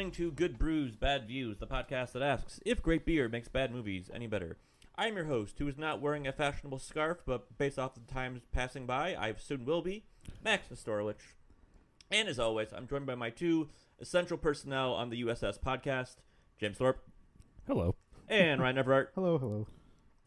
listening to Good Brews, Bad Views, the podcast that asks if great beer makes bad movies any better. I'm your host, who is not wearing a fashionable scarf, but based off the times passing by, I soon will be, Max Nestorowicz. And as always, I'm joined by my two essential personnel on the USS podcast, James Thorpe. Hello. And Ryan Everhart. Hello.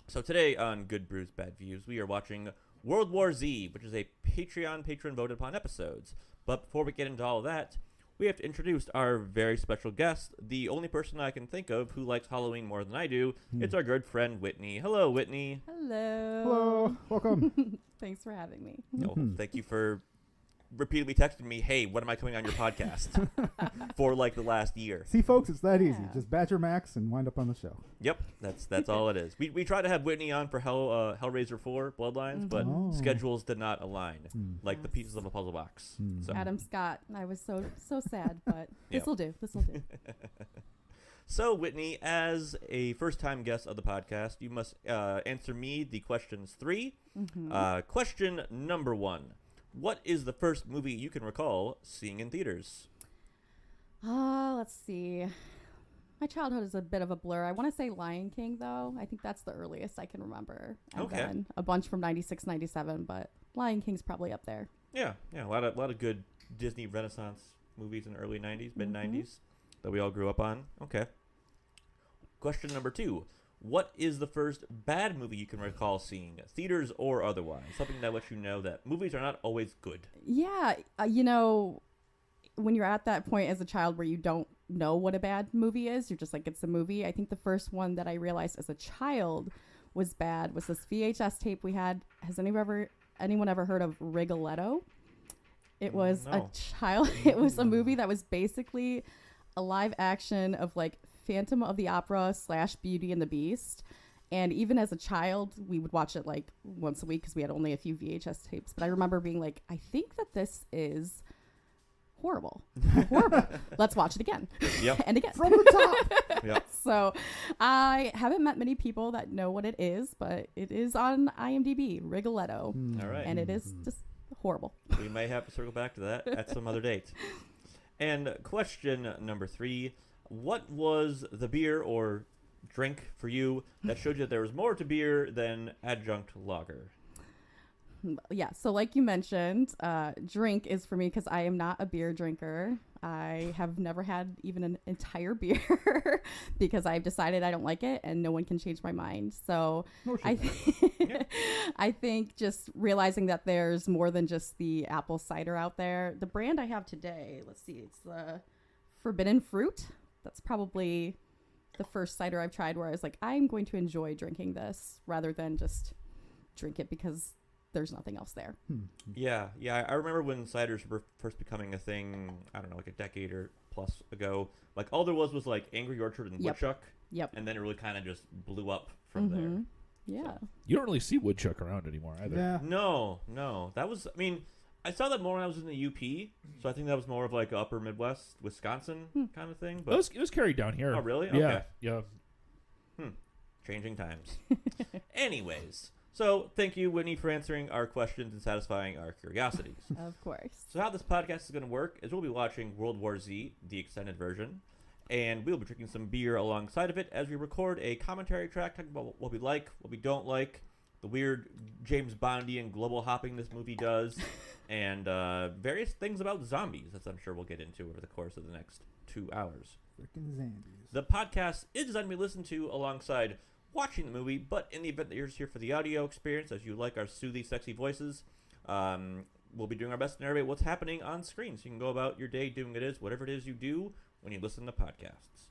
So today on Good Brews, Bad Views, we are watching World War Z, which is a patron voted upon episodes. But before we get into all of that, we have to introduce our very special guest, the only person I can think of who likes Halloween more than I do. It's our good friend, Whitney. Hello, Whitney. Hello. Welcome. Thanks for having me. No, thank you for repeatedly texting me, hey, when am I coming on your podcast? For like the last year. See, folks, it's that easy. Yeah. Just badger Max and wind up on the show. Yep, that's all it is. We tried to have Whitney on for Hellraiser 4 Bloodlines, but schedules did not align, like the pieces of a puzzle box. So. Adam Scott. I was so sad, but Yep. this'll do. So, Whitney, as a first-time guest of the podcast, you must answer me the questions 3. Question number 1. What is the first movie you can recall seeing in theaters? Let's see. My childhood is a bit of a blur. I want to say Lion King, though. I think that's the earliest I can remember. And Okay. then a bunch from 96, 97, but Lion King's probably up there. Yeah, a lot of good Disney Renaissance movies in the early 90s, mid-90s that we all grew up on. Okay. Question number 2. What is the first bad movie you can recall seeing, theaters or otherwise? Something that lets you know that movies are not always good. Yeah, when you're at that point as a child where you don't know what a bad movie is, you're just like, it's a movie. I think the first one that I realized as a child was bad was this VHS tape we had. Has anyone ever heard of Rigoletto? It was it was a movie that was basically a live action of like Phantom of the Opera / Beauty and the Beast. And even as a child, we would watch it like once a week because we had only a few VHS tapes. But I remember being like, I think that this is horrible. Let's watch it again. Yep. And again. From the top. Yep. So I haven't met many people that know what it is, but it is on IMDb, Rigoletto. All right. And it is just horrible. We may have to circle back to that at some other date. And question number 3. What was the beer or drink for you that showed you that there was more to beer than adjunct lager? Yeah, so like you mentioned, drink is for me because I am not a beer drinker. I have never had even an entire beer because I've decided I don't like it and no one can change my mind. So I think just realizing that there's more than just the apple cider out there. The brand I have today, let's see, it's the Forbidden Fruit. That's probably the first cider I've tried where I was like, I'm going to enjoy drinking this rather than just drink it because there's nothing else there. Yeah. I remember when ciders were first becoming a thing, I don't know, like a decade or plus ago. Like all there was like Angry Orchard and Woodchuck. Yep. And then it really kind of just blew up from there. Yeah. You don't really see woodchuck around anymore either. Yeah. No. That was, I mean, I saw that more when I was in the UP, so I think that was more of like upper Midwest, Wisconsin kind of thing. But It was carried down here. Oh, really? Yeah. Okay. Yeah. Changing times. Anyways, so thank you, Whitney, for answering our questions and satisfying our curiosities. Of course. So how this podcast is going to work is we'll be watching World War Z, the extended version, and we'll be drinking some beer alongside of it as we record a commentary track talking about what we like, what we don't like, the weird James Bondian global hopping this movie does, and various things about zombies, as I'm sure we'll get into over the course of the next 2 hours. Freaking zombies. The podcast is designed to be listened to alongside watching the movie, but in the event that you're just here for the audio experience, as you like our soothy, sexy voices, we'll be doing our best to narrate what's happening on screen, so you can go about your day doing whatever it is you do when you listen to podcasts.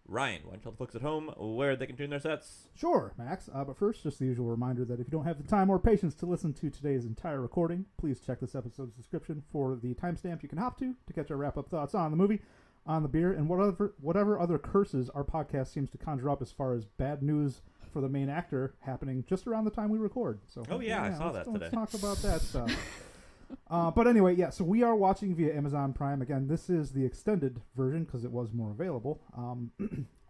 Ryan, why don't you tell the folks at home where they can tune their sets? Sure, Max. But first, just the usual reminder that if you don't have the time or patience to listen to today's entire recording, please check this episode's description for the timestamp you can hop to catch our wrap-up thoughts on the movie, on the beer, and whatever other curses our podcast seems to conjure up as far as bad news for the main actor happening just around the time we record. So, I saw that today. Let's talk about that stuff. But anyway, yeah, so we are watching via Amazon Prime. Again, this is the extended version because it was more available.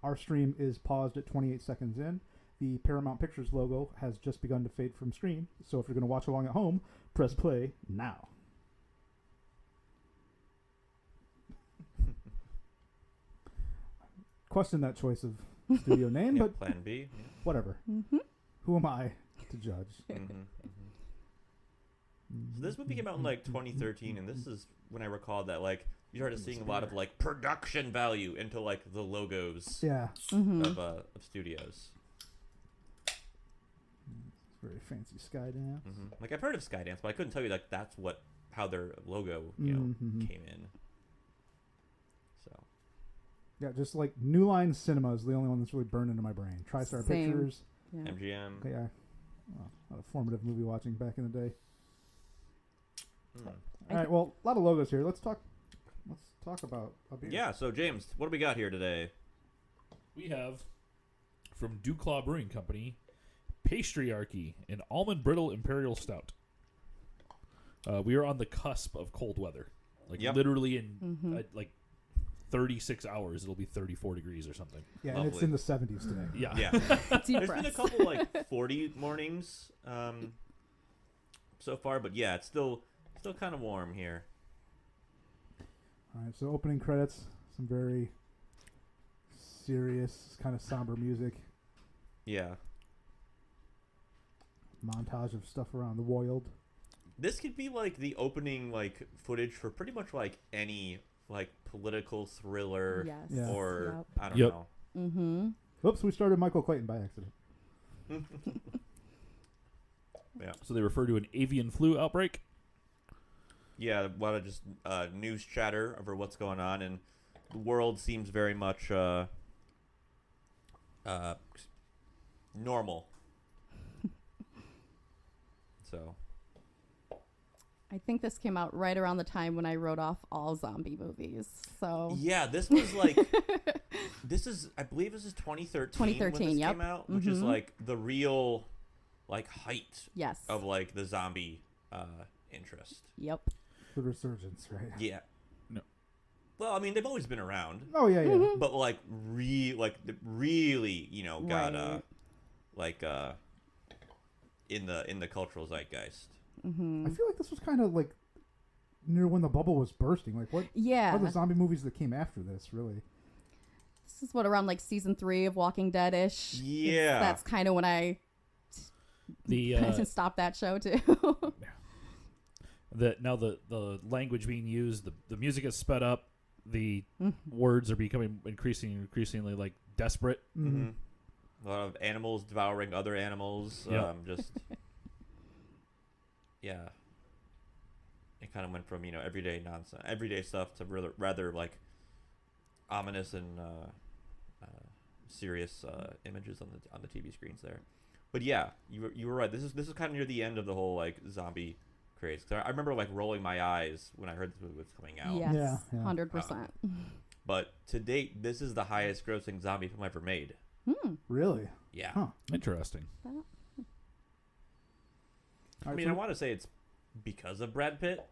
Our stream is paused at 28 seconds in. The Paramount Pictures logo has just begun to fade from screen. So if you're going to watch along at home, press play now. question that choice of studio name, Yeah, but Plan B. whatever. Mm-hmm. Who am I to judge? Yeah. So this movie came out in like 2013, and this is when I recall that like you started seeing a lot of like production value into like the logos Yeah, Mm-hmm. of studios. it's very fancy Skydance. Like I've heard of Skydance, but I couldn't tell you like that's how their logo came in. So Yeah, just like New Line Cinema is the only one that's really burned into my brain. TriStar Same. Pictures. Yeah. MGM. Okay, yeah. Well, a lot of formative movie watching back in the day. All right, well, a lot of logos here. Let's talk about a beer. Yeah. So James, what do we got here today? We have from Duclaw Brewing Company, Pastryarchy, an almond brittle imperial stout. We are on the cusp of cold weather. Like Yep. literally in like 36 hours, it'll be 34 degrees or something. Yeah, and it's Lovely. in the 70s today. Yeah. Yeah. Deep There's been a breaths. couple like 40 mornings so far, but yeah, it's still kind of warm here. All right, so opening credits, some very serious, kind of somber music. Yeah. Montage of stuff around the world. This could be like the opening like footage for pretty much like any like political thriller Yes. Yeah. or I don't Yep. know. Mm-hmm. Oops, we started Michael Clayton by accident. So they refer to an avian flu outbreak. Yeah, a lot of just news chatter over what's going on, and the world seems very much normal. So I think this came out right around the time when I wrote off all zombie movies. So yeah, this was like I believe this is 2013. 2013, when this yep. came out, which is Mhm. like the real like height yes. of like the zombie interest. Yep. The resurgence, right? Yeah. No. Well, I mean, they've always been around, Oh, yeah, yeah. Mhm. but like really, you know, got Right. like in the cultural zeitgeist. Mm-hmm. I feel like this was kind of like near when the bubble was bursting. Like, what Yeah. are the zombie movies that came after this, really? This is what around like season 3 of Walking Dead-ish. Yeah. That's kind of when I The stopped that show too. the language being used, the music is sped up. The words are becoming increasingly like desperate. Mm-hmm. A lot of animals devouring other animals. Yeah. Just yeah. It kind of went from everyday nonsense, everyday stuff to rather like ominous and serious images on the TV screens there. But yeah, you were right. This is kind of near the end of the whole like zombie craze. 'Cause I remember like rolling my eyes when I heard this movie was coming out. Yes. Yeah, yeah. 100%. But to date, this is the highest grossing zombie film ever made. Really? Yeah. Huh. Interesting. All I right, mean, so I want to say it's because of Brad Pitt.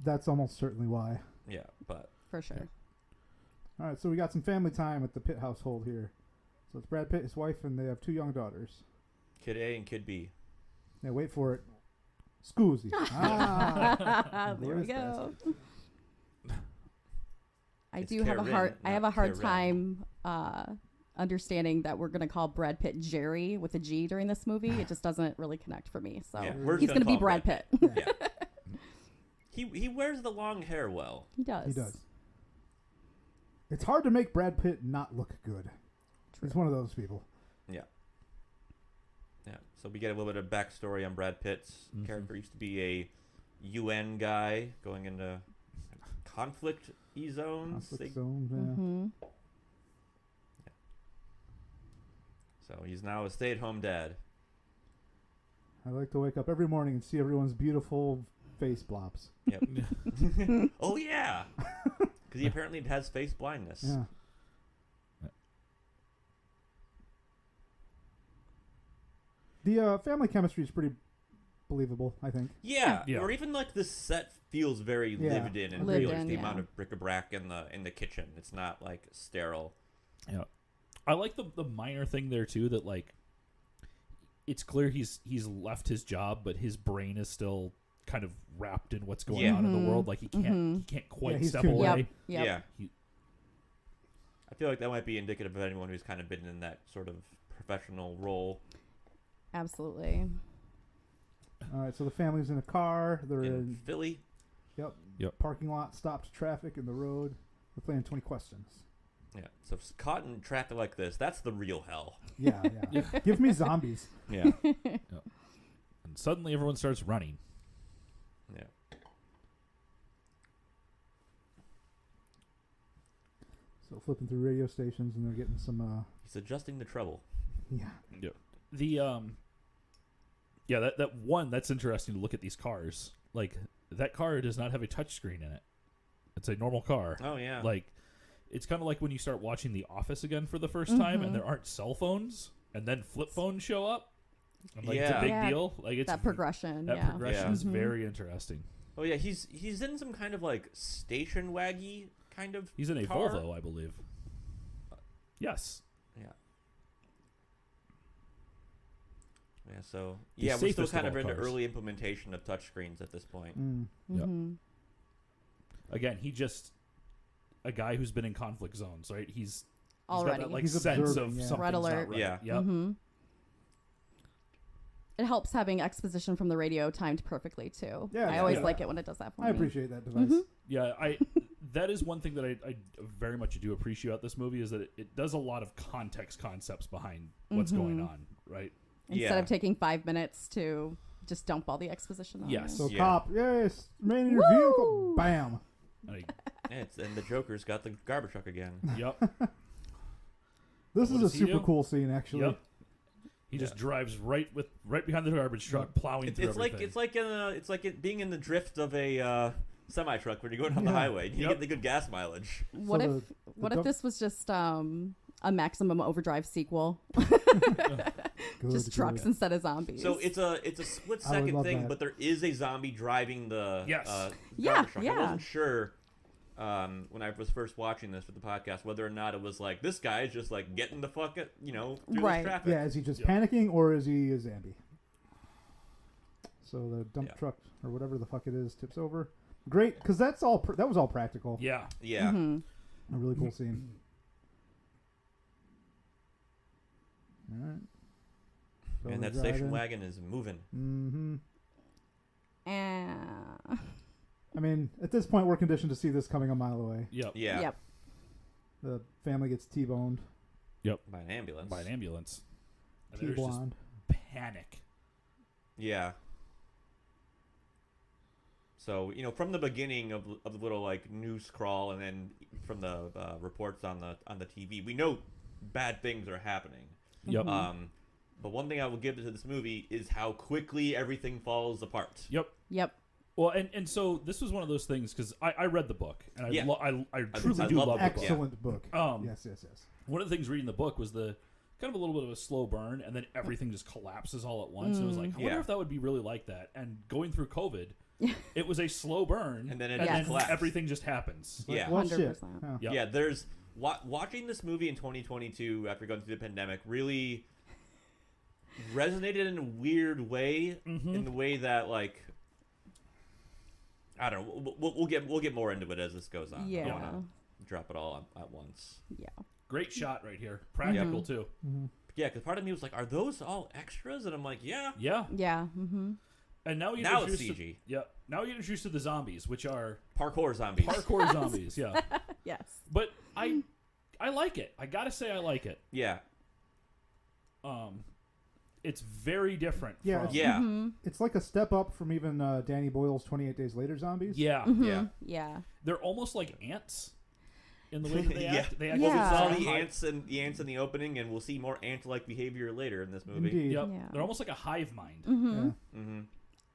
that's almost certainly why. Yeah, but For sure. All right, so we got some family time at the Pitt household here. So it's Brad Pitt, his wife, and they have 2 young daughters. Kid A and Kid B. Yeah, wait for it. Scoozy. There we Glorious go. I It's do have a Karen, hard. I have a not hard Karen. time understanding that we're gonna call Brad Pitt Jerry with a G during this movie. It just doesn't really connect for me. So Yeah, we're he's just gonna be call him Brad Pitt. Yeah. He wears the long hair well. He does. He does. It's hard to make Brad Pitt not look good. He's one of those people. Yeah. Yeah. So we get a little bit of backstory on Brad Pitt's character. Used to be a UN guy going into conflict zones. Conflict zone, yeah. Mm-hmm. So he's now a stay-at-home dad. I like to wake up every morning and see everyone's beautiful face blobs. Yep. Oh yeah. Because he apparently has face blindness. Yeah. The family chemistry is pretty believable, I think. Yeah. Yeah. Or even like the set feels very Yeah. lived in and Lived real. Just in, the yeah. amount of bric-a-brac in the kitchen. It's not like sterile. Yeah, I like the minor thing there too. That like, it's clear he's left his job, but his brain is still kind of wrapped in what's going Yeah. on in the world. Like he can't quite he's step tuned in. away. Yep. Yeah. I feel like that might be indicative of anyone who's kind of been in that sort of professional role. Absolutely. All right, so the family's in a car. They're In Philly. parking lot, stopped traffic in the road. We're playing 20 questions. Yeah. So if it's caught in traffic like this, that's the real hell. Yeah. Give me zombies. Yeah. And suddenly everyone starts running. Yeah. So flipping through radio stations, and they're getting some. He's adjusting the treble. Yeah. The that's interesting to look at these cars. Like, that car does not have a touchscreen in it. It's a normal car. Oh yeah. Like, it's kind of like when you start watching The Office again for the first time, and there aren't cell phones, and then flip phones show up. And, like, it's a big Yeah. deal. Like, it's That progression. that yeah. progression is very interesting. Oh yeah. He's in some kind of like station waggy kind of. He's in a car? Volvo, I believe. Yes. Yeah. Yeah. So The we're still safest kind of of all in the cars. early implementation of touchscreens at this point. Mm-hmm. Again, he just a guy who's been in conflict zones, right? He's Already. got that, like, He's sense observing, of yeah. something's Red not alert. right. Yeah. Yep. Mm-hmm. It helps having exposition from the radio timed perfectly too. Yeah, I always yeah. like it when it does that for I me. appreciate that device. Mhm. Yeah, that is one thing that I very much do appreciate about this movie is that it does a lot of context concepts behind what's going on, right? Instead Yeah. of taking 5 minutes to just dump all the exposition on Yes. you. So Yeah. cop, yes, remain in your vehicle. Bam. Like, Yeah, and the Joker's got the garbage truck again. yep. This What is a does he super do? cool scene, actually. Yep. He just drives right behind the garbage truck, plowing through It's everything. like it being in the drift of a semi truck when you're going down the Yeah. highway. You Yep. get the good gas mileage. What So if the if dump- this was just a Maximum Overdrive sequel? Good, Just trucks good. instead of zombies. So it's a split I would second love thing, that. but there is a zombie driving the Yes. Yeah, garbage truck. I yeah. wasn't sure when I was first watching this for the podcast whether or not it was like this guy is just like getting the fuck through Right. this traffic. Yeah, is he just Yep. panicking or is he a zombie? So the dump Yeah. truck or whatever the fuck it is tips over. Great, because that's all. That was all practical. Yeah. Yeah. Mhm. A really cool scene. All right. So And we're that station driving. wagon is moving. Mm-hmm. Eh. I mean, at this point, we're conditioned to see this coming a mile away. Yep. Yeah. Yep. The family gets T-boned. By an ambulance. By an ambulance. And there's just T-blonde. panic. Yeah. So from the beginning of the little like news crawl, and then from the reports on the TV, we know bad things are happening. Yep. But one thing I will give to this movie is how quickly everything falls apart. Yep. Yep. Well, and so this was one of those things because I read the book and I Yeah. I truly I do love love the the book. book. Excellent book. Yes. Yes. One of the things reading the book was the kind of a little bit of a slow burn, and then everything just collapses all at once. And it was like, I wonder Yeah. if that would be really like that. And going through COVID, it was a slow burn, And then it just then collapsed. everything just happens. Like, Yeah. well, shit. 100%. Yeah. Yep. Yeah, there's watching this movie in 2022 after going through the pandemic really resonated in a weird way, in the way that like I don't know. We'll get more into it as this goes on. I Yeah. don't want to drop it all at once. Yeah. Great shot right here, practical too. Yeah, because part of me was like, "Are those all extras?" And I'm like, "Yeah." Yeah, Yeah. Mm-hmm. and now you Now it's introduced CG. now you introduced to the zombies, which are Parkour zombies. parkour zombies. Yeah, Yes. but I like it. I gotta say I like it. Yeah. It's very different. Yeah, from- it's- Yeah. Mm-hmm. It's like a step up from even Danny Boyle's 28 Days Later zombies. yeah. Yeah. Yeah. They're almost like ants in the way that they Yeah. act. They act Well, we Yeah. saw so the high- ants in the opening, and we'll see more ant-like behavior later in this movie. Indeed. Yep. Yeah. They're almost like a hive mind. Yeah. Mm-hmm.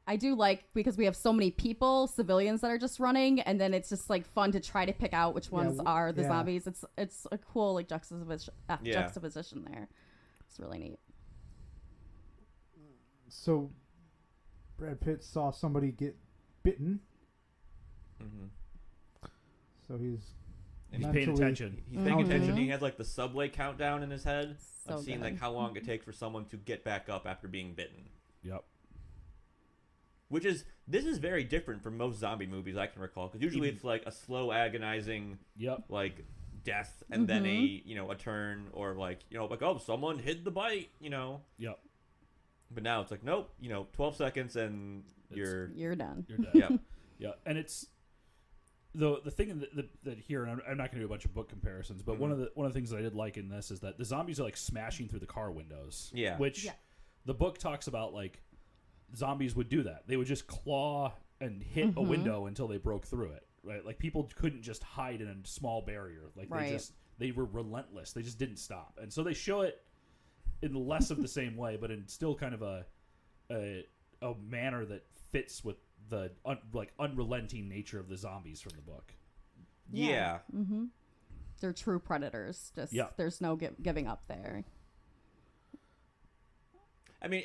I do like because we have so many people, civilians that are just running, and then it's just like fun to try to pick out which ones are the yeah. zombies. It's a cool like juxtaposition Yeah. juxtaposition there. It's really neat. So Brad Pitt saw somebody get bitten, Mm-hmm. so he's He's paying mentally- attention. He's paying Mhm. attention. He has like the subway countdown in his head So of seeing good. like how long it takes for someone to get back up after being bitten. Yep. This is very different from most zombie movies I can recall, because usually it's like a slow, agonizing, Yep. like death and then a turn, or like oh, someone hid the bite, Yep. But now it's like nope, 12 seconds and you're done. You're done. yeah. Yeah, and it's the thing that here, and I'm not going to do a bunch of book comparisons, but one of the things that I did like in this is that the zombies are like smashing through the car windows. Yeah. Which the book talks about, like zombies would do that. They would just claw and hit a window until they broke through it. Right? Like people couldn't just hide in a small barrier. Like they were relentless. They just didn't stop. And so they show it in less of the same way, but in still kind of a manner that fits with the unrelenting nature of the zombies from the book. Yeah. Mm-hmm. They're true predators. Just there's no giving up there. I mean,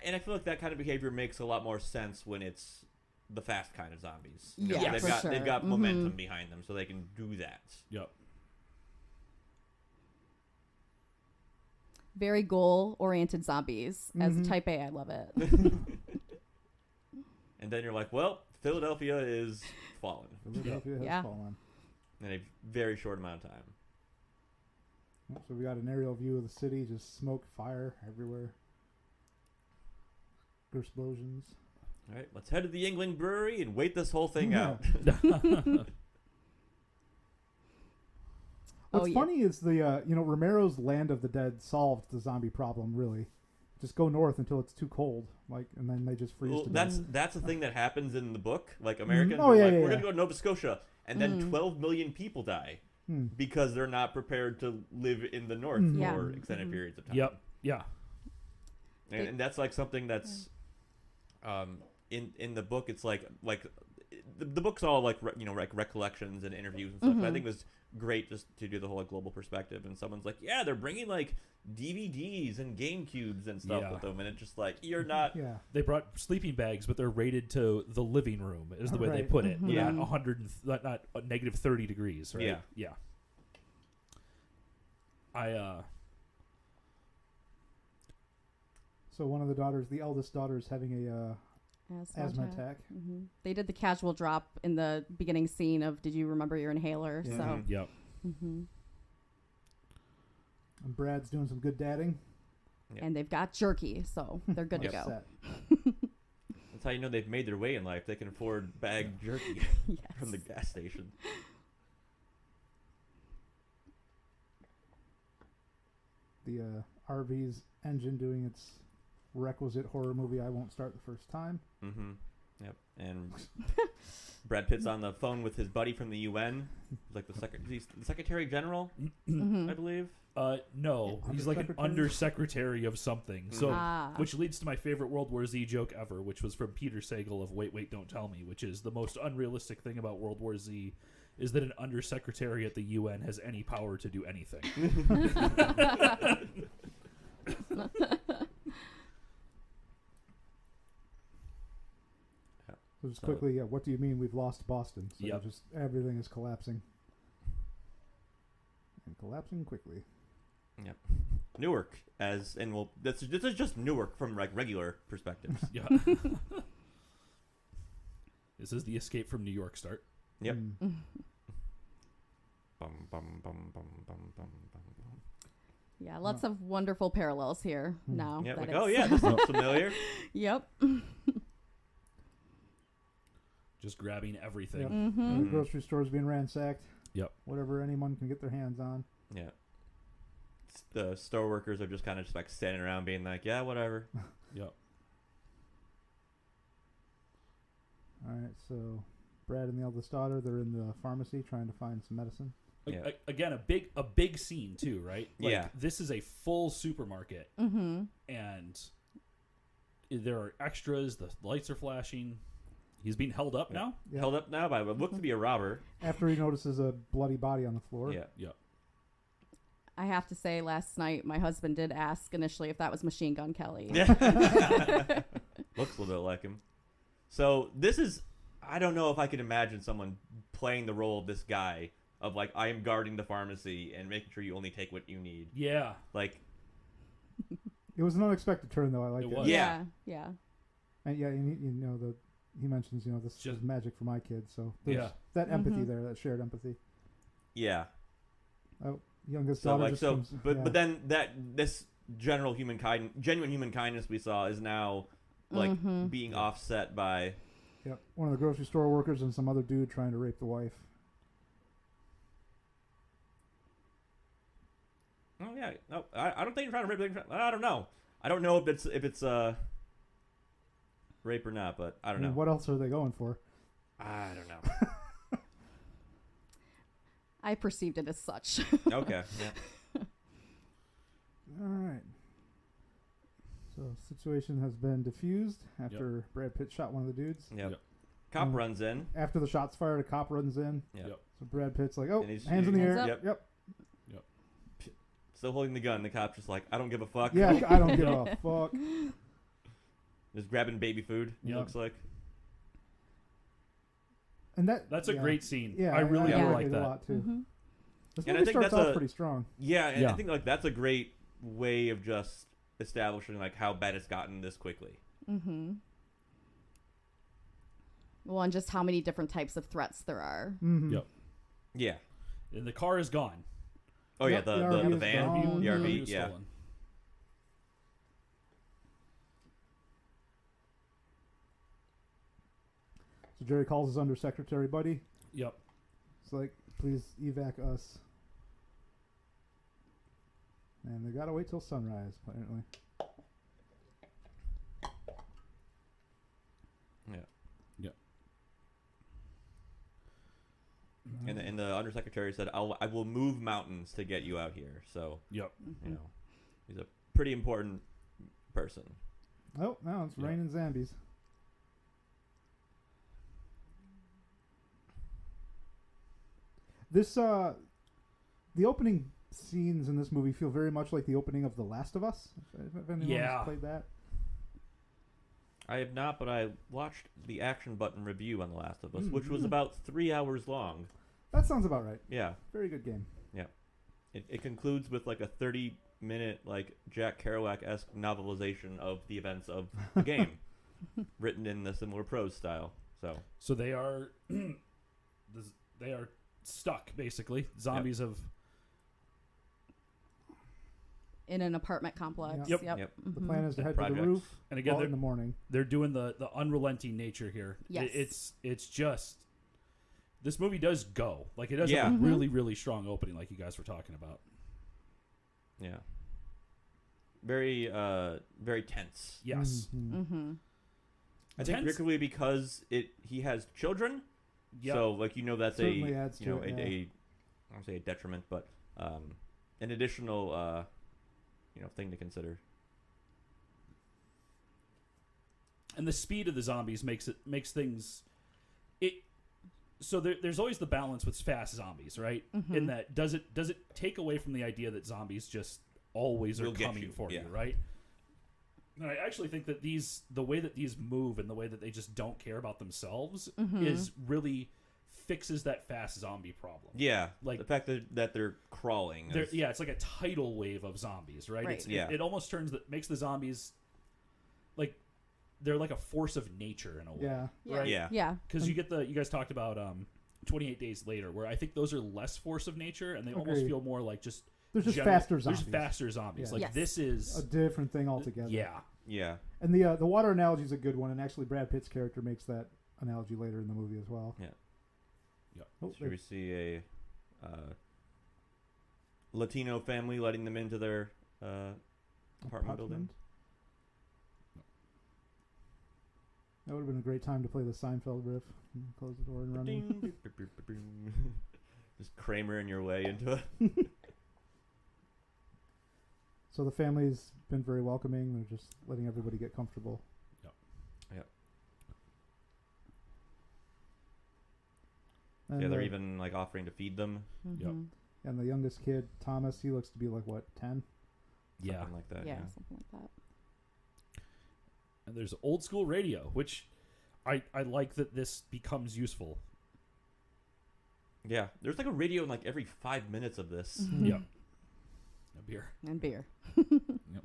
and I feel like that kind of behavior makes a lot more sense when it's the fast kind of zombies. Yeah, they've got momentum behind them, so they can do that. Yep. Very goal-oriented zombies. As a type A, I love it. And then you're like, well, Philadelphia is fallen. Philadelphia has fallen. In a very short amount of time. So we got an aerial view of the city, just smoke, fire everywhere. Explosions. All right, let's head to the England Brewery and wait this whole thing out. What's funny is the Romero's Land of the Dead solved the zombie problem. Really, just go north until it's too cold, and then they just freeze. That's the thing that happens in the book. Like Americans, we're gonna go to Nova Scotia, and then 12 million people die because they're not prepared to live in the north for extended periods of time. Yep. Yeah. And that's like something that's in the book. It's like the book's all like recollections and interviews and stuff. But I think it was great just to do the whole global perspective. And someone's like, yeah, they're bringing like DVDs and game cubes and stuff with them, and it's just like you're not. Yeah. They brought sleeping bags, but they're rated to the living room, is the way they put it. Yeah. Not 100, not negative 30 degrees, right? Yeah. Yeah. So one of the daughters, the eldest daughter, is having a asthma attack. Mm-hmm. They did the casual drop in the beginning scene of "Did you remember your inhaler?" Yeah. So. Yep. Mm-hmm. And Brad's doing some good dadding. Yeah. And they've got jerky, so they're good to go. Set. That's how you know they've made their way in life. They can afford bagged jerky from the gas station. The RV's engine doing its requisite horror movie. I won't start the first time. Mm-hmm. Yep. And Brad Pitt's on the phone with his buddy from the UN, like the Secretary General, I believe. No, he's like an undersecretary of something. So, which leads to my favorite World War Z joke ever, which was from Peter Sagal of Wait, Wait, Don't Tell Me, which is the most unrealistic thing about World War Z is that an undersecretary at the UN has any power to do anything. So just quickly, what do you mean we've lost Boston? So just everything is collapsing. And collapsing quickly. Yep. Newark, this is just Newark from like regular perspectives. Yeah. This is the Escape from New York start. Yep. Mm. Bum, bum, bum, bum, bum, bum, bum. Yeah, lots of wonderful parallels here now. Yeah, this looks familiar. Yep. Just grabbing everything. Yep. Mm-hmm. Grocery stores being ransacked. Yep. Whatever anyone can get their hands on. Yeah. The store workers are just kind of just like standing around being like, yeah, whatever. Yep. All right, so Brad and the eldest daughter, they're in the pharmacy trying to find some medicine. Yeah. Again, a big scene too, right? Like, yeah. This is a full supermarket, and there are extras. The lights are flashing. He's being held up now. Yep. Held up now by what looked to be a robber. After he notices a bloody body on the floor. Yeah. Yep. I have to say, last night my husband did ask initially if that was Machine Gun Kelly. Yeah. Looks a little bit like him. So this is, I don't know if I could imagine someone playing the role of this guy of like, I am guarding the pharmacy and making sure you only take what you need. Yeah. Like. It was an unexpected turn though. I like it. Was. Yeah. And he mentions, this is just magic for my kids. So there's that empathy there, that shared empathy. Yeah. Youngest So daughter like just so, comes, but then this genuine human kindness we saw is now like being offset by. Yep, one of the grocery store workers and some other dude trying to rape the wife. Oh yeah, no, I don't think you're trying to rape. I don't know. I don't know if it's rape or not, but I don't know. What else are they going for? I don't know. I perceived it as such. Okay. Yeah. All right. So situation has been diffused after Brad Pitt shot one of the dudes. Yep. Cop runs in. After the shots fired, a cop runs in. Yep. So Brad Pitt's like, "Oh, And he's- hands in the Hands air." up. Yep. Still holding the gun. The cop's just like, I don't give a fuck. Yeah, I don't give a fuck. Just grabbing baby food. It Yep. looks like. And That's a great scene. Yeah, I really do like like it a that. lot too. Mm-hmm. This And I movie think starts that's off pretty strong. Yeah, and I Yeah. think like that's a great way of just establishing like how bad it's gotten this quickly. Mm-hmm. Well, and just how many different types of threats there are. Mm-hmm. Yep. Yeah. And the car is gone. Oh Yep, yeah, the the RV is van, gone. the The RV, was yeah. stolen. So Jerry calls his undersecretary buddy. Yep. It's like, please evac us. And they gotta wait till sunrise, apparently. Yeah. Yep. And the undersecretary said, I will move mountains to get you out here. So Yep. you know, he's a pretty important person. Oh, no, it's Yeah. raining zombies. This, the opening scenes in this movie feel very much like the opening of The Last of Us. If anyone Yeah. has played that. I have not, but I watched the Action Button review on The Last of Us, which was Mm. about 3 hours long. That sounds about right. Yeah. Very good game. It concludes with like a 30-minute like Jack Kerouac-esque novelization of the events of the game, written in the similar prose style. So they are, they are stuck basically. Zombies have. In an apartment complex. Yep. Yep. The Mhm. plan is to head to the Projects. roof And again, in the morning. they're doing the unrelenting nature here. Yes. It's just this movie does go like it does Yeah. have a Mhm. really really strong opening like you guys were talking about. Yeah. Very very tense. Yes. Mhm. Mm-hmm. I think Tense? particularly because he has children. Yep. So like that's Certainly adds you know to it, a yeah. I don't say a detriment, but an additional thing to consider. And the speed of the zombies makes things so there's always the balance with fast zombies, right? Mhm. In that does it take away from the idea that zombies just always are Will get coming you, for yeah. you, right? And I actually think that the way that these move and the way that they just don't care about themselves Mhm. is really fixes that fast zombie problem. Yeah, Like- the fact that they're crawling. is- Yeah, it's like a tidal wave of zombies, right? Right. It's, Yeah. it almost makes the zombies like they're like a force of nature in a way. Yeah. Right. Yeah. Yeah. Because you guys talked about 28 Days Later, where I think those are less force of nature, and they almost Agreed. feel more like just There's just general- faster zombies. There's faster zombies. Yeah. Like Yes. this is A different thing altogether. yeah, Yeah. And the water analogy is a good one, and actually Brad Pitt's character makes that analogy later in the movie as well. Yeah. Yep. Oh, Should we see a Latino family letting them into their apartment building? That would have been a great time to play the Seinfeld riff. And close the door and run in. Ding, boop, boop, boop, boop, boom. Just Kramer in your way into it. So the family's been very welcoming. They're just letting everybody get comfortable. Yep. Yep. And Yeah, they're even like offering to feed them. Mhm. and the youngest kid, Thomas, he looks to be like what, 10? yeah. Something like that. Yeah, Yeah. something like that. And there's old school radio, which I like that this becomes useful. Yeah. There's like a radio in like every 5 minutes of this. Mhm. Yep. A beer. And beer. Yep.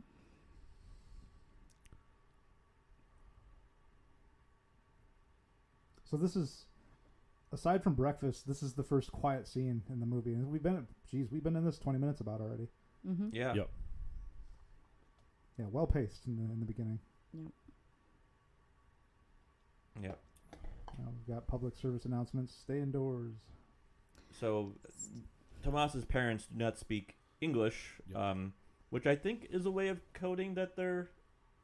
So this is aside from breakfast, this is the first quiet scene in the movie, and we've been in this 20 minutes about already. Mm-hmm. Yeah. Yep. Yeah, well paced in the beginning. Yep. Yep. We've got public service announcements: stay indoors. So, Tomas's parents do not speak English, Yep. which I think is a way of coding that they're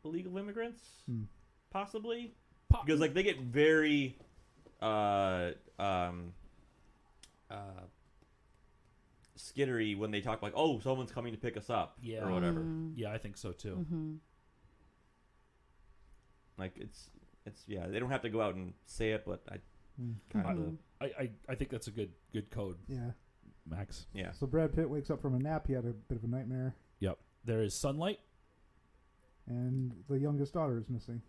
illegal immigrants, possibly, because like they get very, skittery when they talk like, "Oh, someone's coming to pick us up," Yeah. or whatever. Yeah, I think so too. Mm-hmm. Like it's yeah, they don't have to go out and say it, but I kind of Mhm. I think that's a good code, Yeah. Max. yeah. So Brad Pitt wakes up from a nap. He had a bit of a nightmare, Yep. There is sunlight. and the youngest daughter is missing.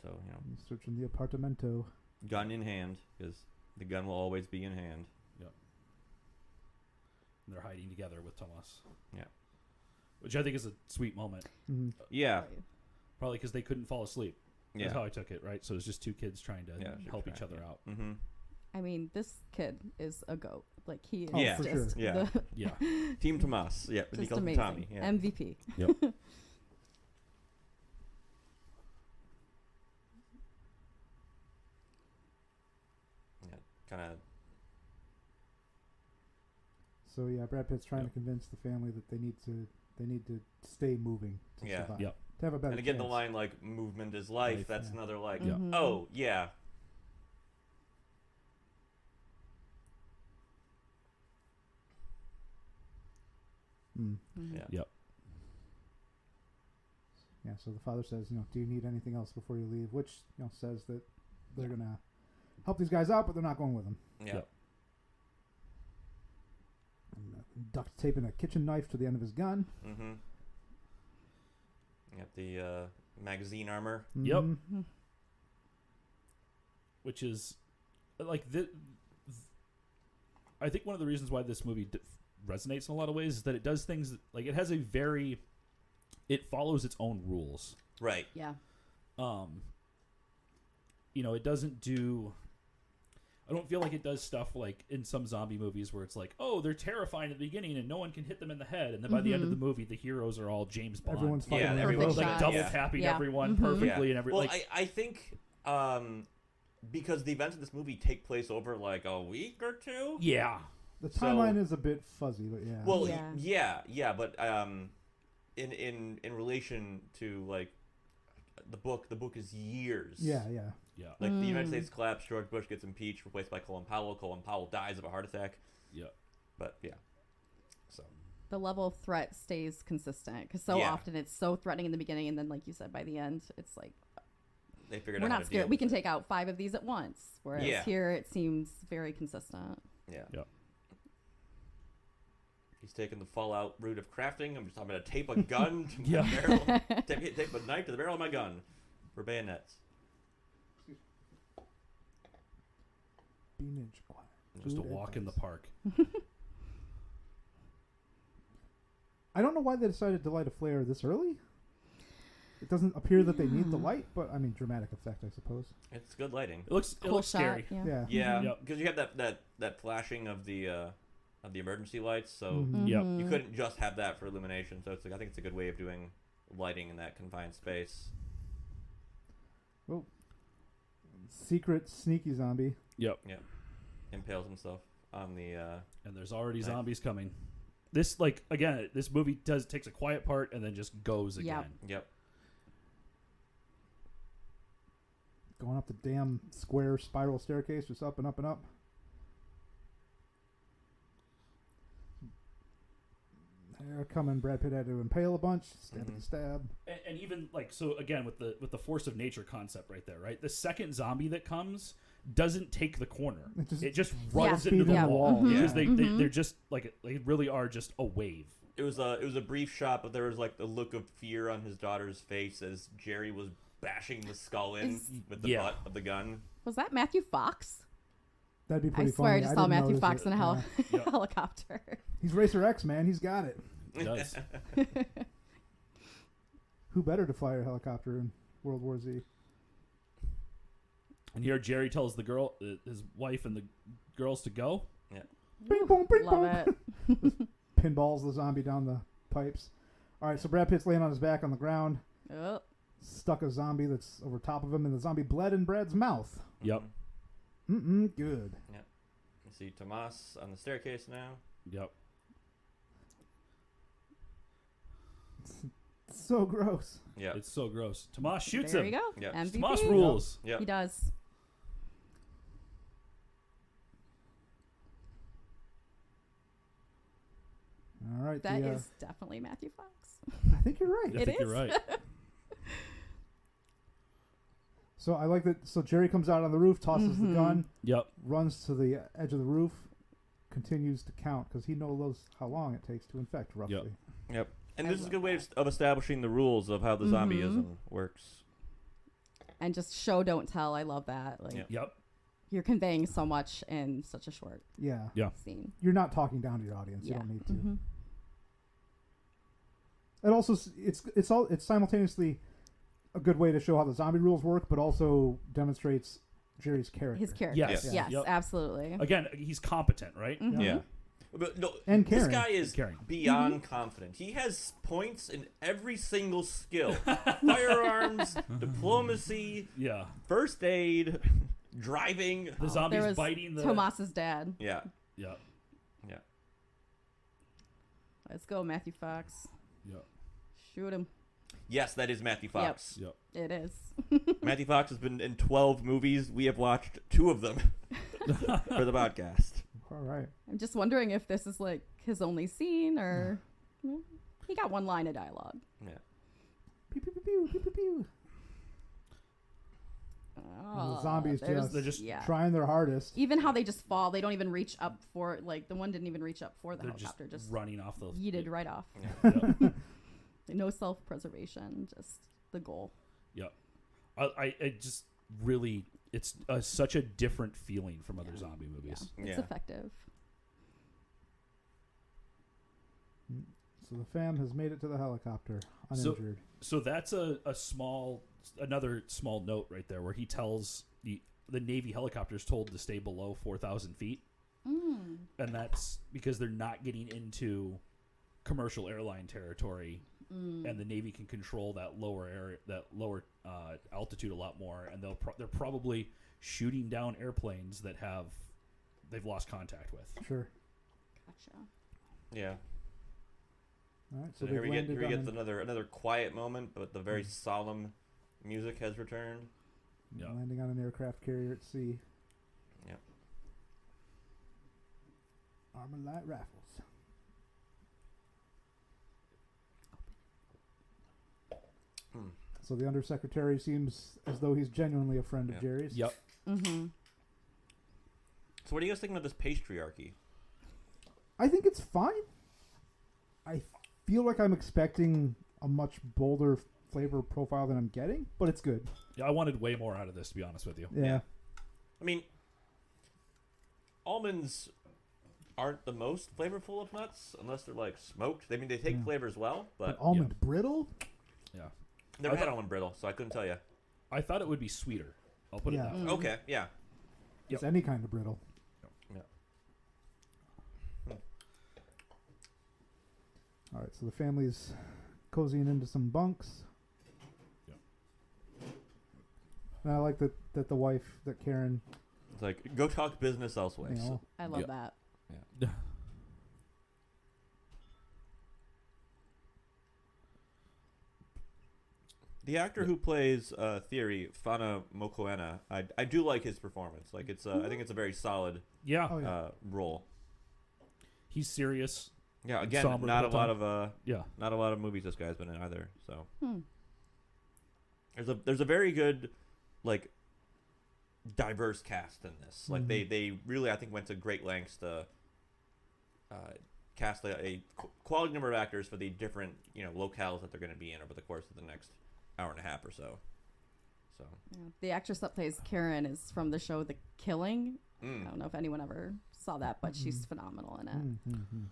So He's searching the apartamento. gun in hand, because the gun will always be in hand. And they're hiding together with Tomas. Yeah. Which I think is a sweet moment. Mhm. Yeah, Right. Probably because they couldn't fall asleep. yeah, That's how I took it, right? So it's just two kids trying to Yeah, help sure, each other yeah. out. Mm-hmm. I mean, this kid is a goat. Like he is Oh, Yeah. for just sure. Yeah. the, Yeah. Team Tomas. Yeah, he just calls him amazing. Tommy. Yeah. MVP. Kind of. So yeah, Brad Pitt's trying Yep. to convince the family that they need to stay moving to Yeah. survive. Yep. To have a better And again, the chance. line like "movement is life." Life, That's yeah. another like, Yeah. Mhm. oh yeah, Mm. Mhm. yeah, Yep. Yeah, so the father says, do you need anything else before you leave? Which, says that they're going to help these guys out, but they're not going with them. yeah. Yep. And, duct taping a kitchen knife to the end of his gun. Mm-hmm. Got the magazine armor. Yep. Mhm. Which is like I think one of the reasons why this movie resonates in a lot of ways is that it does things like it has it follows its own rules. Right. Yeah. It doesn't do. I don't feel like it does stuff like in some zombie movies where it's like, oh, they're terrifying at the beginning and no one can hit them in the head, and then by the end of the movie, the heroes are all James Bond. Everyone's fighting. Yeah, in everyone's both. Perfect like shot. double Yeah. tapping Yeah. everyone Mhm. perfectly Yeah. and every Well, like I think because the events of this movie take place over like a week or two. yeah. The So- timeline is a bit fuzzy, but yeah. Well, Yeah. yeah, but in relation to like the book is years. yeah. Yeah. Like the United States collapse, George Bush gets impeached, replaced by Colin Powell. Colin Powell dies of a heart attack. Yeah. But yeah, so The level of threat stays consistent because so Yeah. often it's so threatening in the beginning, and then, like you said, by the end, it's like they figured we're out how not to scared. deal We with can it. take out 5 of these at once. Whereas Yeah. here, it seems very consistent. Yeah. Yeah. He's taking the Fallout route of crafting. I'm going to tape a gun to my Yeah. barrel. Tape a knife to the barrel of my gun for bayonets. Beanage choir. Just a Good walk in the advice. park. I don't know why they decided to light a flare this early. It doesn't appear that they need the light, but I mean, dramatic effect, I suppose. It's good lighting. It looks Cool shot. scary. Yeah. Yeah. Yeah, Yep. because you have that flashing of the emergency lights, so Mhm. Yep. Mm-hmm. you couldn't just have that for illumination. So I think it's a good way of doing lighting in that confined space. Secret sneaky zombie. Yep. Impales himself on the. And there's already Nice. zombies coming. This this movie takes a quiet part and then just goes Yep. again. Yep. Going up the damn square spiral staircase, just up and up and up. They're coming. Brad Pitt had to impale a bunch. Stab Mhm. stab. And even like so again with the force of nature concept right there, right? The second zombie that comes doesn't take the corner. It just It just runs speed into the in the wall wall. Mhm. because Mhm. they're just like they really are just a wave. It was a brief shot, but there was like the look of fear on his daughter's face as Jerry was bashing the skull in Is- with the Yeah. butt of the gun. Was that Matthew Fox? That'd be I pretty swear funny. I just saw didn't Matthew notice Fox it. in a Yeah. Yeah. helicopter. He's Racer X, man. He's got it. It does. Who better to fly a helicopter in World War Z? And here Jerry tells the girl, his wife and the girls to go. Yeah. Bing, bong, bing, Love bong. it. Pinballs the zombie down the pipes. All right, so Brad Pitt's laying on his back on the ground, Oh, stuck a zombie that's over top of him, and the zombie bled in Brad's mouth. Yep. Good. Yeah. You see Tomas on the staircase now. Yep. So gross. Yeah. It's so gross. Tomas shoots there him. you go. Yep. MVP. Tomas rules. Yeah. He does. All right. That is definitely Matthew Fox. I think you're right. I It think you're is. right. So I like that. So Jerry comes out on the roof, tosses the gun, Yep. runs to the edge of the roof, continues to count because he knows how long it takes to infect, roughly. Yep. And I this is a love good way of establishing the rules of how the zombieism Mm-hmm. works. And just show, don't tell. I love that. Like Yeah. Yep. you're conveying so much in such a short Yeah. Yeah. scene. You're not talking down to your audience. You Yeah. don't need to. Mm-hmm. It also it's simultaneously a good way to show how the zombie rules work, but also demonstrates Jerry's character. His character. Yes. Yes, Yep. absolutely. Again, he's competent, right? Mhm. Yeah. But no, And this caring. guy is Caring. beyond confident. He has points in every single skill. Firearms, diplomacy, Yeah. first aid, driving. The There zombies was biting the. Tomas's dad. Yeah. Yeah. Yeah. Let's go, Matthew Fox. Yeah. Shoot him. Yes, that is Matthew Fox. Yep. It is. Matthew Fox has been in 12 movies. We have watched 2 of them for the podcast. All right. I'm just wondering if this is like his only scene or he got one line of dialogue. Yeah. Pew, pew, pew, pew, pew, pew, pew. And the zombies there's- They're just yeah. trying their hardest. Even how they just fall, they don't even reach up for like the one didn't even reach up for the They're helicopter, just running off those. yeeted right off. Yep. No self-preservation, just the goal. Yep. I just really, it's such a different feeling from other zombie movies. It's Yeah. effective. So the fam has made it to the helicopter So- uninjured. So that's another small note right there where he tells the Navy helicopters told to stay below 4,000 feet. And that's because they're not getting into commercial airline territory, and the Navy can control that lower area, that lower altitude a lot more, and they're probably shooting down airplanes that they've lost contact with. Sure. Gotcha. Yeah. All right. So So here they've we get landed on another quiet moment, but the very solemn music has returned. Yeah. landing on an aircraft carrier at sea. Yep. Armored light rifles. So the undersecretary seems as though he's genuinely a friend Yeah. of Jerry's. Yep. Mm-hmm. So what are you guys thinking of this patriarchy? I think it's fine. I feel like I'm expecting a much bolder flavor profile than I'm getting, but it's good. Yeah, I wanted way more out of this, to be honest with you. Yeah. I mean, almonds aren't the most flavorful of nuts unless they're like smoked. I mean, they take Yeah. flavors well, But but almond brittle? Yeah. never I had thought- almond brittle, so I couldn't tell you. I thought it would be sweeter. I'll put Yeah. it that way. Okay, yeah. It's any kind of brittle. Yeah. All right, so the family's cozying into some bunks. Yep. And I like that the wife, that Karen, It's like, go talk business elsewhere. you know, I love Yeah. that. The actor who plays Theory, Fana Mokoena, I do like his performance. Like it's, I think it's a very solid Yeah. Oh, yeah. role. He's serious. Yeah, again, Somber not a the lot whole of Yeah. not a lot of movies this guy's been in either. So Hmm. there's a very good like diverse cast in this. Like they really, I think, went to great lengths to cast a quality number of actors for the different locales that they're going to be in over the course of the next hour and a half or so. So Yeah. The actress that plays Karen is from the show The Killing. I mm. don't know if anyone ever saw that, but she's phenomenal in it. Mm-hmm.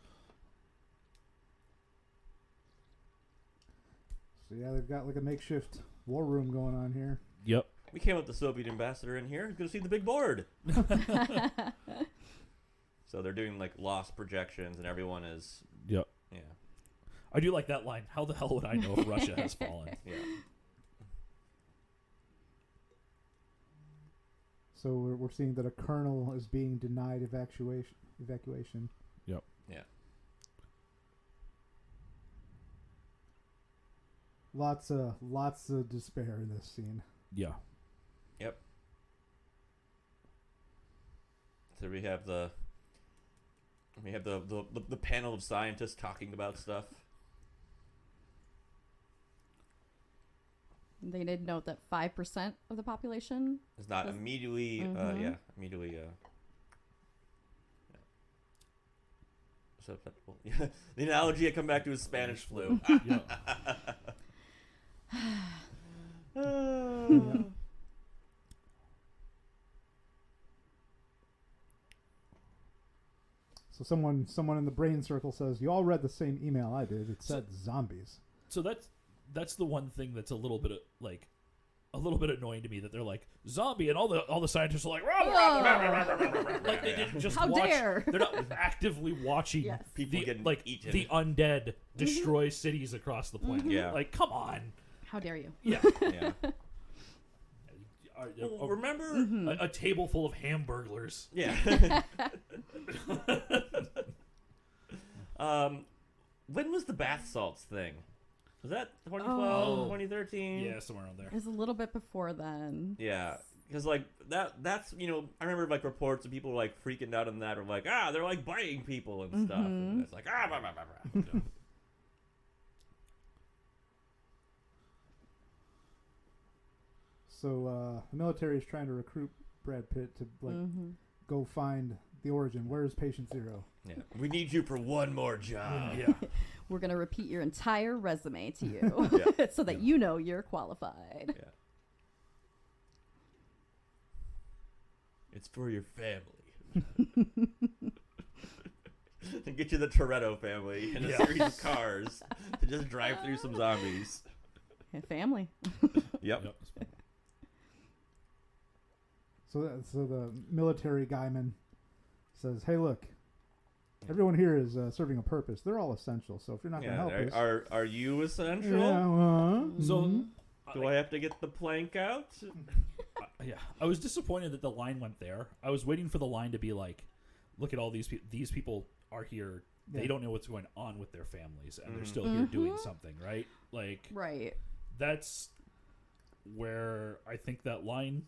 So yeah, they've got like a makeshift war room going on here. Yep. we came with the Soviet ambassador in here. He's gonna see the big board. So they're doing like lost projections, and everyone is Yep. yeah. I do like that line. How the hell would I know if Russia has fallen? Yeah. So we're seeing that a colonel is being denied evacuation. Yep. Yeah. Lots of despair in this scene. Yeah. Yep. So we have the panel of scientists talking about stuff. They did note that 5% of the population It's not Was- immediately immediately yeah. Susceptible. Yeah. The analogy I come back to is Spanish flu. Yeah. So someone in the brain circle says, "You all read the same email I did. It said zombies." So that's the one thing that's a little bit annoying to me, that they're like zombie, and all the scientists are like, rah, rah, rah, rah, rah, rah, rah, rah. Like they didn't just How watch. dare. They're not actively watching Yes. People the getting like eaten. the undead destroy cities across the planet. Yeah. Like, come on. How dare you? Yeah. Yeah. A- Remember? a table full of hamburglers. Yeah. When was the bath salts thing? Was that 2012, Oh. 2013? Yeah, somewhere around there. It was a little bit before then. Yeah. Because, like, that's, I remember, like, reports of people, like, freaking out on that, or like, they're, like, biting people and stuff. And it's like, blah, blah, blah, blah. So the military is trying to recruit Brad Pitt to go find the origin. Where's Patient Zero? Yeah. We need you for one more job. Yeah. We're going to repeat your entire resume to you Yeah. so that you know you're qualified. Yeah. It's for your family. To get you the Toretto family in a series of cars to just drive through some zombies. And family. Yep. Yep. So the military guyman says, "Hey, look, everyone here is serving a purpose. They're all essential. So if you're not going to help us, Are you essential? mhm. Do I have to get the plank out? Yeah, I was disappointed that the line went there. I was waiting for the line to be like, look at all these people. These people are here. They Yeah. don't know what's going on with their families, and they're still here doing something, right? Like, Right. that's where I think that line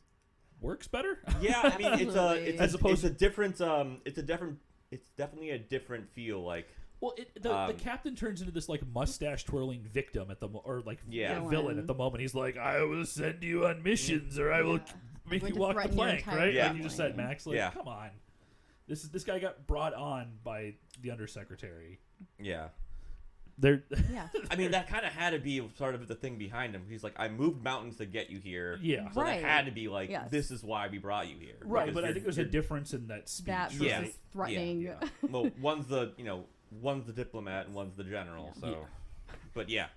works better. Yeah, I mean Absolutely. As opposed it's a different it's definitely a different feel. Like, Well, the captain turns into this like mustache twirling victim at the or like Yeah. villain at the moment. He's like, I will send you on missions, or I will make Going you to walk the threaten your plank, entire right? Yeah. Like you just said, Max. Like, Yeah. come on, this guy got brought on by the undersecretary. yeah. They're Yeah. I mean, that kind of had to be sort of the thing behind him. He's like, I moved mountains to get you here. Yeah. So Right. that had to be like, Yes. this is why we brought you here. right, Because but I you're- think there's a you're- difference in that speech. That versus Yeah. threatening. Yeah. Well, one's the diplomat and one's the general. So, Yeah. but yeah.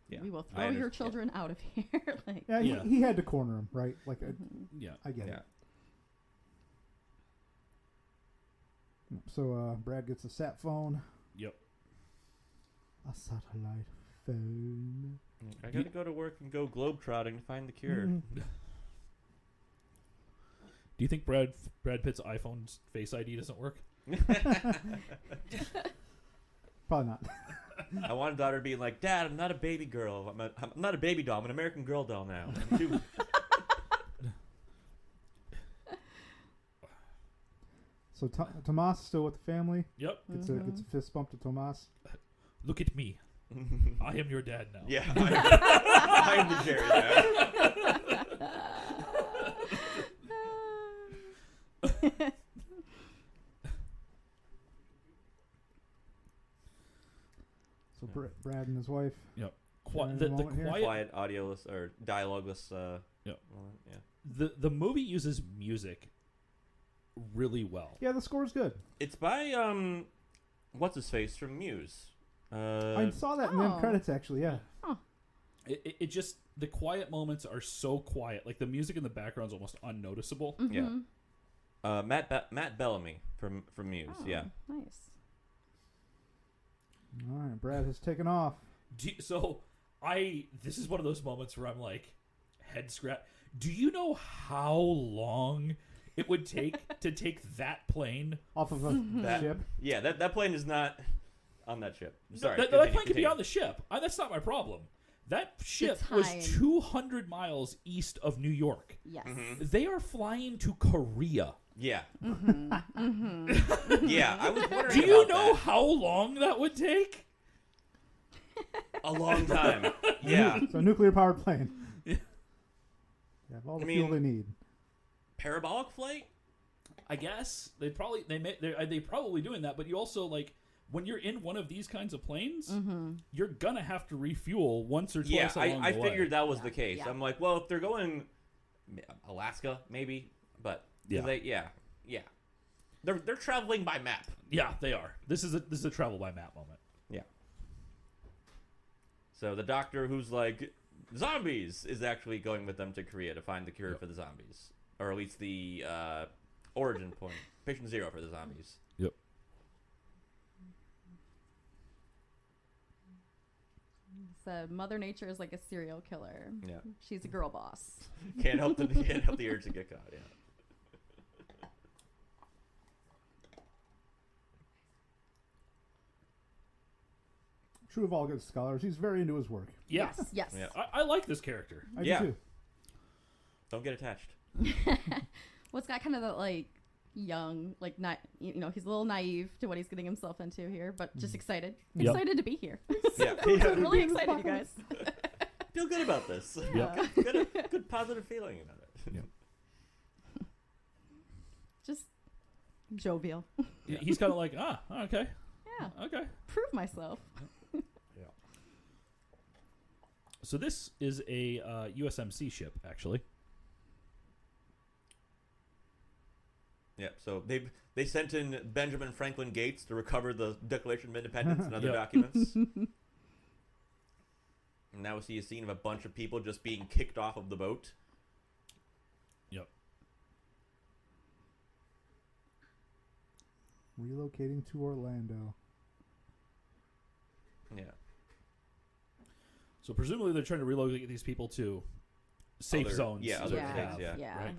We will I throw your understand. children out of here. Like, Yeah, Yeah. He had to corner him, right? Like, Yeah. I get Yeah. it. So Brad gets a sat phone, Yep. a satellite phone. I gotta go to work and go globetrotting to find the cure. Mhm. Do you think Brad Pitt's iPhone's Face ID doesn't work? Probably not. I want a daughter to be like, Dad, I'm not a baby girl. I'm not a baby doll. I'm an American Girl doll now. I'm too- So Tomas still with the family. Yep. Gets a fist bump to Tomas. Look at me. I am your dad now. Yeah, I'm the Jerry now. So Brad and his wife. Yep. Sharing The a moment here. Quiet, audioless or dialogueless. Yep. moment, yeah. The movie uses music really well. Yeah, the score's good. It's by what's his face from Muse. I saw that in the end Oh. credits actually. Yeah. It just, the quiet moments are so quiet. Like the music in the background is almost unnoticeable. Mm-hmm. Yeah. Matt Bellamy from Muse. Oh, Yeah. Nice. All right, Brad has taken off. This is one of those moments where I'm like, head scratch. Do you know how long it would take to take that plane? Off of a ship. Yeah, that plane is not on that ship. Sorry. That plane could be on the ship. That's not my problem. That ship was time. 200 miles east of New York. Yes. They are flying to Korea. Yeah. Mm-hmm. Yeah, I was wondering Do you about know that. how long that would take? A long time. Yeah. So a nuclear powered plane. Yeah. They have all the I fuel mean- they need. Parabolic flight? I guess they're probably doing that, but you also like when you're in one of these kinds of planes, you're gonna have to refuel once or Yeah, twice along I the way. figured that was the case. Yeah. I'm like, well, if they're going Alaska, maybe, but Yeah. They're traveling by map. Yeah, they are. This is a travel by map moment. Yeah. So the doctor who's like zombies is actually going with them to Korea to find the cure for the zombies, or at least the origin point, patient zero for the zombies. Yep. So Mother Nature is like a serial killer. Yeah. She's a girl boss. Can't help the urge to get caught. Yeah. True of all good scholars, he's very into his work. Yeah. Yes. Yeah. I like this character. I Yeah. do too. Don't get attached. Well, it's got kind of that like young, like not, he's a little naive to what he's getting himself into here, but just excited. Yep. Excited to be here. Yeah. I'm really excited, you guys. Feel good about this. Yep. Good positive feeling about it. Yep. Just jovial. He's kind of like, okay, Yeah. okay. Prove myself. So this is a USMC ship, actually. Yeah, so they sent in Benjamin Franklin Gates to recover the Declaration of Independence and other Yep. documents. And now we see a scene of a bunch of people just being kicked off of the boat. Yep. Relocating to Orlando. Yeah. So presumably they're trying to relocate these people to safe Other- zones. yeah, that other they things, have, yeah. Right?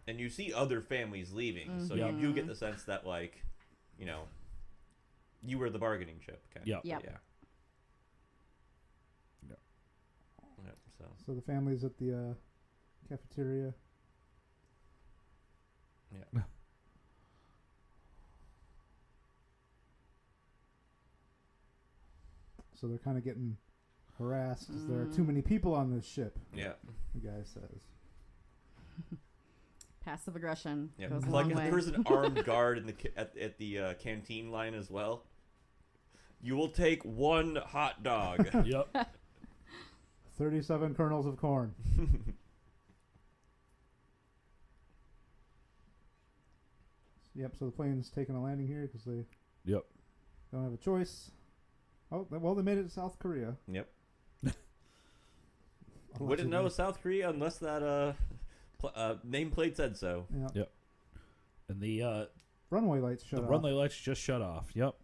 And you see other families leaving, so Yep. you do get the sense that, like, you were the bargaining chip. Kind Yep. of. Yep. Yeah. Yep. Yep, so. So the family's at the cafeteria. Yeah. So they're kind of getting harassed because there are too many people on this ship, Yeah. the guy says. Passive aggression Yeah. goes a Like long way. there's an armed guard in the at the canteen line as well. You will take one hot dog. Yep. 37 kernels of corn. Yep, so the plane's taking a landing here because they Yep. don't have a choice. Oh, well, they made it to South Korea. Yep. Wouldn't know South Korea unless that nameplate said so. Yeah. Yep. And the Runway lights shut off. runway lights just shut off. Yep.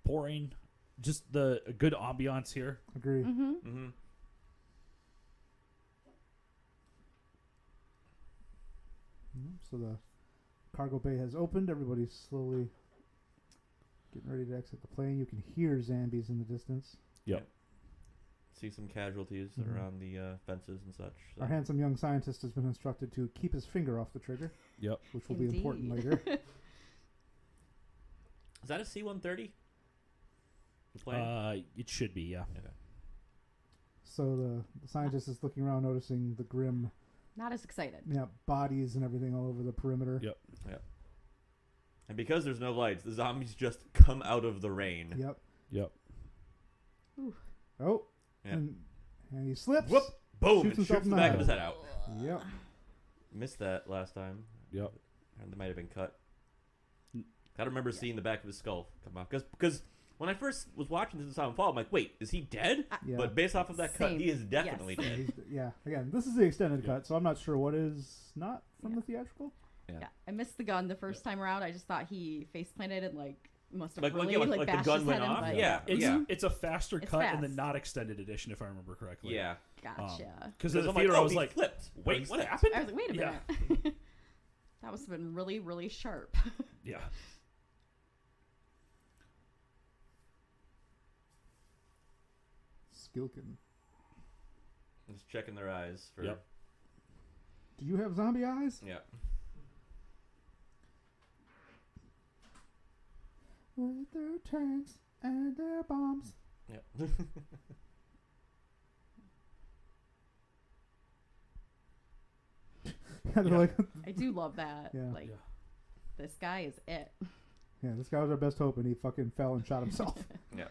Pouring. Just the good ambiance here. Agree. Mm-hmm. Mm-hmm. So the cargo bay has opened. Everybody's slowly getting ready to exit the plane. You can hear zombies in the distance. Yep. See some casualties Mhm. around the fences and such. So. Our handsome young scientist has been instructed to keep his finger off the trigger, Yep. which will be important Indeed. later. Is that a C-130? The plane? It should be, yeah. Okay. So the scientist is looking around, noticing the grim Not as excited. bodies and everything all over the perimeter. Yep. And because there's no lights, the zombies just come out of the rain. Yep. Yep. Oh, Yeah. and he slips. Whoop! Boom! Shoots And himself shoots in the the back head. of his head out. Yep. Missed that last time. Yep. And they might have been cut. I remember seeing the back of his skull come out because when I first was watching This Is How I Fall, I'm like, wait, is he dead? Yeah. But based off of that cut, Same. he is definitely Yes. dead. Yeah, again, this is the extended cut, so I'm not sure what is not from the theatrical. Yeah, I missed the gun the first time around. I just thought he face planted and like must have Like, really like the bashed gun his went head in, off? but Yeah. It's a faster It's cut in the fast. not extended edition, if I remember correctly. Yeah. Gotcha. Because in the I'm like, theater, I oh, was he like, flipped. wait, what Flipped. happened? I was like, wait a Yeah. minute. That must have been really, really sharp. Yeah. Skilkin. Just checking their eyes for. Yep. Do you have zombie eyes? Yeah. With their tanks and their bombs. Yeah. Yeah, they're like, I do love that. Yeah. Like, Yeah. this guy is it. yeah, this guy was our best hope, and he fucking fell and shot himself. Yeah.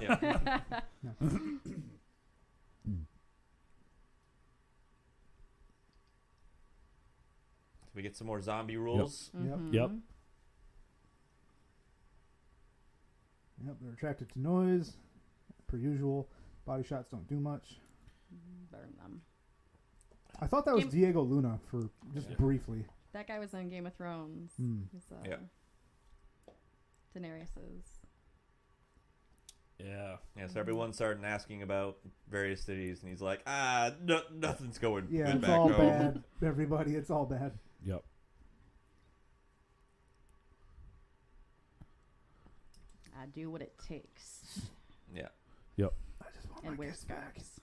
Yeah. So we get some more zombie rules. Yep. Yep. Mhm. Yep, they're attracted to noise, per usual. Body shots don't do much. Burn them. I thought that was Game- Diego Luna for just Yeah. briefly. That guy was on Game of Thrones. Hmm. He's, Yeah. Daenerys's. Yeah. Yeah, so everyone's starting asking about various cities, and he's like, no, nothing's going Yeah, good it's back all home. bad. Everybody, it's all bad. Yep. I do what it takes. Yeah. Yep. I just want And my wear kids back. scarves.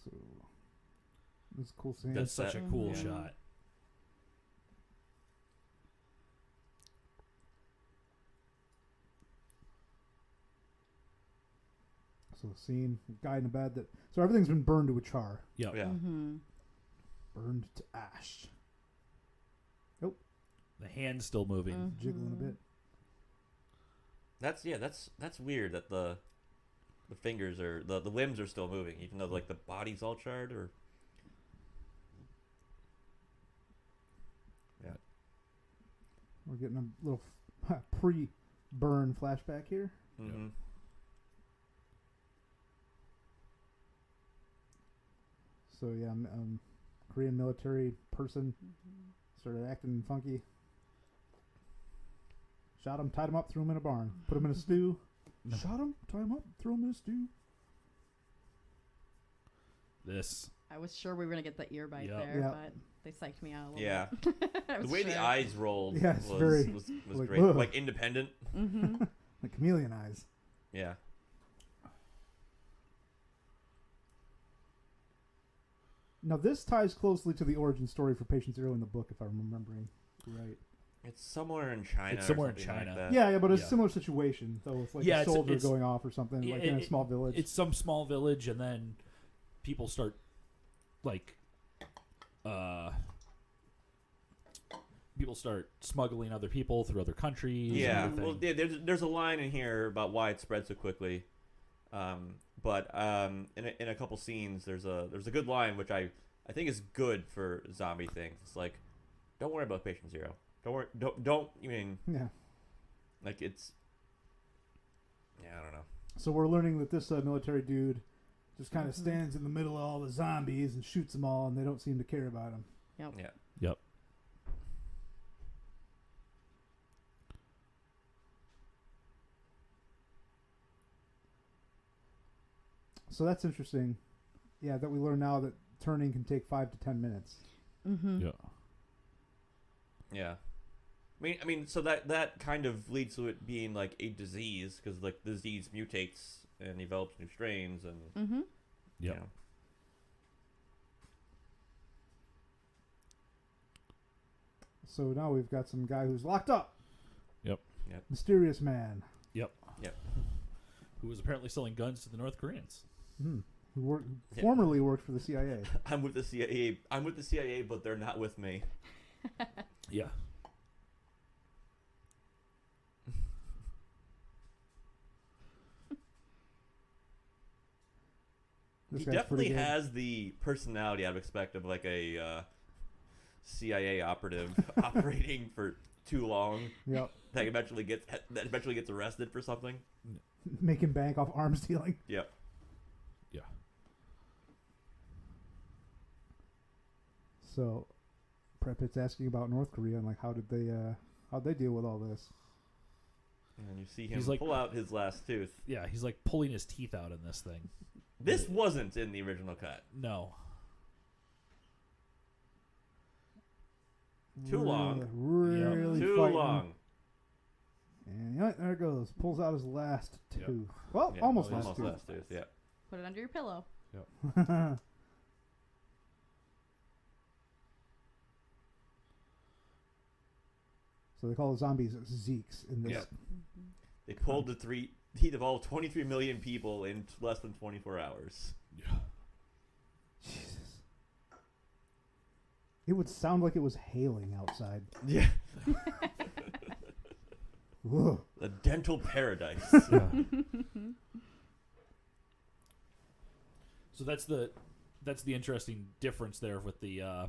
So, this is a cool scene. That's such a cool Mhm. shot. So the scene, guy in the bed that. So everything's been burned to a char, Yep. Yeah. Mm-hmm. burned to ash, The hand's still moving. jiggling a bit. That's weird that the fingers are the limbs are still moving, even though like the body's all charred or We're getting a little pre-burn flashback here. mm-hmm. So yeah, Korean military person started acting funky. Shot him, tied him up, threw him in a barn, put him in a stew. Shot him, tie him up, threw him in a stew. This. I was sure we were gonna get the ear bite Yep. there, Yep. but they psyched me out a little Yeah. bit. I The was way the sure. eyes rolled Yeah, it's was very, was like, great. ugh. Like independent. Mm-hmm. Like chameleon eyes. Yeah. Now this ties closely to the origin story for Patient Zero in the book, if I'm remembering right. It's somewhere in China. It's somewhere or in something like China. that. Yeah, but it's a Yeah. similar situation though, with like Yeah, a it's- soldier it's- going off or something, Yeah, like in a small village. It's some small village, and then people start people start smuggling other people through other countries. Yeah. and Well, everything. there's a line in here about why it spread so quickly. But in a couple scenes, there's a good line which I think is good for zombie things. It's like, don't worry about Patient Zero. Don't you mean yeah. like it's. Yeah, I don't know. So we're learning that this military dude just kind of Mhm. stands in the middle of all the zombies and shoots them all, and they don't seem to care about him. Yep. Yeah. Yep. So that's interesting. Yeah, that we learn now that turning can take 5 to 10 minutes. Mm-hmm. Yeah. Yeah. I mean, so that kind of leads to it being like a disease because like the disease mutates and develops new strains and Mm-hmm. you Yep. know. So now we've got some guy who's locked up. Yep. Yep. Mysterious man. Who was apparently selling guns to the North Koreans. Who Yeah. formerly worked for the CIA. I'm with the CIA. I'm with the CIA, but they're not with me. Yeah. This He guy's definitely pretty good. has the personality I'd expect of like a CIA operative operating for too long Yep. that eventually gets arrested for something. Making bank off arms dealing. Yep. Yeah. So, Brad Pitt's asking about North Korea and like how'd they deal with all this? And you see him He's like- pull out his last tooth. Yeah, he's like pulling his teeth out in this thing. This wasn't in the original cut. No. Too long. Really Too fighting. long. And yeah, there it goes. Pulls out his last Yep. tooth. Well, Yeah, almost almost last tooth. last tooth. Yeah. Put it under your pillow. So they call the zombies Zeeks in this. Yeah. Mm-hmm. They pulled the teeth of all 23 million people in less than 24 hours. Yeah. Jesus. It would sound like it was hailing outside. Yeah. Ugh. The dental paradise. Yeah. So that's the interesting difference there with the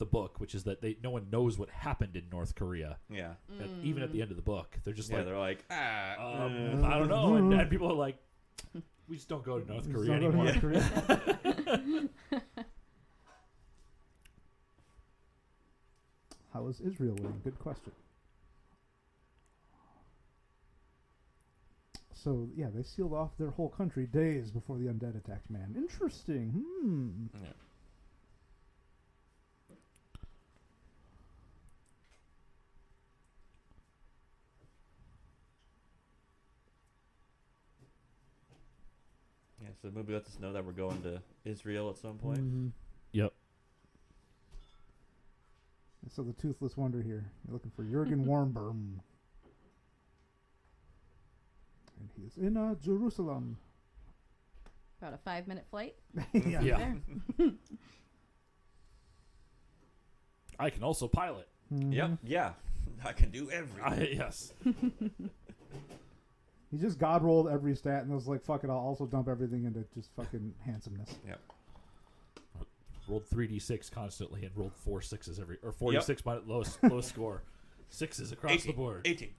book, which is that no one knows what happened in North Korea. Yeah. Even at the end of the book, they're just Yeah, like, they're like, I don't know, and people are like, we just don't go to North Just Korea don't go to anymore. North Korea. How is Israel winning? Good question. So, yeah, they sealed off their whole country days before the undead attacked man. Interesting. Yeah. Yeah, so the movie lets us know that we're going to Israel at some point. Mhm. Yep. And so the Toothless Wonder here. You're looking for Jurgen Warmberm. And he's in Jerusalem. About a 5-minute flight. Yeah. Yeah. There. I can also pilot. Mhm. Yep, yeah. I can do everything. Yes. He just god rolled every stat and was like, fuck it, I'll also dump everything into just fucking handsomeness. Rolled 3d6 constantly and rolled 4 6s every, or 46 my lowest score. 6s across the board. 18.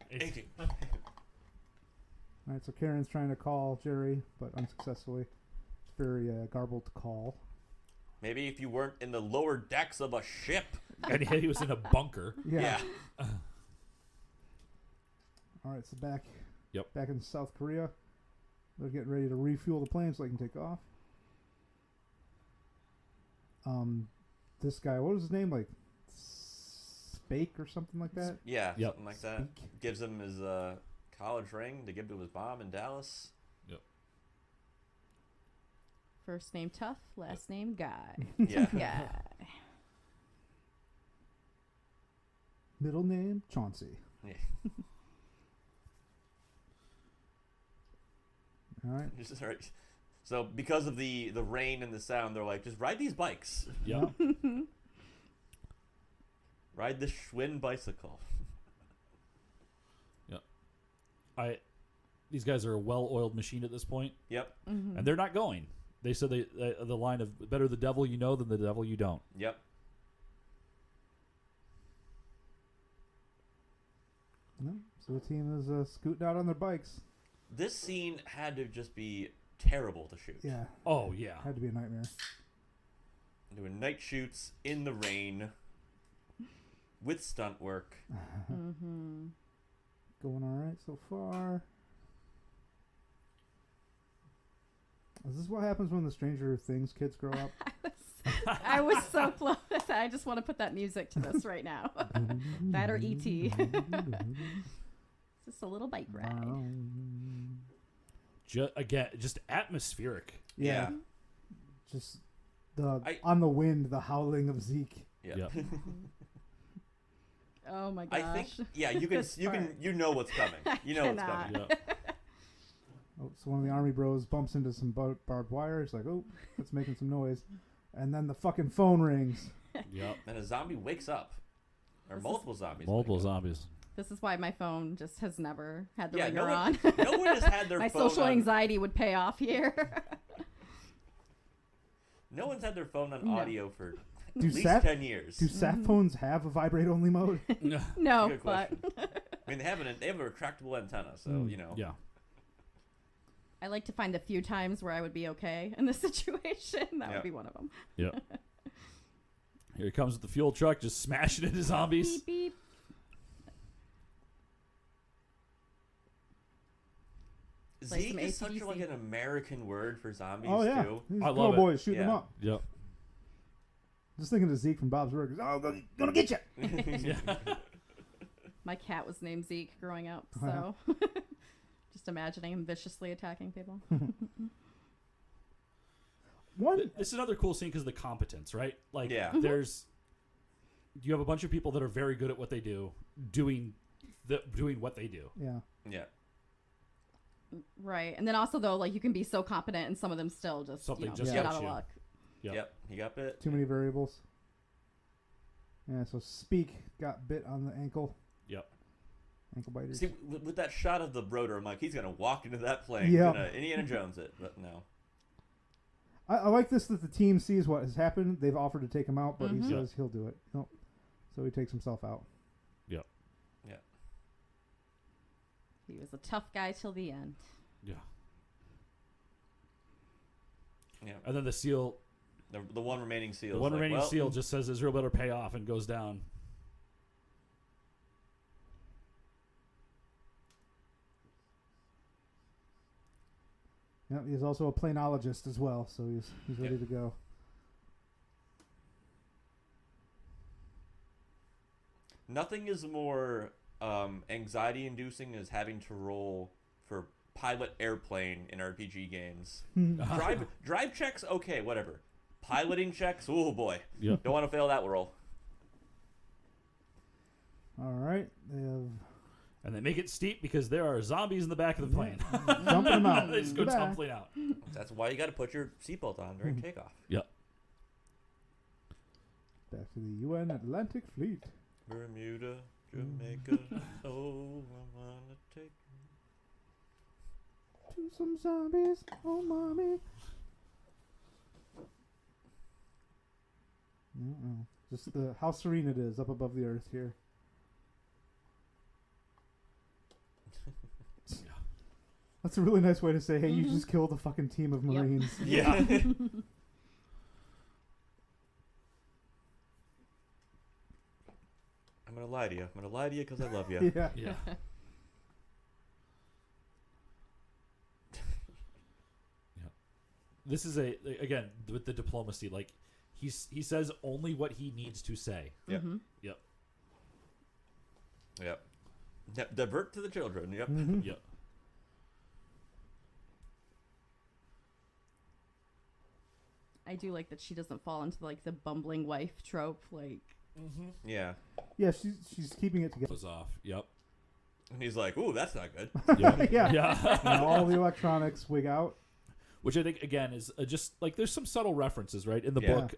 Alright, so Karen's trying to call Jerry, but unsuccessfully. It's very garbled call. Maybe if you weren't in the lower decks of a ship. And he was in a bunker. Yeah. Yeah. Alright, so back Yep. back in South Korea. They're getting ready to refuel the plane so they can take off. This guy, what was his name? Like Spake or something like that? Yeah, Yep. something like that. Speak. Gives him his college ring to give to his mom in Dallas. First name Tough, last name Guy. Yeah. Guy. Middle name Chauncey. Yeah. Alright. Just, all right. So because of the rain and the sound, they're like, just ride these bikes. Yep. Ride the Schwinn bicycle. These guys are a well-oiled machine at this point, Yep. Mm-hmm. and they're not going. They said the line of better the devil you know than the devil you don't. Yep. No. So the team is scooting out on their bikes. This scene had to just be terrible to shoot. Yeah. Oh yeah. Had to be a nightmare. Doing night shoots in the rain with stunt work. Mm-hmm. Going alright so far. Is this what happens when the Stranger Things kids grow up? I was so close. I just want to put that music to this right now. That or E.T. Just a little bike ride. Just atmospheric. Yeah. Yeah. Just the I- on the wind, the howling of Zeke. Yeah. Yep. Oh my gosh. I think you know what's coming. You know what's cannot. coming. Yeah. Oh, so one of the army bros bumps into some barbed wire. He's like, "Oh, it's making some noise," and then the fucking phone rings. Yep. And a zombie wakes up. Or multiple zombies. Multiple wake up. zombies. This is why my phone just has never had the Yeah, ringer no on. one has had their My phone social on. anxiety would pay off here. No one's had their phone on No. audio for Do at least sat- 10 years. Do sat phones have a vibrate-only mode? No, Good but question. I mean, they have a retractable antenna, so Mm. you know. Yeah. I like to find a few times where I would be okay in this situation. That Yeah. would be one of them. Yeah. Here he comes with the fuel truck, just smashing into zombies. Beep beep. Play some Zeke is such AC/DC. like an American word for zombies Oh yeah, too. these I good love it. boys shooting them Yeah. up. Yep. Just thinking of Zeke from Bob's Burgers. Oh, gonna get you. Yeah. My cat was named Zeke growing up, Oh, so just imagining him viciously attacking people. One. This is another cool scene because of the competence, right? Like, Yeah. there's you have a bunch of people that are very good at what they do, doing what they do. Yeah. Yeah. Right. And then also, though, like, you can be so competent and some of them still just, Something you know, just get gets out of you. luck. Yep. Yep. He got bit. Too many variables. Yeah. So Speak got bit on the ankle. Yep. Ankle biters. See, with that shot of the rotor, I'm like, he's gonna walk into that plane. Yeah. He's gonna Indiana Jones it, but no. I like this that the team sees what has happened. They've offered to take him out, but he Mhm. says he'll do it. Nope. So he takes himself out. Yep. Yeah. He was a tough guy till the end. Yeah. Yeah. And then the seal, The one remaining seal. the is one like, remaining well, seal just says Israel better pay off and goes down. Yeah, he's also a planologist as well, so he's ready to go. Nothing is more anxiety-inducing as having to roll for pilot airplane in RPG games. Drive checks, okay, whatever. Piloting checks, oh boy, Yeah. don't want to fail that roll. All right, they have And they make it steep because there are zombies in the back of the plane. dumping him out. They just go Back. tumbling out. That's why you got to put your seatbelt on during takeoff. Yep. Back to the UN Atlantic Fleet. Bermuda, Jamaica, oh, I want to take. To some zombies, oh mommy. No. Just how serene it is up above the earth here. That's a really nice way to say, hey, you just killed a fucking team of Yep. Marines. Yeah. I'm gonna lie to you. I'm gonna lie to you because I love you. Yeah. Yeah. Yeah. This is again with the diplomacy, like he says only what he needs to say. Yep. Mhm. Yep. Yep. Divert to the children. Yep. Mhm. Yep. I do like that she doesn't fall into, like, the bumbling wife trope. Like, Yeah. Yeah, she's keeping it together. Goes off. Yep. And he's like, "Ooh, that's not good." Yep. Yeah. Yeah. And all the electronics wig out. Which I think again is just like there's some subtle references, right, in the Yeah. book.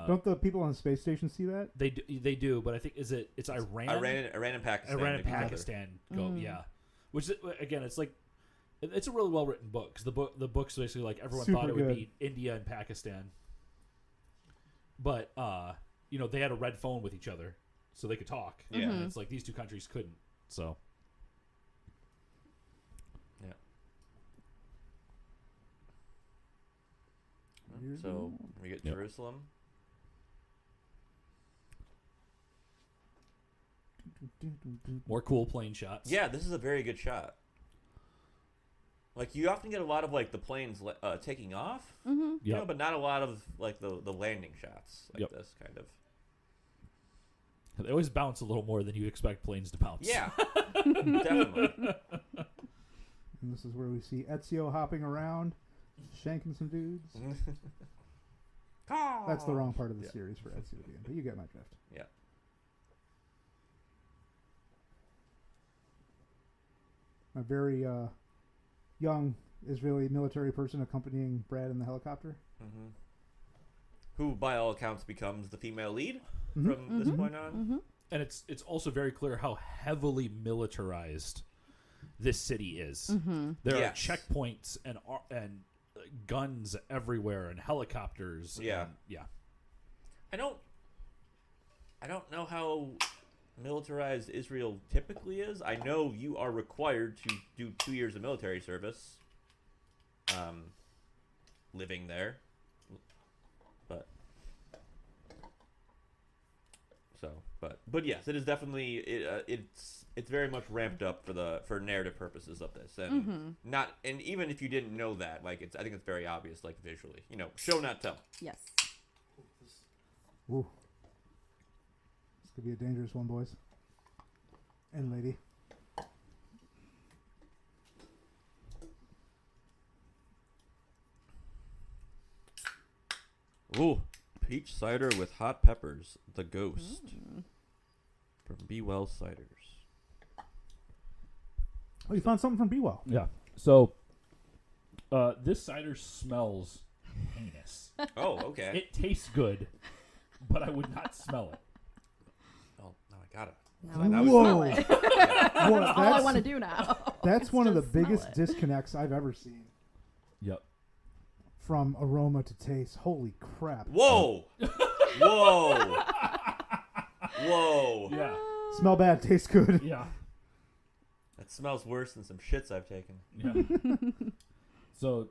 Don't the people on the space station see that? They do, but I think it's Iran, Iran and Pakistan. Iran and together. Pakistan go, yeah. Which again, it's like it's a really well written book because the book's basically like everyone Super thought it good. would be India and Pakistan, but they had a red phone with each other, so they could talk. Yeah. And it's like these two countries couldn't. So Yeah. Weird. So we get Yep. Jerusalem. more cool plane shots. Yeah, this is a very good shot. Like you often get a lot of like the planes taking off, you Yep. know, but not a lot of like the landing shots like Yep. this kind of. They always bounce a little more than you expect planes to bounce. Yeah, definitely. And this is where we see Ezio hopping around, shanking some dudes. That's the wrong part of the Yeah. series for Ezio to be in, but you get my drift. Yeah. A very young Israeli military person accompanying Brad in the helicopter. Mm-hmm. Who, by all accounts, becomes the female lead Mhm. from this point on. And it's also very clear how heavily militarized this city is. There Yes. are checkpoints and guns everywhere and helicopters. Yeah. and- yeah. I don't know how militarized Israel typically is. I know you are required to do 2 years of military service, living there, but yes, it is definitely it's very much ramped up for narrative purposes of this, and and even if you didn't know that, like I think it's very obvious, like visually, show not tell. Yes. Ooh. This could be a dangerous one, boys. And lady. Ooh, peach cider with hot peppers, the ghost from Be Well Ciders. Oh, you found something from Be Well. Yeah. So, this cider smells heinous. Oh, okay. It tastes good, but I would not smell it. Oh, now I got it. Now I That was- smell Whoa. it. Whoa, That's all I want to do now. That's one of the Just smell biggest it. disconnects I've ever seen Yep. from aroma to taste. Holy crap. Whoa! Whoa! Whoa! Yeah. Smell bad, taste good. Yeah. That smells worse than some shits I've taken. Yeah. So,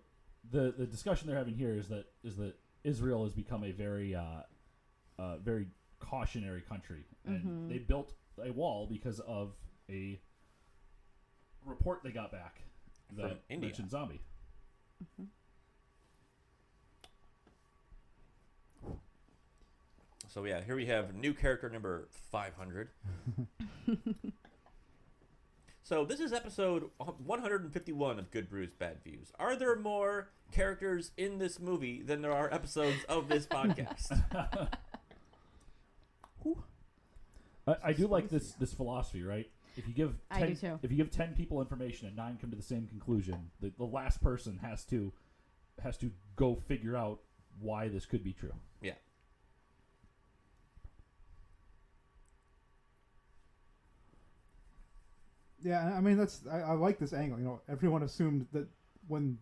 the discussion they're having here is that Israel has become a very very cautionary country, and they built a wall because of a report they got back that From India. mentioned zombie. So yeah, here we have new character number 500. So this is episode 151 of Good Brews, Bad Views. Are there more characters in this movie than there are episodes of this podcast? I do like this philosophy, right? If you give I do too. if you give 10 people information and 9 come to the same conclusion, the last person has to go figure out why this could be true. Yeah. Yeah, I mean, I like this angle. Everyone assumed that when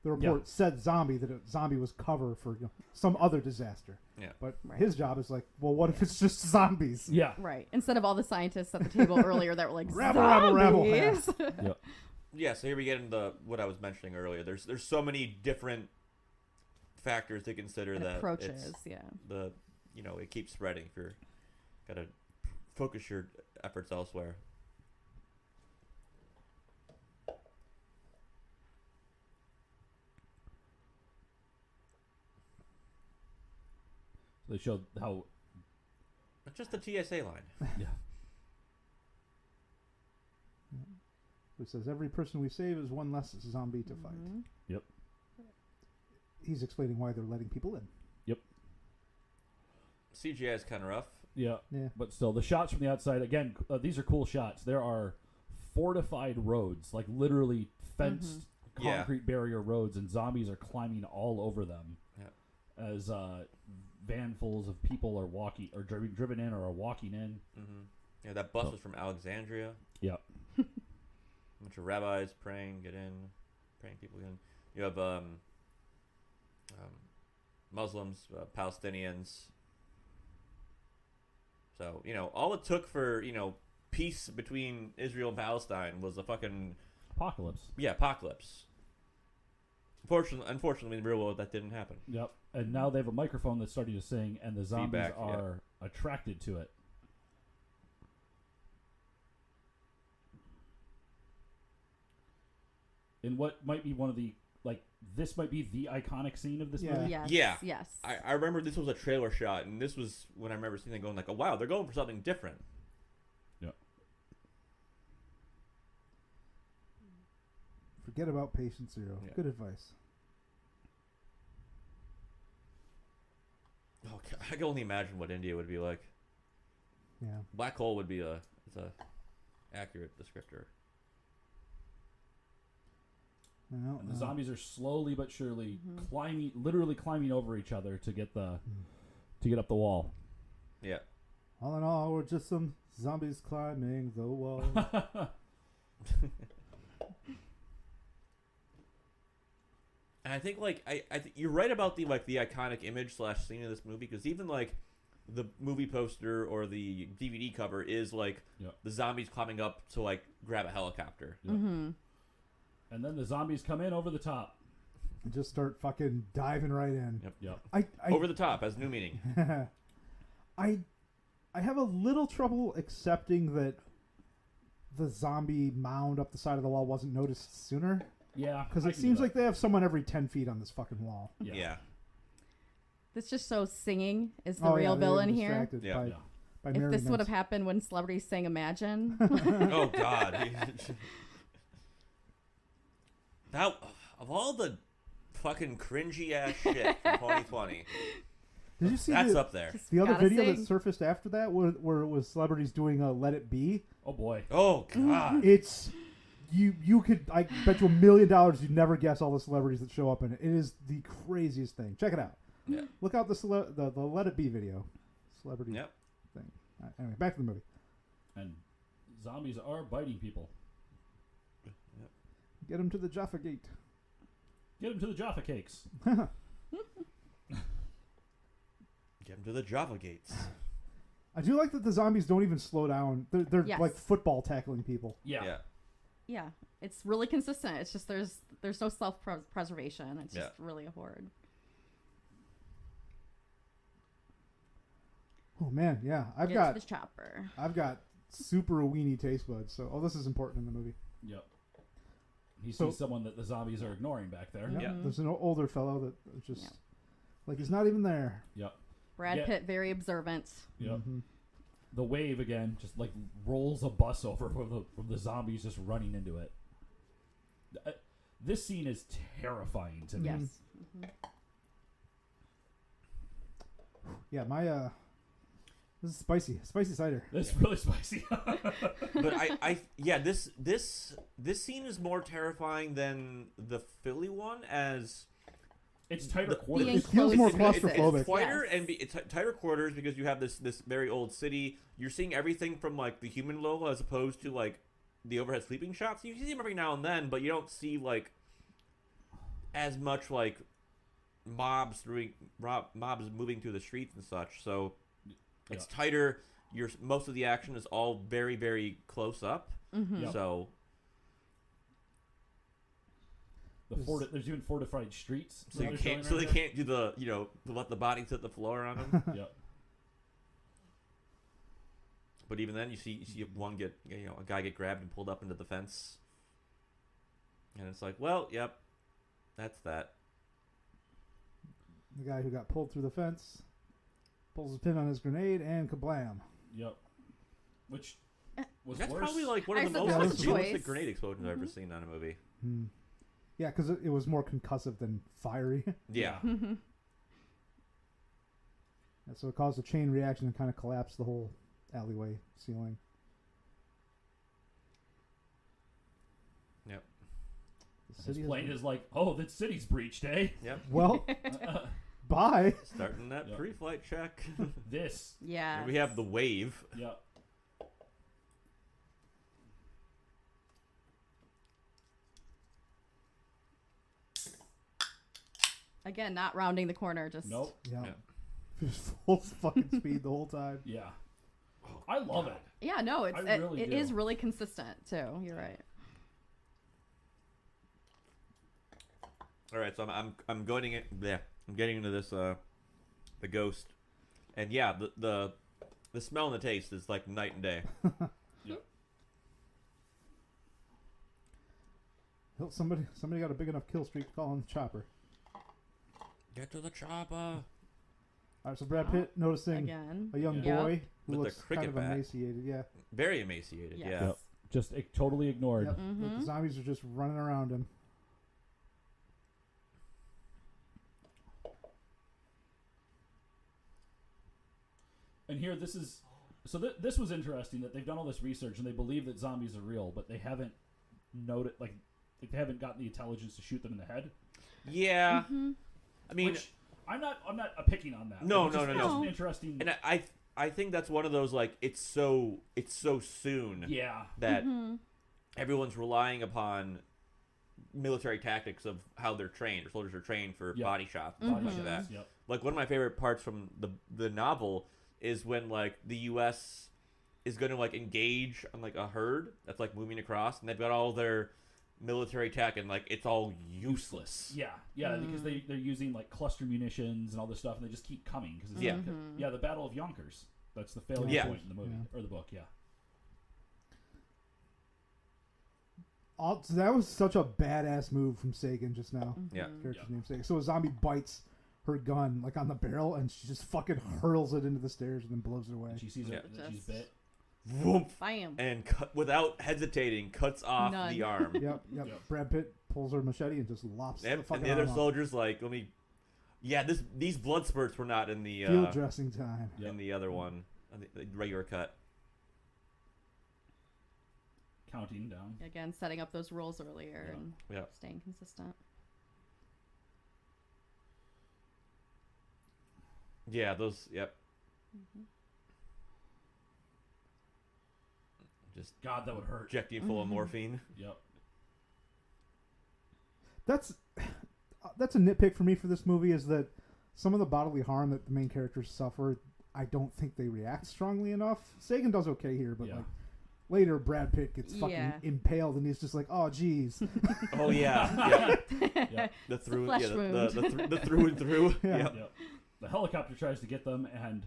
the report said zombie, that zombie was cover for some other disaster. Yeah. But Right. his job is like, well, what if it's just zombies? Yeah. Right. Instead of all the scientists at the table earlier that were like, Rabble, rabble, rabble. zombies. Yep. Yeah, so here we get into what I was mentioning earlier. There's so many different factors to consider And that approaches, it's yeah. it keeps spreading. If you're gotta focus your efforts elsewhere. They showed how It's just the TSA line. yeah. It says every person we save is one less zombie to fight. Yep. He's explaining why they're letting people in. CGI is kind of rough. Yeah. Yeah. But still, the shots from the outside, again, these are cool shots. There are fortified roads, like literally fenced Yeah. concrete barrier roads, and zombies are climbing all over them. Yeah. As vanfuls of people are walking, or driven in, or are walking in. Mm-hmm. Yeah, that bus was from Alexandria. Yep. A bunch of rabbis praying, praying people get in. You have Muslims, Palestinians. So, all it took for, peace between Israel and Palestine was a fucking, Apocalypse. apocalypse. Unfortunately, in the real world, that didn't happen. Yep. And now they have a microphone that's starting to sing, and the zombies Feedback, yeah. are attracted to it. In what might be one of the, this might be the iconic scene of this Yeah. movie. Yes. Yeah. Yes. I remember this was a trailer shot, and this was when I remember seeing it going like, oh, wow, they're going for something different. Yep. Forget about patient zero. Yeah. Good advice. Oh, I can only imagine what India would be like. Yeah. Black hole would be it's a accurate descriptor. Well, And the zombies are slowly but surely literally climbing over each other to get up the wall. Yeah. all in all, we're just some zombies climbing the wall. And I think like you're right about the iconic image / scene of this movie, because even like the movie poster or the DVD cover is like the zombies climbing up to like grab a helicopter. Yep. And then the zombies come in over the top. And just start fucking diving right in. Yep. I Over the top has new meaning. I have a little trouble accepting that the zombie mound up the side of the wall wasn't noticed sooner. Yeah. Because it seems like they have someone every 10 feet on this fucking wall. Yeah. This just shows singing is the real villain here. Yeah. By If this would have happened when celebrities sang Imagine. Oh God. That of all the fucking cringy ass shit from 2020. Did you see that's up there? The other Gotta video sing. that surfaced after that where it was celebrities doing Let It Be? Oh boy. Oh God. It's you could, I bet you $1 million you'd never guess all the celebrities that show up in it. It is the craziest thing. Check it out. Yeah. Look out the Let It Be video. Celebrity Yep. thing. Anyway, back to the movie. And zombies are biting people. Get him to the Jaffa Gate. Get them to the Jaffa Cakes. Get him to the Java gates. I do like that the zombies don't even slow down. They're Yes. like football tackling people. Yeah. Yeah, it's really consistent. It's just there's no self-preservation. It's just really hard. Oh man, yeah. I've Get got to the chopper. super weenie taste buds. So this is important in the movie. Yep. He So- sees someone that the zombies are ignoring back there. Yeah. Yeah. There's an older fellow that just Yeah. like he's not even there. Yep. Brad Yeah. Pitt, very observant. Yep. Mhm. The wave again just like rolls a bus over from the zombies just running into it. This scene is terrifying to me. Yes. Yeah, my this is spicy cider. This is really spicy. But this scene is more terrifying than the Philly one, as It's tighter The- quarters. It feels more Enclosed claustrophobic. It's tighter Yes. and it's tighter quarters because you have this very old city. You're seeing everything from like the human level as opposed to like the overhead sleeping shots. You see them every now and then, but you don't see like as much like mobs moving through the streets and such. So it's tighter. Most of the action is all very, very close up. Yep. So There's even fortified streets. so that you they're can't showing they right can't do the let the bodies hit the floor on them. there. Yep. But even then, you see one a guy get grabbed and pulled up into the fence, and it's like, well, yep, that's that. The guy who got pulled through the fence pulls a pin on his grenade and kablam. Yep. Which was That's worse. probably like one I of the said that was most a realistic choice. grenade explosions I've ever seen on a movie. Hmm. Yeah, because it was more concussive than fiery. Yeah, And so it caused a chain reaction and kind of collapsed the whole alleyway ceiling. yep, The His city plane has is like, oh, that city's breached, eh? yep. well, bye. Starting that Yep. pre-flight check. This. Yeah. And we have the wave. Yep. Again, not rounding the corner. Just Nope. Yeah. Yeah. Just full fucking speed the whole time. Yeah. I love it. Yeah, no, I really it do. is really consistent too. You're right. All right, so I'm going in, yeah, I'm getting into this the ghost, and yeah, the smell and the taste is like night and day. Yep. Hell, somebody got a big enough kill streak to call on the chopper. Get to the chopper. All right, so Brad Pitt noticing Again. a young Yeah. boy who With the looks cricket kind of bat. emaciated. Yeah. Very emaciated. Yes. Yeah. Yep. Just totally ignored. Yep. The zombies are just running around him. And here, this is so. This was interesting that they've done all this research and they believe that zombies are real, but they haven't noted like they haven't gotten the intelligence to shoot them in the head. Yeah. I mean, Which I'm not picking on that. No, It's no, just- no, it's no. just an interesting. and I think that's one of those like it's so soon Yeah. that everyone's relying upon military tactics of how they're trained. Or soldiers are trained for Yep. body shots and Body stuff like that. shots, Yep. Like one of my favorite parts from the novel is when like the U.S. is going to like engage on like a herd that's like moving across, and they've got all their military tech, and like it's all useless. Yeah, because they're using like cluster munitions and all this stuff, and they just keep coming. Because it's the Battle of Yonkers. That's the failure point in the movie or the book. Yeah. So that was such a badass move from Sagan just now. Yeah. Character's name Sagan. So a zombie bites her gun like on the barrel, and she just fucking hurls it into the stairs and then blows it away. And she sees that she's bit. Whoomp, Bam. and without hesitating, cuts off the arm. Yep. Brad Pitt pulls her machete and just lops the And fucking the other arm off. soldiers like, let me. Yeah, these blood spurts were not in the Field dressing time. in the other one, on the regular cut. Counting down. Again, setting up those rules earlier and Yeah. staying consistent. Yeah, those. Yep. Just God, that would hurt. injecting full of morphine. Yep. That's a nitpick for me for this movie is that some of the bodily harm that the main characters suffer, I don't think they react strongly enough. Sagan does okay here, but like later Brad Pitt gets fucking impaled and he's just like, oh geez. Oh yeah. Yeah. The through, flesh the through and through. Yeah. Yep. The helicopter tries to get them, and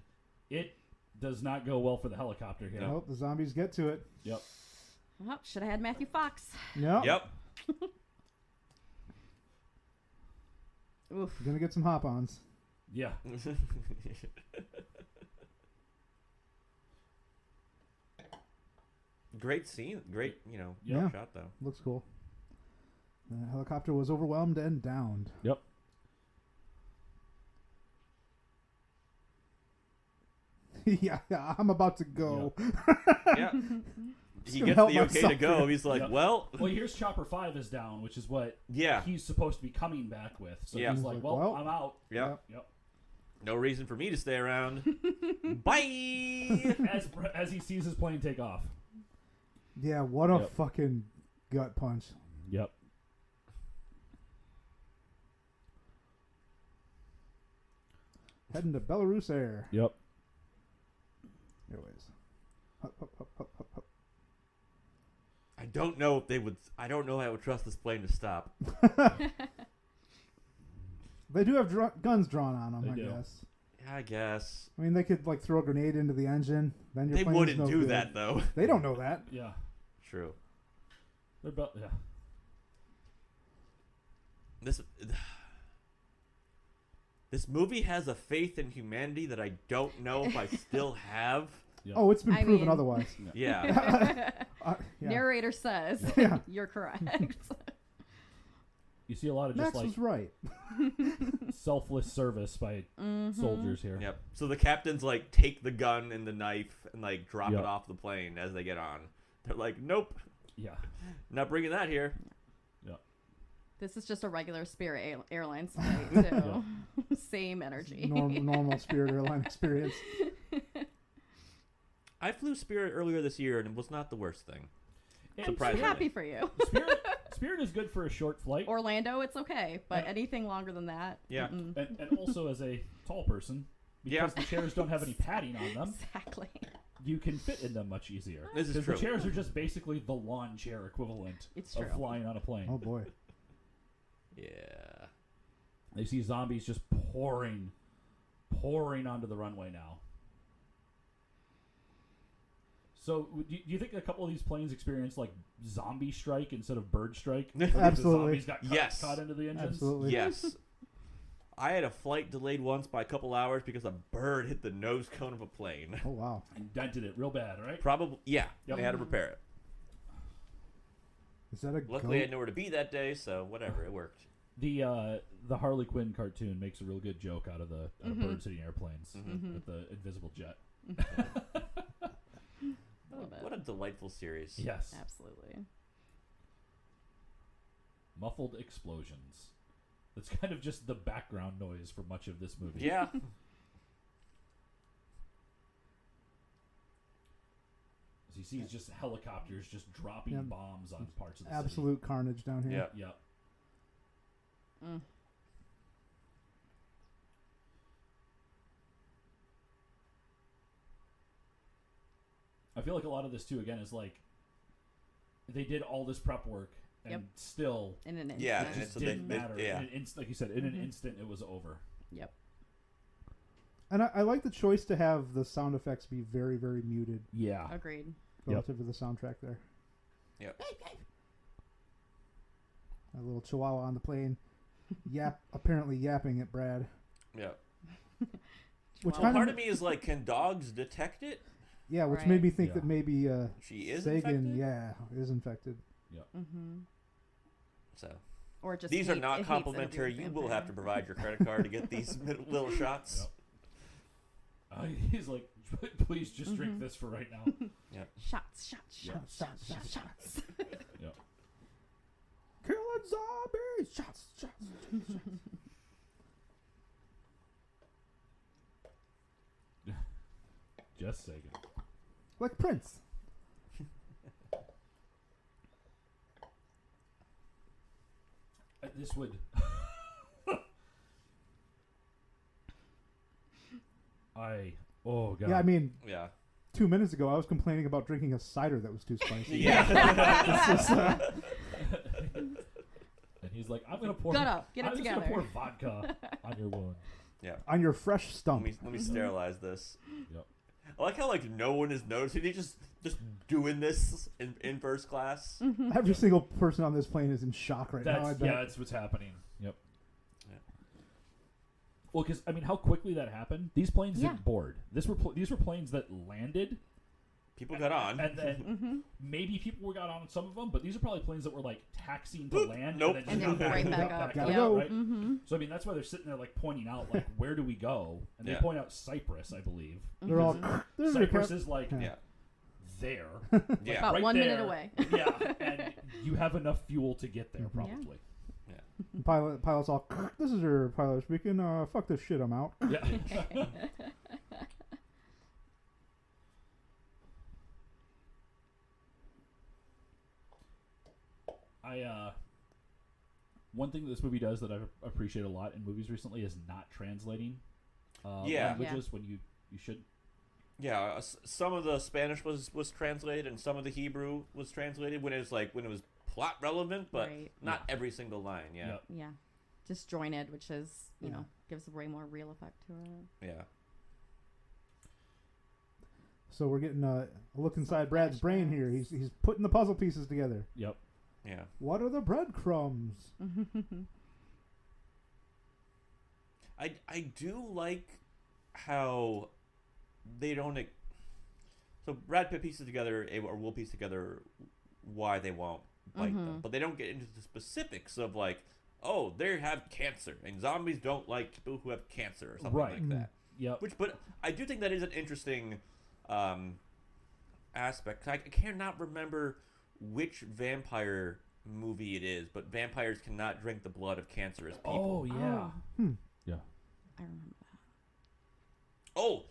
it does not go well for the helicopter here. Nope, the zombies get to it. Yep. Oh, should have had Matthew Fox. Yep. Yep. Oof. You're gonna get some hop-ons. Yeah. Great scene. Great, Yeah. shot though. Looks cool. The helicopter was overwhelmed and downed. Yep. yeah, I'm about to go. Yeah. He gonna gets help the okay to myself go. here. He's like, Yep. well, Here's Chopper 5 is down, which is what yeah. he's supposed to be coming back with. So Yeah. he's like, well, I'm out. Yep. Yep. No reason for me to stay around. Bye. As he sees his plane take off. Yeah, what a Yep. fucking gut punch. Yep. Heading to Belarus Air. Yep. Airways. Hup, hup, hup, hup, hup, hup. I don't know if they would. I don't know if I would trust this plane to stop. They do have guns drawn on them, They I do. guess. Yeah, I guess I mean, they could like throw a grenade into the engine. Then your they plane's wouldn't no do good. that though. They don't know that. Yeah. True. They're about, yeah. This movie has a faith in humanity that I don't know if I still have. Yep. Oh, it's been I proven mean- otherwise. Yeah. Yeah. Narrator says Yeah. you're correct. You see a lot of Max just like was right. selfless service by soldiers here. Yep. So the captains like take the gun and the knife and like drop Yep. it off the plane as they get on. They're like, nope, Yeah. not bringing that here. This is just a regular Spirit Airlines flight, too. Same energy. Normal Spirit Airline experience. I flew Spirit earlier this year and it was not the worst thing. And I'm Surprisingly. happy for you. Spirit is good for a short flight. Orlando, it's okay, but Yeah. anything longer than that, Yeah. And also as a tall person, because the chairs don't have any padding on them, exactly. you can fit in them much easier. This is Because true. the chairs are just basically the lawn chair equivalent It's of true. flying on a plane. Oh boy. Yeah. They see zombies just pouring onto the runway now. So, do you think a couple of these planes experienced like zombie strike instead of bird strike? Absolutely. The zombies got Yes. caught into the engines? Absolutely. Yes. I had a flight delayed once by a couple hours because a bird hit the nose cone of a plane. Oh wow. And dented it real bad, right? Probably, yeah. Yep. They had to repair it. Is that a Luckily, I goat? had nowhere to be that day, so whatever, it worked. The Harley Quinn cartoon makes a real good joke out of the bird sitting airplanes with the invisible jet. Love it. What a delightful series. Yes. Absolutely. Muffled explosions. That's kind of just the background noise for much of this movie. Yeah. He sees just helicopters just dropping Yeah. bombs on parts of the Absolute carnage down here. Yeah. city. Yep. Mm. I feel like a lot of this too, again, is like they did all this prep work and Yep. still In an instant. Yeah, it and just so didn't they- matter. yeah. In an like you said, in an Mhm. instant, it was over. Yep. And I like the choice to have the sound effects be very, very muted Yeah. Agreed. relative to the soundtrack there. Yep. A little chihuahua on the plane, apparently yapping at Brad. Yeah. Which Well, kind part of me is like, can dogs detect it? which Right. made me think Yeah. that maybe She is Sagan, infected? is infected. Mm-hmm. So Or just these are it not hates complimentary. interviewing You will have to provide your credit card to get these little shots. Yep. He's like, please just drink Mhm. this for right now. Shots, shots, Yeah. shots, shots, shots, shots. Yep. Killing zombies! Shots, shots, shots. Just Sagan. Like Prince. This would. Oh god. Yeah, I mean, Yeah. 2 minutes ago I was complaining about drinking a cider that was too spicy. Yeah. This is, And he's like, I'm gonna pour. Shut up. Get it I'm just together. gonna pour vodka on your wound. on your fresh Let stump. me sterilize this. Yep. I like how like no one is noticing. They just doing this in first class. Every single person on this plane is in shock right now. I bet. That's what's happening. Yep. Yeah. Well, because I mean, how quickly that happened. These planes Yeah. didn't board. These were planes that landed, People got on. and then Mm-hmm. maybe people got on some of them, but these are probably planes that were like taxiing to Boop. land, Nope. and And then, then just right got back back up. Gotta up, go. right? Mm-hmm. So I mean, that's why they're sitting there like pointing out like where do we go, and they Yeah. point out Cyprus, I believe. They're all. This is your Cyprus cap- is like Yeah. Yeah. there, Yeah. About right 1 minute there. away. yeah, and you have enough fuel to get there Mhm. probably. Pilot's all. This is your pilot speaking. Fuck this shit. I'm out. Yeah. One thing that this movie does that I appreciate a lot in movies recently is not translating Yeah. languages when you should. Yeah, some of the Spanish was translated, and some of the Hebrew was translated when it was plot relevant, but Right. not every single line. Yeah, Yep. Yeah. Disjointed, which is, you Yeah. know, gives a way more real effect to it. yeah. So we're getting a look inside Brad's brain here. He's putting the puzzle pieces together. Yep. Yeah. What are the breadcrumbs? I do like how they don't. So Brad Pitt pieces together, or will piece together why they won't bite them, but they don't get into the specifics of like, oh, they have cancer, and zombies don't like people who have cancer or something Right. like that. Yep. But I do think that is an interesting aspect. I cannot remember which vampire movie it is, but vampires cannot drink the blood of cancerous people. Oh yeah. Yeah. I remember that. Oh,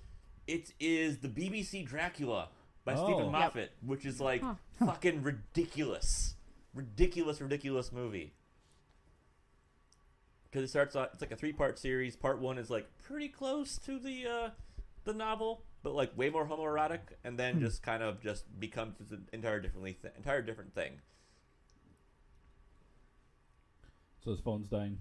it is the BBC Dracula by Oh. Stephen Yep. Moffat, which is like Huh. fucking ridiculous movie. Because it starts off, it's like a 3-part series. Part 1 is like pretty close to the novel, but like way more homoerotic, and then just kind of just becomes an entire different thing. So his phone's dying.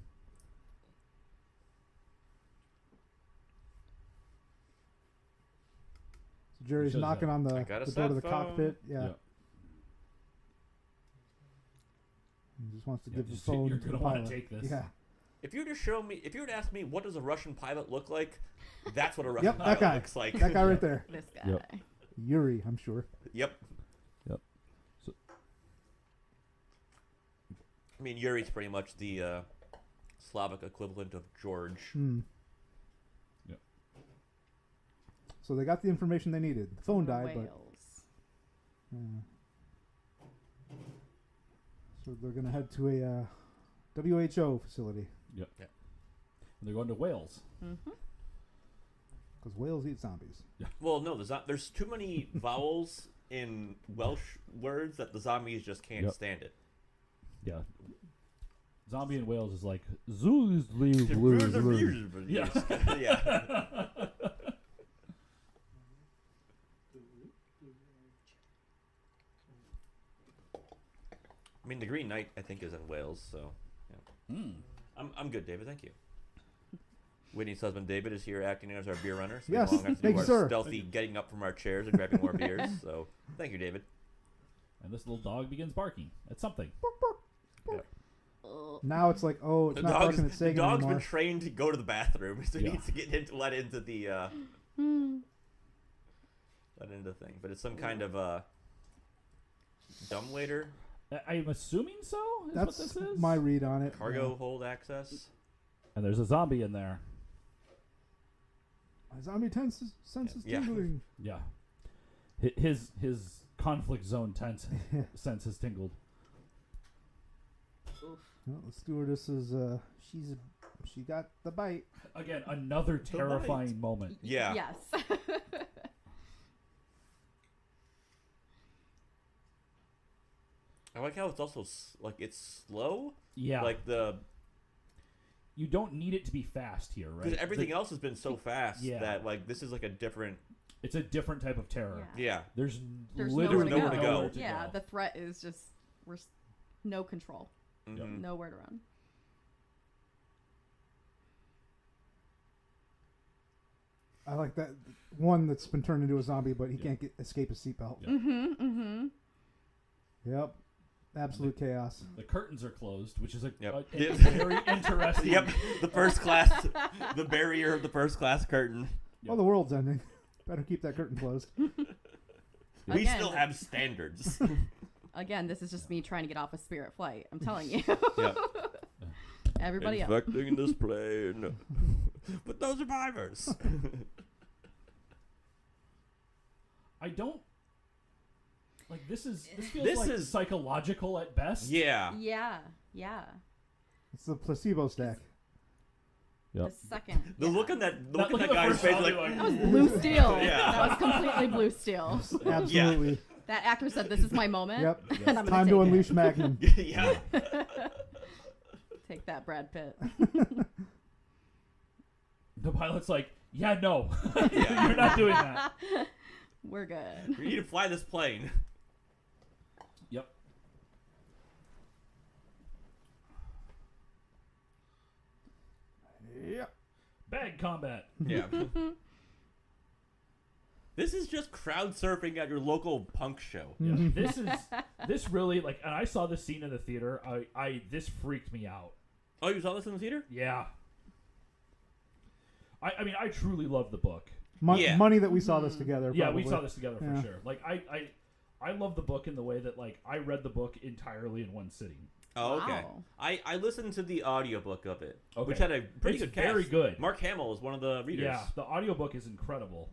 So Jerry's shows knocking that. on the I got a door to the cell phone. cockpit. Yeah. Yep. He just wants to Yeah, give the just- phone you're to the gonna wanna pilot. take this. Yeah. If you were to ask me what does a Russian pilot look like, that's what a Russian Yep, that pilot guy. looks like. That guy right there. This guy. Yep. Yuri, I'm sure. Yep. Yep. So I mean, Yuri's pretty much the Slavic equivalent of George. Hmm. Yep. So they got the information they needed. The phone died, but Wales. so they're gonna head to a WHO facility yep. Yep. And they're going to Wales. Mm-hmm. because whales eat zombies. Well, no, there's too many vowels in Welsh words that the zombies just can't Yep. stand it. Yeah. Zombie in Wales is like Yeah. Yeah. I mean, the Green Knight, I think, is in Wales, so yeah. I'm good, David. Thank you. Whitney's husband David is here acting as our beer runner. So Yes, we won't have to thank do you, our sir. stealthy getting up from our chairs and grabbing more beers. So thank you, David. And this little dog begins barking at something. Now it's like, oh, it's not barking at The Sagan dog's anymore. been trained to go to the bathroom, so he Yeah. needs to get let into the let into the thing. But it's some kind of dumbwaiter I'm assuming so. Is That's what this is. my read on it. cargo hold access. And there's a zombie in there. My zombie senses Yeah. tingling. Yeah. His conflict zone sense has tingled. Well, the stewardess is she got the bite. Again, another terrifying moment. Yeah. Yes. I like how it's also it's slow. Yeah. Like You don't need it to be fast here, right? because everything else has been so fast Yeah. that like this is like a different. It's a different type of terror. Yeah. There's There's literally nowhere to go. nowhere to Yeah, go. the threat is just no control, Mhm. nowhere to run. I like that one that's been turned into a zombie, but he can't escape his seatbelt. Yeah. Mm-hmm. Yep, absolute chaos. The curtains are closed, which is a Yep. very interesting. Yep, the first class, the barrier of the first class curtain. Well, the world's ending. Better keep that curtain closed. We Again. still have standards. Again, this is just me trying to get off a Spirit flight. I'm telling you. Yep. Everybody else. Infecting this plane. But no survivors. I don't like this. Feels This like is- psychological at best. Yeah. Yeah. It's the placebo stack. Yep. The second. The yeah. look on that Look at the guy's first face, zombie, like, That was blue steel. Yeah. That was completely blue steel. Absolutely. That actor said, "This is my moment." Yep. And I'm gonna Time take to it. unleash Magnum. yeah. Take that, Brad Pitt. The pilot's like, yeah, no, Yeah. you're not doing that. We're good. We need to fly this plane. Yep. Yep. Bag combat. Yeah. This is just crowd surfing at your local punk show. Yeah. This really like, and I saw this scene in the theater. This freaked me out. Oh, you saw this in the theater? Yeah. I mean, I truly love the book. Yeah. Money that we saw this together. Yeah, we probably. saw this together for Yeah. sure. Like, I love the book in the way that like I read the book entirely in one sitting. Oh, okay. Wow. I listened to the audiobook of it, Okay. which had a pretty It's good cast. very good. Mark Hamill is one of the readers. Yeah, the audiobook is incredible.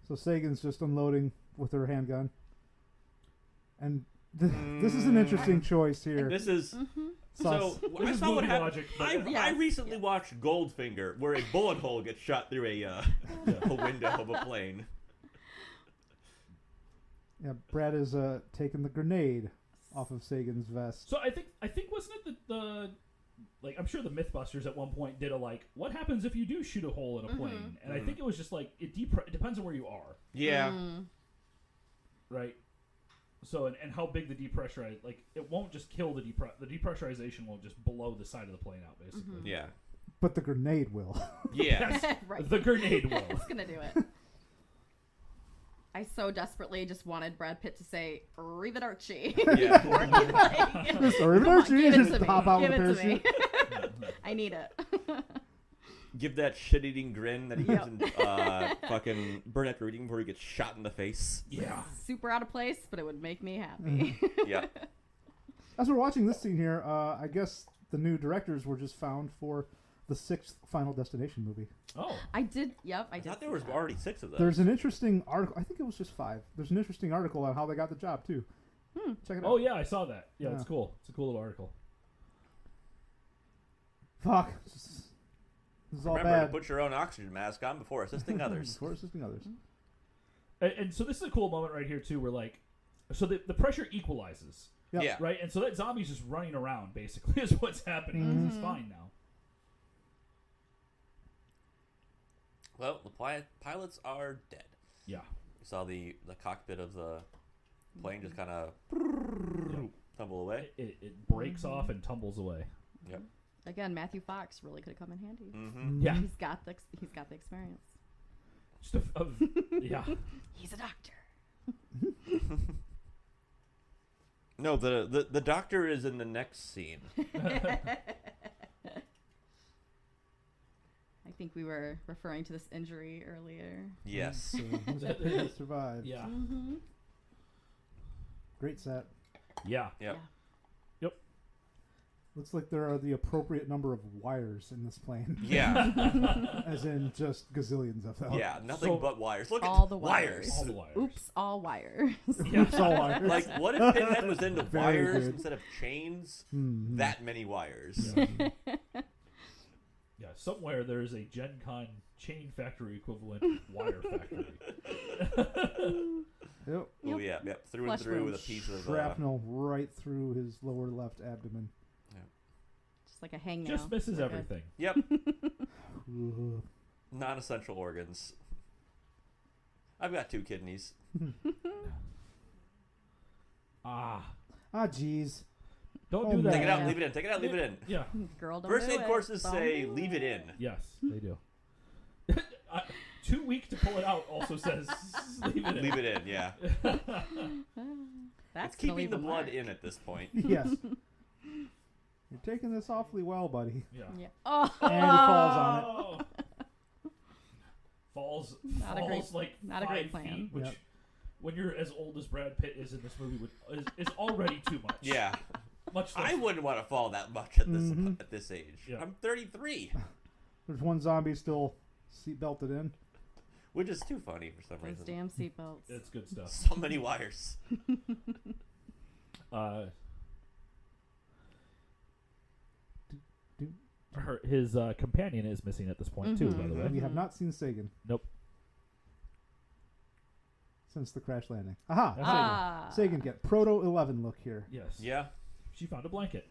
So Sagan's just unloading with her handgun. And this is an interesting choice here. This is Sauce. so. This I is saw what movie happened. logic, but- I Yes, recently yes. watched Goldfinger, where a bullet hole gets shot through a window of a plane. Yeah, Brad is taking the grenade off of Sagan's vest. So I think wasn't it the like I'm sure the Mythbusters at one point did a like what happens if you do shoot a hole in a plane, and I think it was just like it depends on where you are, Yeah. right? So and how big the depressurize like it won't just kill the depressurization won't just blow the side of the plane out basically. Yeah. But the grenade will. Yeah. Right. The grenade will. It's gonna do it. I so desperately just wanted Brad Pitt to say "Arrivederci." Yeah. Before he, like, Sorry, come on, Archie, give it just to me. hop out Give with a it to me. parachute. I need it. Give that shit-eating grin that he gives Yep. in fucking Burn After Reading before he gets shot in the face. Yeah. Super out of place, but it would make me happy. Yeah. As we're watching this scene here, I guess the new directors were just found for the 6th Final Destination movie. Oh. I did. Yep, I I did. thought there see was that. already 6 of those. There's an interesting article. I think it was just 5. There's an interesting article on how they got the job, too. Check it out. Oh yeah, I saw that. Yeah, Yeah. it's cool. It's a cool little article. Fuck. This is all Remember bad. to put your own oxygen mask on before assisting others. Before assisting others. And so this is a cool moment right here too, where like, so the pressure equalizes, Yep. Yeah. right? And so that zombie's just running around basically is what's happening. 'Cause he's fine now. Well, the pilots are dead. Yeah. You saw the cockpit of the plane just kind of Yep. tumble away. It breaks off and tumbles away. Yep. Again, Matthew Fox really could have come in handy. Mm-hmm. Yeah. He's got the experience. Just yeah. He's a doctor. No, the doctor is in the next scene. I think we were referring to this injury earlier. Yes. So he survived. Yeah. Mm-hmm. Great set. Yeah. Yep. Looks like there are the appropriate number of wires in this plane. Yeah. As in just gazillions of them. Yeah. Nothing So- but wires. Look All at the wires. All the wires. Oops, all wires. Oops, all wires. Like, what if Pinhead was into Very wires good. instead of chains? Mhm. That many wires. Yeah. Yeah, somewhere there's a Gen Con chain factory equivalent wire factory. Yep. Oh yeah, yep. Through and Flesh through wound. with a piece of Shrapnel right through his lower left abdomen. Just like a hangnail. Just misses We're good. everything. Yep. Ugh. Non-essential organs. I've got 2 kidneys. Ah. Ah, jeez. Don't Oh, do that. Take it out, Yeah. leave it in. Take it out, leave it in. Yeah. Girl, don't First do aid it. courses Don't say do leave it in. Yes, they do. Too weak to pull it out also says leave it in. Leave it in, yeah. That's It's keeping the blood in at this point. Yes. You're taking this awfully well, buddy. Yeah. Yeah. Oh. And he falls on it. Oh. Falls Not a great- like not a 5 great plan. feet, which Yep. when you're as old as Brad Pitt is in this movie is already too much. Yeah. Much I less. wouldn't want to fall that much at this Mhm. at this age. Yeah. I'm 33, There's one zombie still seat belted in. which is too funny for some Those reason. damn seatbelts. It's good stuff. So many wires. His companion is missing at this point too, by the Mhm. way. We have not seen Sagan Nope. since the crash landing. Aha! That's Ah. Sagan get Proto 11 look here. Yes. Yeah. She found a blanket.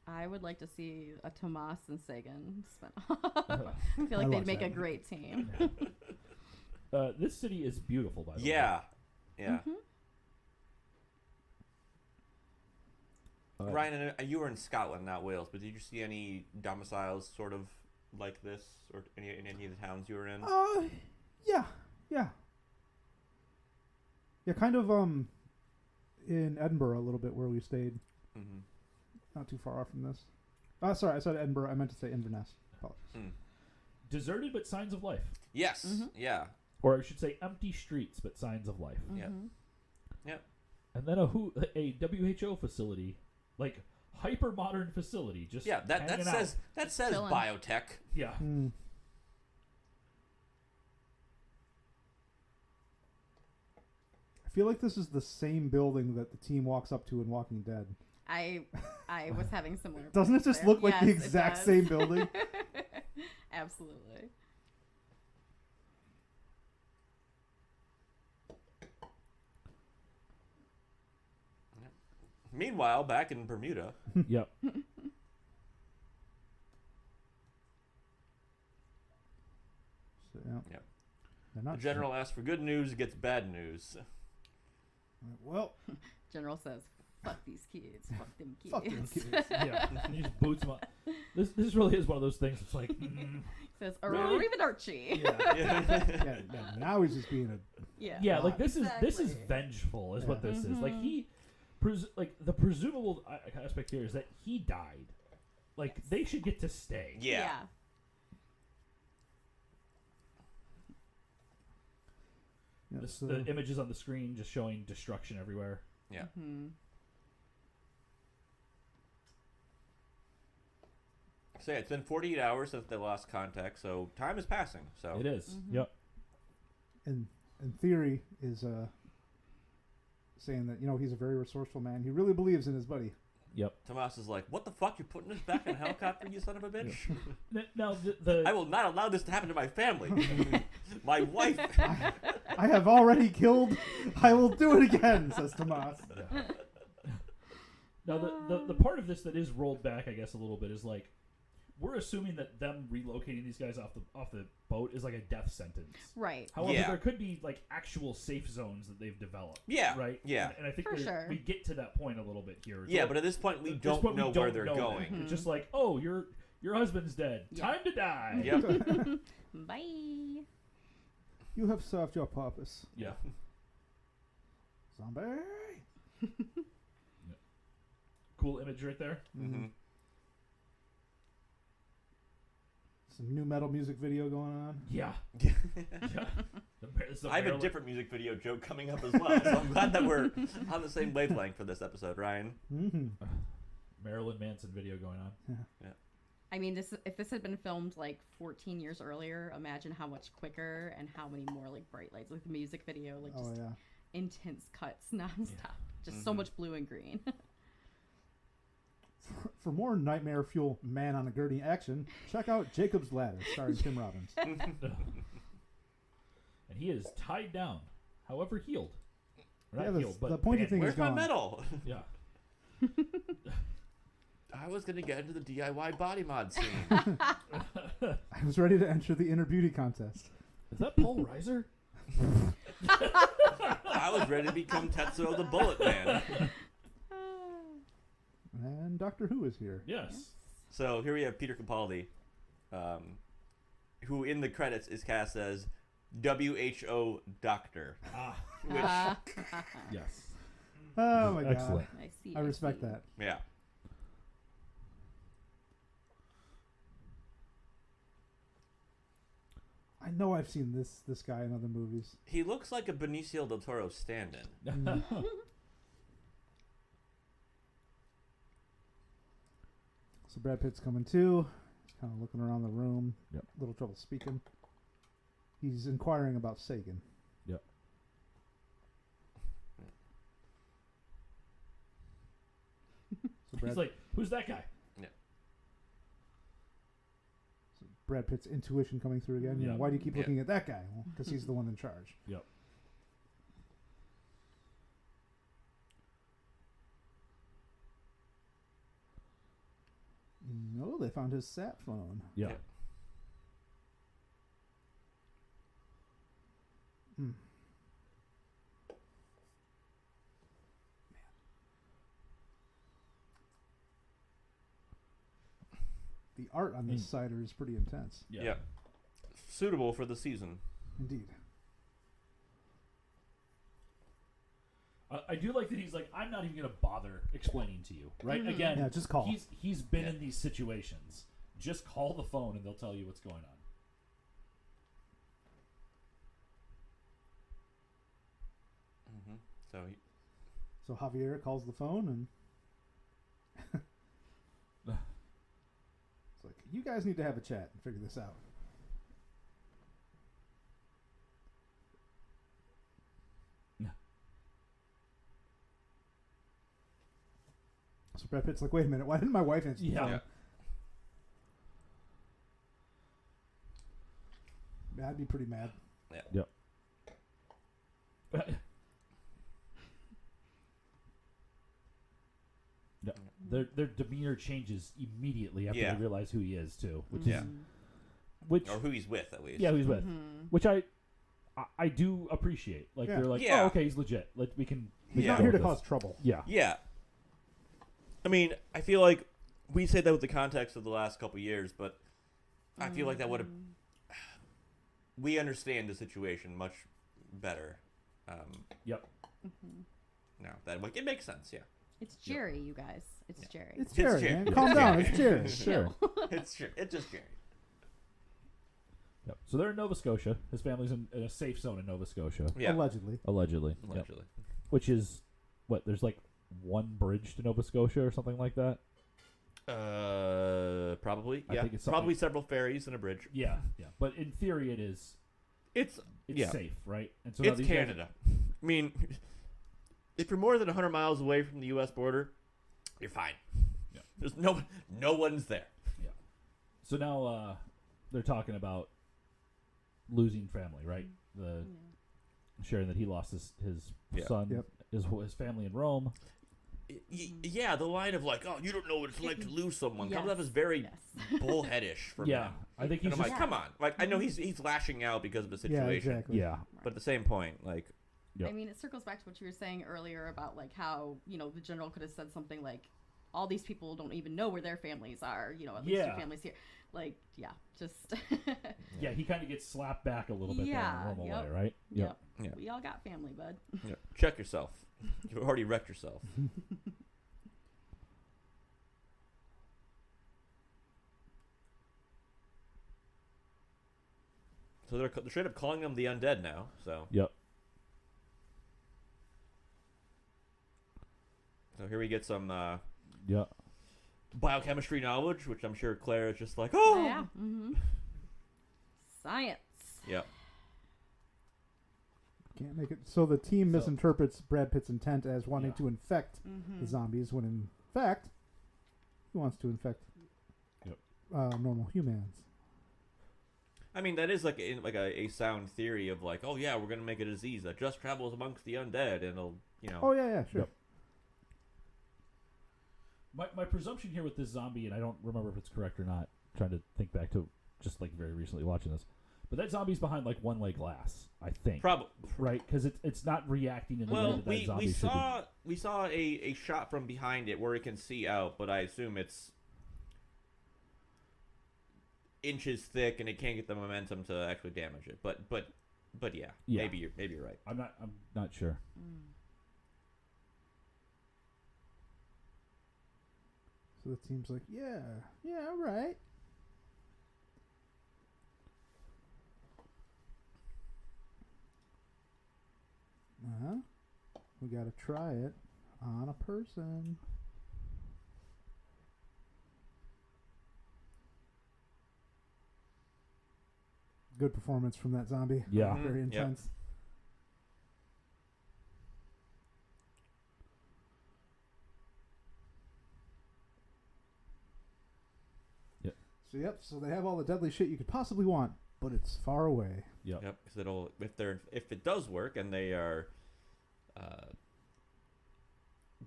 I would like to see a Tomas and Sagan spin-off. I feel like I'd they'd watch make that. a great team. This city is beautiful, by the way. Yeah. Yeah. Mhm. Ryan, and you were in Scotland, not Wales, but did you see any domiciles sort of like this, or in any of the towns you were in? Yeah. Yeah, kind of in Edinburgh a little bit where we stayed. Mm-hmm. Not too far off from this. Sorry, I said Edinburgh. I meant to say Inverness. Apologies. Deserted but signs of life. Yes. Mhm. Yeah. Or I should say empty streets but signs of life. Yeah. Mhm. Yep. And then a WHO facility, like hyper modern facility, just Yeah. That hanging says out. that says chilling. biotech. Yeah. Hmm. I feel like this is the same building that the team walks up to in Walking Dead. I was having similar. Doesn't it thoughts just there. look like the Yes, it exact does. same building? Absolutely. Meanwhile, back in Bermuda, Yep. So, yeah. Yep. They're the not general asks for good news, gets bad news. Well, General says, "Fuck these kids. Fuck them kids." fuck them kids. Yeah. And he just boots him up. This really is one of those things. It's like, Says, Really? "Or even Archie." yeah. Yeah, now he's just being a Yeah. Yeah, like this is Exactly. vengeful, is what this is. Like Mhm. he, like the presumable aspect here is that he died. Like they should get to stay. Yeah. yeah, This, so- the images on the screen just showing destruction everywhere. Yeah. Mhm. So yeah, it's been 48 hours since they lost contact, so time is passing. So It is. Mhm. Yep. in theory is saying that he's a very resourceful man. He really believes in his buddy. Yep. Tomas is like, "What the fuck? You're putting us back in a helicopter, you son of a bitch! Now the I will not allow this to happen to my family, my wife." I have already killed. I will do it again, says Tomas. Now, the part of this that is rolled back, I guess, a little bit is like, we're assuming that them relocating these guys off the boat is like a death sentence. Right. However, Yeah. there could be like actual safe zones that they've developed. Yeah. Right. Yeah. And I think For sure. we get to that point a little bit here. It's Yeah, like- but at this point, we at this don't point, know where they're know going. that. It's just like, oh, your husband's dead. Yeah. Time to die. Yep. Bye. You have served your purpose. Yeah. Zombie. Cool image right there. Mm-hmm. Some new metal music video going on. Yeah. Yeah. Yeah. I have a different music video joke coming up as well, so I'm glad that we're on the same wavelength for this episode, Ryan. Mm-hmm. Marilyn Manson video going on. I mean, if this had been filmed like 14 years earlier, imagine how much quicker and how many more like bright lights, like the music video, like just Oh yeah. intense cuts nonstop, just so much blue and green. For more nightmare fuel man on a gurney action, check out Jacob's Ladder, starring Tim Robbins. And he is tied down, however healed. Or Yeah, not healed, but the pointy bandaged. thing Where's is my gone. medal? Yeah. I was going to get into the DIY body mod scene. I was ready to enter the inner beauty contest. Is that Paul Reiser? I was ready to become Tetsuo the Bullet Man. And Doctor Who is here. Yes. So here we have Peter Capaldi, who in the credits is cast as WHO Doctor. Which, Yes. Oh my Excellent. god. I see. I respect see. that. yeah. I know I've seen this guy in other movies. He looks like a Benicio del Toro stand-in. So Brad Pitt's coming too. He's kind of looking around the room. Yep. Little trouble speaking. He's inquiring about Sagan. Yep. So Brad, He's like, who's that guy? Brad Pitt's intuition coming through again. You know, Yeah. why do you keep Yeah. looking at that guy? Well, because he's the one in charge. Yep. No, they found his sat phone. Yeah. Yeah. Hmm. The art on this cider is pretty intense. Yeah. Yeah. Suitable for the season. Indeed. I do like that he's like, I'm not even going to bother explaining to you. Right? Again, Yeah, just call. He's been Yeah. in these situations. Just call the phone and they'll tell you what's going on. Mm-hmm. So he, So Javier calls the phone and it's like, you guys need to have a chat and figure this out. Yeah. So Brad Pitt's like, wait a minute, why didn't my wife answer the Yeah. phone? Yeah. Yeah, I'd be pretty mad. Yep. No, their demeanor changes immediately after Yeah. they realize who he is too. Which Yeah. is which or who he's with, at least. yeah, who he's with. Mm-hmm. Which I do appreciate. Like Yeah. they're like, Yeah. oh, okay, he's legit. We can. He's Yeah. not go here to with cause this. trouble. Yeah. Yeah. I mean, I feel like we say that with the context of the last couple years, but I feel like that would have. We understand the situation much better. Yep. Now that like it makes sense, yeah. It's Jerry, you guys. It's Jerry. It's It's Jerry, Jerry. man. Calm down. Jerry. It's Jerry. Sure. It's true. It's just Jerry. Yep. So they're in Nova Scotia. His family's in a safe zone in Nova Scotia, Yeah. Allegedly. allegedly. Yep. Allegedly. Which is what? There's like one bridge to Nova Scotia or something like that. Probably. I Yeah. think it's something- Probably several ferries and a bridge. Yeah. Yeah. But in theory, it is. It's It's yeah. safe, right? And so now It's these guys- Canada. I mean, if you're more than 100 miles away from the U.S. border, you're fine. Yeah. There's no one's there. So now they're talking about losing family, right? sharing that he lost his Yeah. son, Yep. his family in Rome. Yeah, the line of like, "Oh, you don't know what it's like to lose someone," comes Yes. off as very Yes. bullheadish for Yeah, him. I think And he's I'm just like, come on. Like, I know he's lashing out because of the Yeah, situation. exactly. yeah. But at the same point, like, Yep. I mean, it circles back to what you were saying earlier about like how the general could have said something like, "All these people don't even know where their families are. At least Yeah. your family's here." Like, yeah, just Yeah, he kind of gets slapped back a little bit there in Yeah, a normal yep. way, right? Yep. Yeah. We all got family, bud. check yourself. You've already wrecked yourself. So they're straight up calling them the undead now. So Yep. here we get some Yeah. biochemistry knowledge, which I'm sure Claire is just like, oh Yeah. Mm-hmm. Science. yeah. Can't make it. So the team So- misinterprets Brad Pitt's intent as wanting Yeah. to infect Mm-hmm. the zombies, when in fact, he wants to infect Yep. normal humans. I mean, that is like a sound theory of like, oh yeah, we're gonna make a disease that just travels amongst the undead, and it'll Oh yeah, sure. Yep. My presumption here with this zombie, and I don't remember if it's correct or not. I'm trying to think back to just like very recently watching this, but that zombie's behind like one leg glass, I think. probably. Right, because it's not reacting in the way Well, that that zombie we should saw a shot from behind it where it can see out, but I assume it's inches thick and it can't get the momentum to actually damage it. But yeah, Yeah. maybe you're right. I'm not sure. So the team's like, yeah, right. We gotta try it on a person. Good performance from that zombie. Yeah. Mhm. Very Yep. intense. Yep. So they have all the deadly shit you could possibly want, but it's far away. Yep. Yep, because if it does work and they are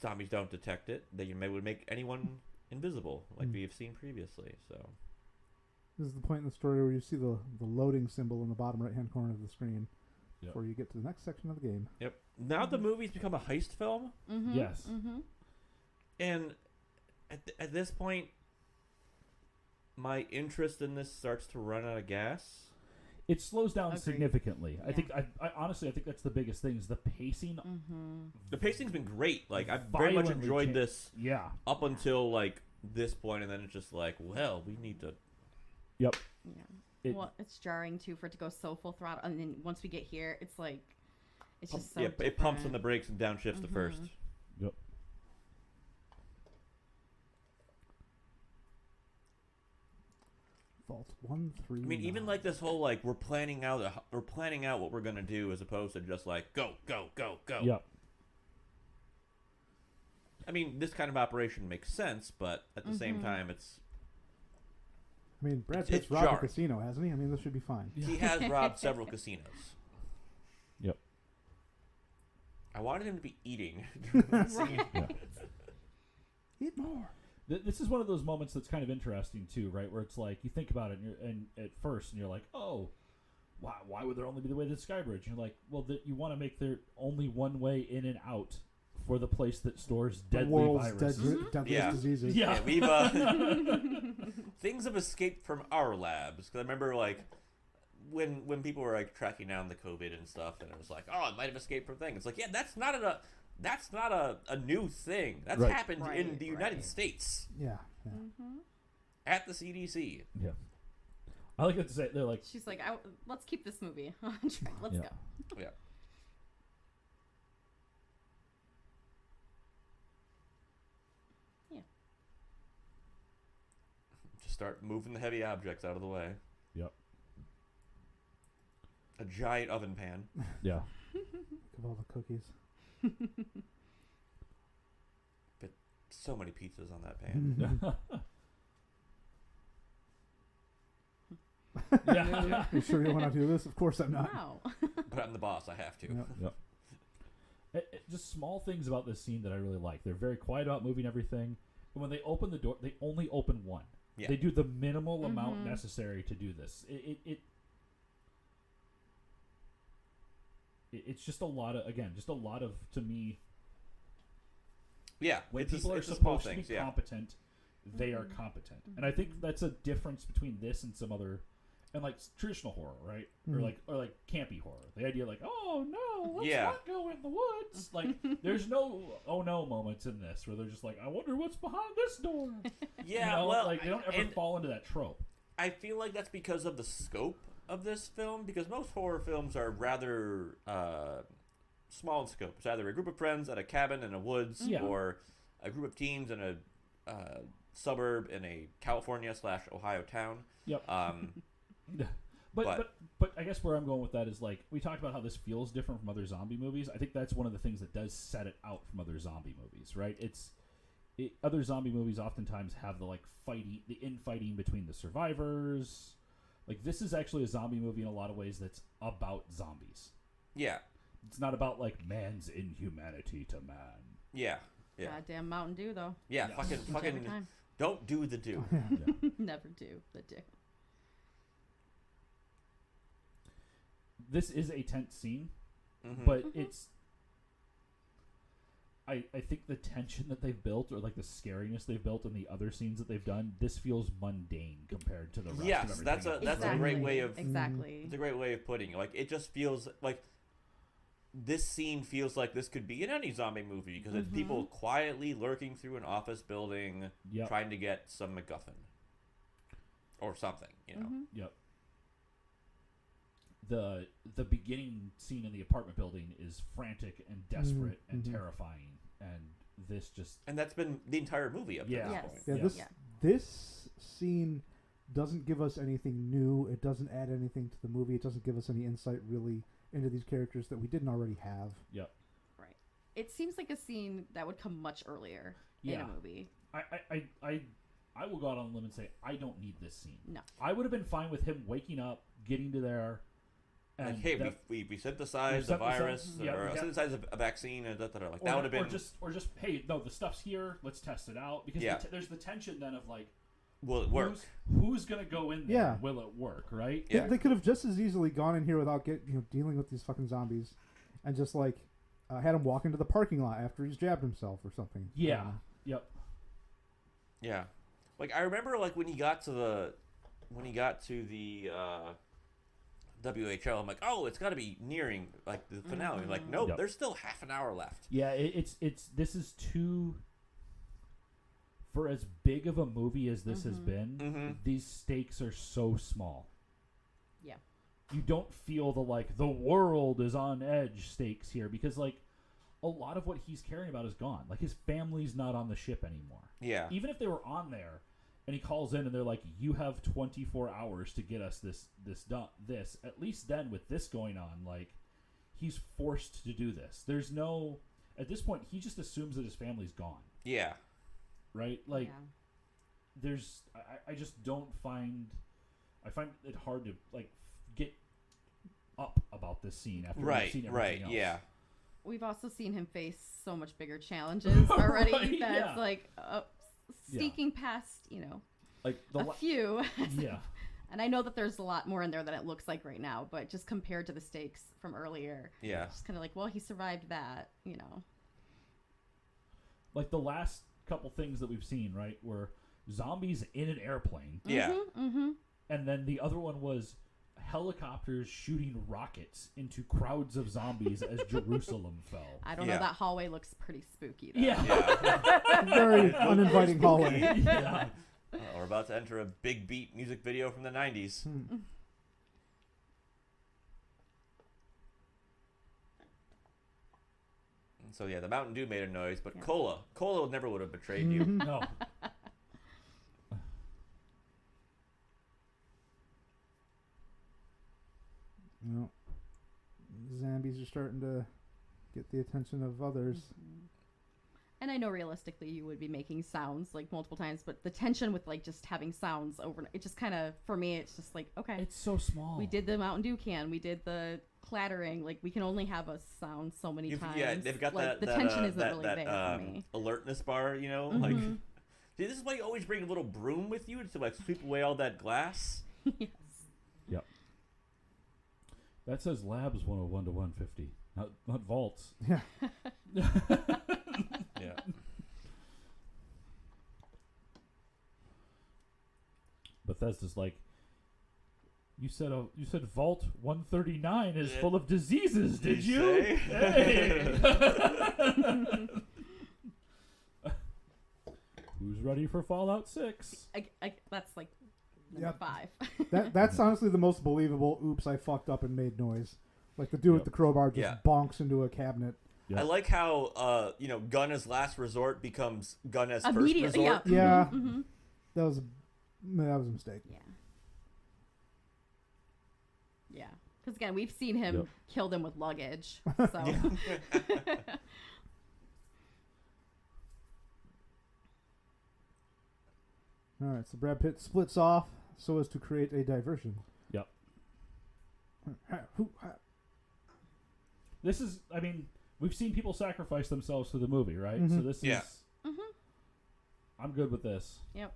zombies don't detect it, they would make anyone invisible, like Mm. we have seen previously. So This is the point in the story where you see the loading symbol in the bottom right hand corner of the screen Yep. before you get to the next section of the game. yep. Now the movie's become a heist film, Mm-hmm. Yes. Mm-hmm. and at this point, my interest in this starts to run out of gas. It slows down Agreed. significantly. I Yeah. think I honestly I think that's the biggest thing is the pacing. Mm-hmm. The pacing's been great. Like I've very much Violently enjoyed cha- this Yeah. up until like this point, and then it's just like, well, we need to. Yep. Yeah. It- Well, it's jarring too for it to go so full throttle, and then once we get here, it's like it's Pump, just so yeah, it pumps on the different. brakes and downshifts the first. Mhm. Yep. Vault 139. I mean, even like this whole like we're planning out what we're gonna do, as opposed to just like go go go go. Yep. I mean, this kind of operation makes sense, but at the same time, it's I mean, Brad it's Pitt's robbed a jarring. casino, hasn't he? I mean, this should be fine. he has robbed several casinos. Yep. I wanted him to be eating during that scene. Yeah. Eat more. This is one of those moments that's kind of interesting too, right? Where it's like you think about it, and at first, and you're like, "Oh, why would there only be the way to the Sky Bridge?" And you're like, "Well, you want to make there only one way in and out for the place that stores The deadly world's viruses." deadliest Yeah. diseases. Yeah. Yeah, we've things have escaped from our labs. Because I remember like when people were like tracking down the COVID and stuff, and it was like, oh, it might have escaped from things. It's like, yeah, that's not a new thing. That's Right. happened in Right, the United right. States Yeah. Mm-hmm. at the CDC. Yeah. I like it to say they're like, She's like, let's keep this movie on track. Let's Yeah. go. Yeah. Yeah. Just start moving the heavy objects out of the way. "Yep, A giant oven pan. yeah, Of all the cookies. So many pizzas on that pan. Yeah. You sure you want to do this? Of course I'm not. Wow. But I'm the boss. I have to. Yep. Yep. Just small things about this scene that I really like. They're very quiet about moving everything. And when they open the door, they only open one. Yeah. They do the minimal amount necessary to do this. It's just a lot of, again, to me, Yeah. when It's people are it's the small supposed to things. be Yeah. competent, they are competent. And I think that's a difference between this and some other, and like traditional horror, right? Or like campy horror. The idea like, oh no, let's not go in the woods. Like there's no oh no moments in this where they're just like, I wonder what's behind this door. Yeah. You know, Well, like they don't ever fall into that trope. I feel like that's because of the scope of this film, because most horror films are rather small in scope. It's either a group of friends at a cabin in the woods, or a group of teens in a suburb in a California/Ohio town. Yep. But But I guess where I'm going with that is like we talked about how this feels different from other zombie movies. I think that's one of the things that does set it out from other zombie movies, right? Other zombie movies oftentimes have the like infighting between the survivors. Like this is actually a zombie movie in a lot of ways that's about zombies. yeah. It's not about like man's inhumanity to man. Yeah. Yeah. Goddamn Mountain Dew, though. Yeah. Yes. Every Fucking time. don't do the do. Never do the do. This is a tense scene, Mhm. but it's. I think the tension that they've built, or like the scariness they've built in the other scenes that they've done, this feels mundane compared to the rest of Yes, everything. that's a great way of Exactly. it's a great way of putting it. Like it just feels like this scene feels like this could be in any zombie movie because it's people quietly lurking through an office building, Yep. trying to get some MacGuffin or something. You know. Yep. The beginning scene in the apartment building is frantic and desperate and terrifying, and this just And that's been the entire movie up to Yeah. this Yes. point. Yeah, Yeah. this Yeah. this scene doesn't give us anything new. It doesn't add anything to the movie. It doesn't give us any insight really into these characters that we didn't already have. Yep. Right. It seems like a scene that would come much earlier in Yeah. a movie. I will go out on a limb and say I don't need this scene. No. I would have been fine with him waking up, getting to there, and Like, hey, that- we synthesized we a virus yeah, or we got- synthesized a vaccine and like or, that would have been or just hey, no, the stuff's here. Let's test it out because Yeah. there's the tension then of like will it work? who's gonna go in there? Yeah. Will it work? Right? Yeah. They could have just as easily gone in here without dealing with these fucking zombies, and just like had him walk into the parking lot after he's jabbed himself or something. Yeah. Yep. Yeah, like I remember like when he got to the WHO, I'm like, oh, it's got to be nearing like the finale. Like, nope, Yep. there's still half an hour left. Yeah. It's this is too. For as big of a movie as this has been, these stakes are so small. Yeah. You don't feel the world is on edge stakes here because like a lot of what he's caring about is gone. Like his family's not on the ship anymore. Yeah, Even if they were on there and he calls in and they're like, you have 24 hours to get us this done. This at least then with this going on, like he's forced to do this. There's no at this point he just assumes that his family's gone. yeah, Right? Like Yeah. there's I just don't find I find it hard to like get up about this scene after we've seen everything else. yeah, We've also seen him face so much bigger challenges already Right, that yeah. it's like sneaking past, Like a few. yeah. And I know that there's a lot more in there than it looks like right now, but just compared to the stakes from earlier, yeah. it's kind of like, well, he survived that, Like the last couple things that we've seen, right, were zombies in an airplane, Yeah. and then the other one was helicopters shooting rockets into crowds of zombies as Jerusalem fell. I don't Yeah. know. That hallway looks pretty spooky, though. Yeah. Yeah. Very uninviting hallway. Yeah. We're about to enter a big beat music video from the 90s. So yeah, the Mountain Dew made a noise, but Yeah. Cola never would have betrayed you. No. You know, zombies are starting to get the attention of others. And I know realistically you would be making sounds like multiple times, but the tension with like just having sounds over, it just kind of, for me, it's just like, okay. It's so small. We did the Mountain Dew can. We did the clattering. Like, we can only have a sound so many times. Yeah, they've got like, the tension isn't really there for me. Alertness bar, you know? Like, see, this is why you always bring a little broom with you to, like, sweep away all that glass. Yes. Yep. That says Labs 101 to 150, not Vaults. Yeah. Yeah. Bethesda's like, you said Vault 139 is full of diseases, did you? Say? Hey. Who's ready for Fallout 6? That's like number 5. That's honestly the most believable. Oops, I fucked up and made noise. Like the dude with the crowbar just bonks into a cabinet. Yep. I like how, gun as last resort becomes gun as first Immediately, resort. Yeah, Mm-hmm. that was a mistake. Yeah. Yeah. Because again, we've seen him kill them with luggage. So. All right, so Brad Pitt splits off so as to create a diversion. Yep. This is, I mean, we've seen people sacrifice themselves for the movie, right? Mm-hmm. So this is, I'm good with this. Yep.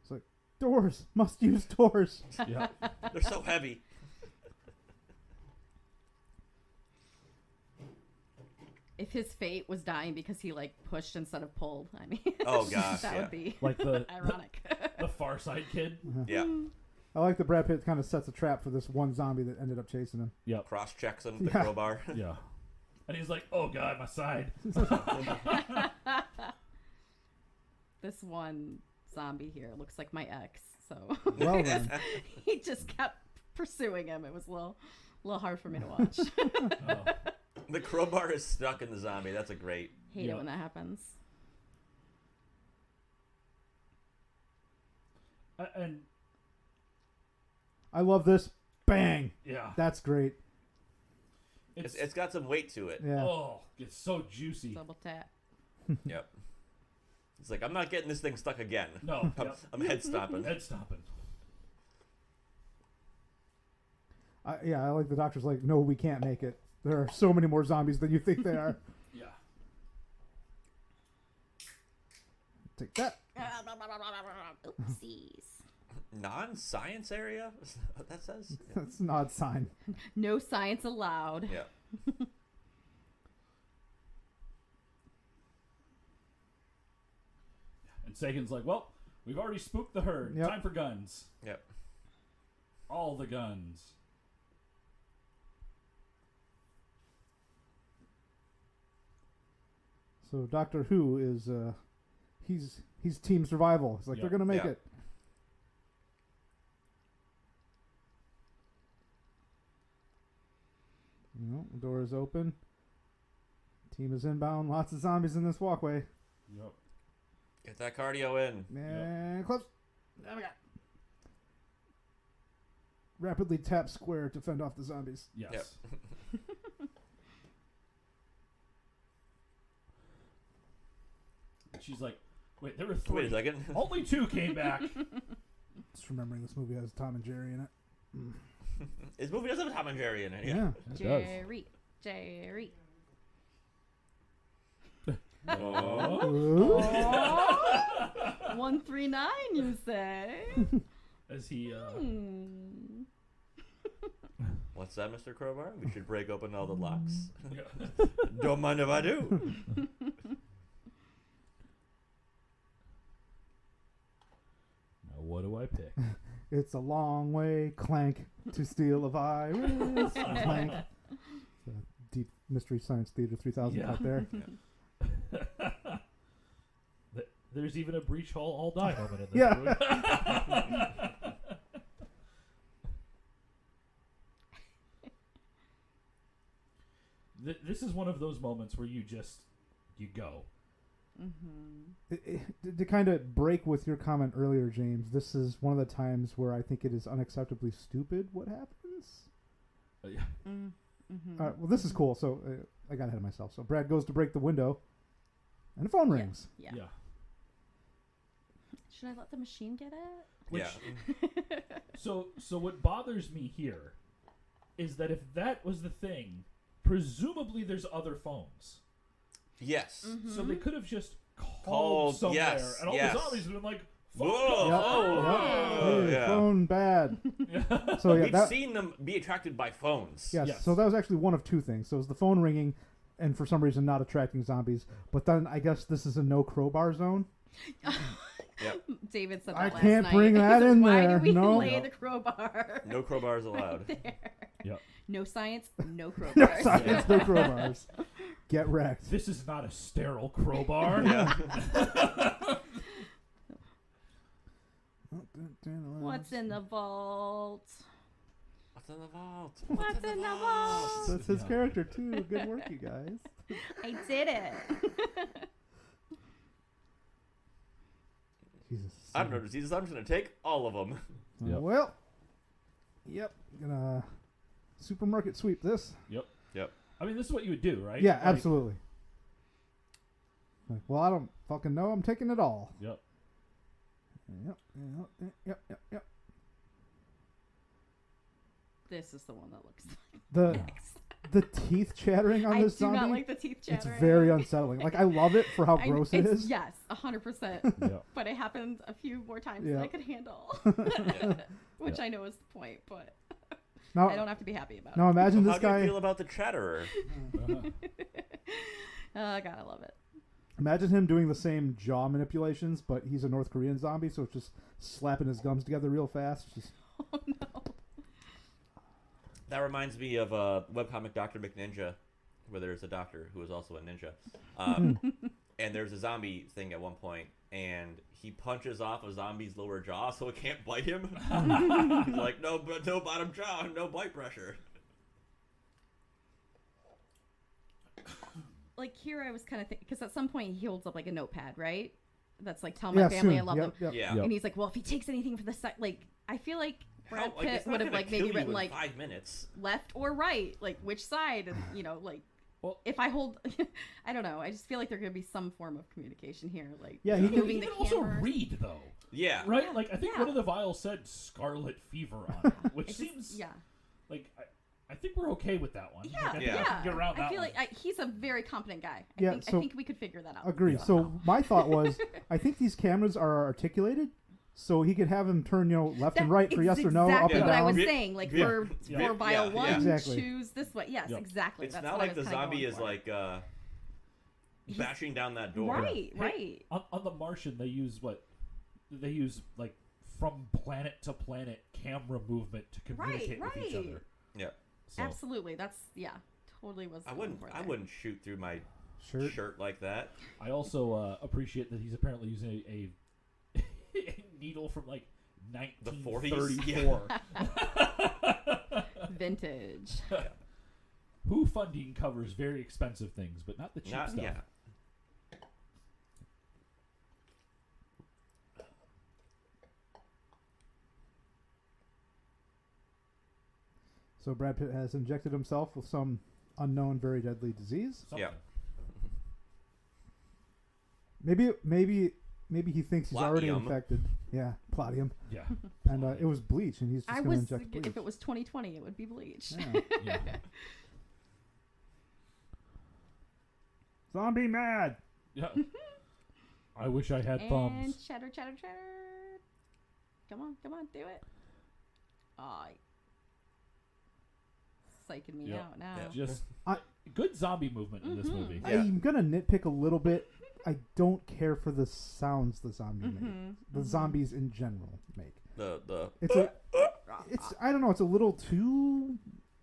It's like, doors, must use doors. Yeah. They're so heavy. If his fate was dying because he like pushed instead of pulled, I mean, Oh, gosh, that yeah. would be Like the ironic. the Far Side kid. Yeah. I like that Brad Pitt kind of sets a trap for this one zombie that ended up chasing him. Yep. Cross checks him with the Yeah. crowbar. Yeah. And he's like, "Oh God, my side." This one zombie here looks like my ex, so Well then. he just kept pursuing him. It was a little hard for me to watch. Oh. The crowbar is stuck in the zombie. That's a great. Hate it when that happens. And I love this. Bang. yeah, That's great. It's got some weight to it. Yeah. oh, it's so juicy. Double tap. Yep. It's like, I'm not getting this thing stuck again. No, I'm head stomping. head stomping. I like the doctor's like, no, we can't make it. There are so many more zombies than you think there are. Yeah. Take that. Oopsies. Non-science area? Is that what that says? Yeah. That's an odd sign. No science allowed. Yeah. And Sagan's like, "Well, we've already spooked the herd. Yep. Time for guns. Yep. All the guns." So Doctor Who is he's team survival. It's like Yeah. they're gonna make Yeah. it. The door is open. Team is inbound. Lots of zombies in this walkway. Yep. Get that cardio in. And close. There we go. Rapidly tap square to fend off the zombies. Yes. Yep. She's like, "Wait, there were 3. Wait a second. Only 2 came back." Just remembering this movie has Tom and Jerry in it. This movie does have Tom and Jerry in it. Yeah. It does. Jerry. Oh. Ooh. 139, you say? As he, What's that, Mr. Crowbar? We should break open all the locks. yeah. Don't mind if I do. Now what do I pick? It's a long way, clank, to steal a virus. Clank. It's a deep Mystery Science Theater 3000 Yeah. out there. There's even a breach hall all die moment in this Yeah. movie. This is one of those moments where you go. To kind of break with your comment earlier, James, this is one of the times where I think it is unacceptably stupid what happens. Yeah. Well, this is cool. So I got ahead of myself. So Brad goes to break the window, And the phone rings. Yeah. Yeah. Should I let the machine get it? Which, Yeah. So what bothers me here is that if that was the thing, presumably there's other phones. Yes. So they could have just called Called, somewhere, yes, and all yes. the zombies would have been like, Whoa! "Fuck off." Oh, Hey, yeah. phone bad. So yeah, We've seen them be attracted by phones. yes. Yes. So that was actually one of two things. So it was the phone ringing, and for some reason not attracting zombies. But then I guess this is a no crowbar zone. Yep. David said that I last can't night. bring that in Why there. do we No. lay Yep. the crowbar? No crowbars allowed. there. Yep. No science, no crowbars. No science, no crowbars. Get wrecked. This is not a sterile crowbar. Yeah. What's in the vault? What's in the vault? What's in the vault? That's his Yeah. character too. Good work, you guys. I did it. Jesus. I don't know diseases. I'm just gonna take all of them. Yep. Well, yep. Gonna supermarket sweep this. Yep. Yep. I mean, this is what you would do, right? Yeah, Like, absolutely. Like, well, I don't fucking know. I'm taking it all. Yep. Yep. This is the one that looks The next. the teeth chattering on I this do zombie. not like the teeth chattering. It's very unsettling. Like I love it for how gross it is. Yes, 100%. Yep. But it happened a few more times Yeah. than I could handle. Which Yeah. I know is the point, but Now, I don't have to be happy about now imagine How this do you guy. feel about the chatterer? it. God, I love it. Imagine him doing the same jaw manipulations, but he's a North Korean zombie, so it's just slapping his gums together real fast. Just Oh no. That reminds me of webcomic Dr. McNinja, where there's a doctor who is also a ninja. And there's a zombie thing at one point, and he punches off a zombie's lower jaw so it can't bite him. He's like, no bottom jaw, no bite pressure. Like here, I was kind of thinking because at some point he holds up like a notepad, right? That's like tell my yeah, family soon. I love Yep, them, yep. Yeah. Yep. and he's like, well, if he takes anything for the site, like I feel like Brad Like, Pitt it's not would have gonna like kill maybe you written in like 5 minutes. left or right, like which side, and like. Well, If I hold, I don't know. I just feel like there could be some form of communication here, like Yeah, he you can- moving can the also camera. read though, Yeah. right? Yeah, Like I think yeah. one of the vials said scarlet fever on it, which It just- seems yeah, like I think we're okay with that one. yeah, Like, I think Yeah. I can get around that I feel one. like he's a very competent guy. Yeah, I so- think we could figure that out. Agree. Yeah. So my thought was, I think these cameras are articulated, so he could have him turn, left and right for yes or no, up exactly and what I down. was Yeah. saying. Like Yeah. for Yeah. for vial Yeah. one, Exactly. choose this way. Yes, Yep. exactly. It's That's not what like I the was kinda zombie going is for. like bashing down that door. Right, Hey, right. on the Martian, they use what? They use like from planet to planet camera movement to communicate with each right. other. Yeah. So, Absolutely. That's totally was. I going wouldn't. for I there. wouldn't shoot through my Shirt. shirt like that. I also appreciate that he's apparently using a needle from like The 40s? 1934. Vintage. Who funding covers very expensive things, but not the cheap Not stuff. yeah. So Brad Pitt has injected himself with some unknown, very deadly disease. Something. Yeah. Maybe he thinks he's already Platium. infected. Yeah, platium. Yeah. And it was bleach, and he's just I going to was. inject bleach. If it was 2020, it would be bleach. Yeah. Yeah. Zombie mad. Yeah. I wish I had And thumbs. chatter. Come on, do it. Aw. Psyching me Yep. out now. Yeah. Just I- good zombie movement in this Mhm. movie. Yeah. I'm gonna nitpick a little bit. I don't care for the sounds the zombie make. Mhm, The mhm. zombies in general make. The It's I don't know. It's a little too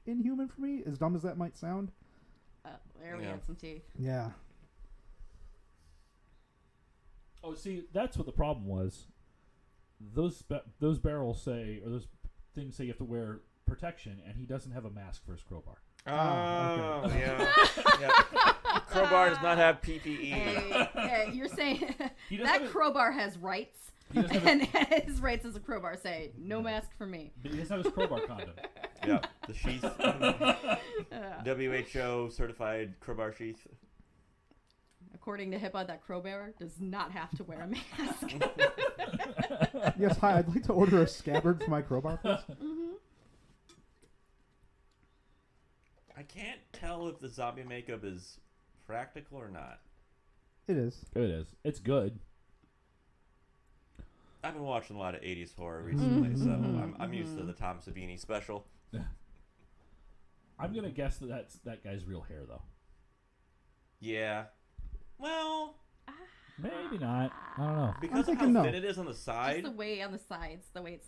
inhuman for me. As dumb as that might sound. There we Yeah. had some teeth. Yeah. Oh, see, that's what the problem was. Those barrels say, or those things say you have to wear protection, and he doesn't have a mask for his crowbar. Oh, okay. yeah. Crowbar does not have PPE. Hey, you're saying He doesn't that have a- crowbar has rights, He doesn't have and his rights as a crowbar say no mask for me. But he doesn't have his crowbar condom. Yeah, the sheath. WHO certified crowbar sheath. according to HIPAA, that crowbar does not have to wear a mask. Yes, hi. I'd like to order a scabbard for my crowbar, please. I can't tell if the zombie makeup is practical or not. It is. It is. It's good. I've been watching a lot of 80s horror recently, so I'm used to the Tom Savini special. I'm gonna guess that's that guy's real hair, though. Yeah. Well, Maybe not. I don't know. because of how thinking no. thin it is on the Just side. the way on the sides, the way it's.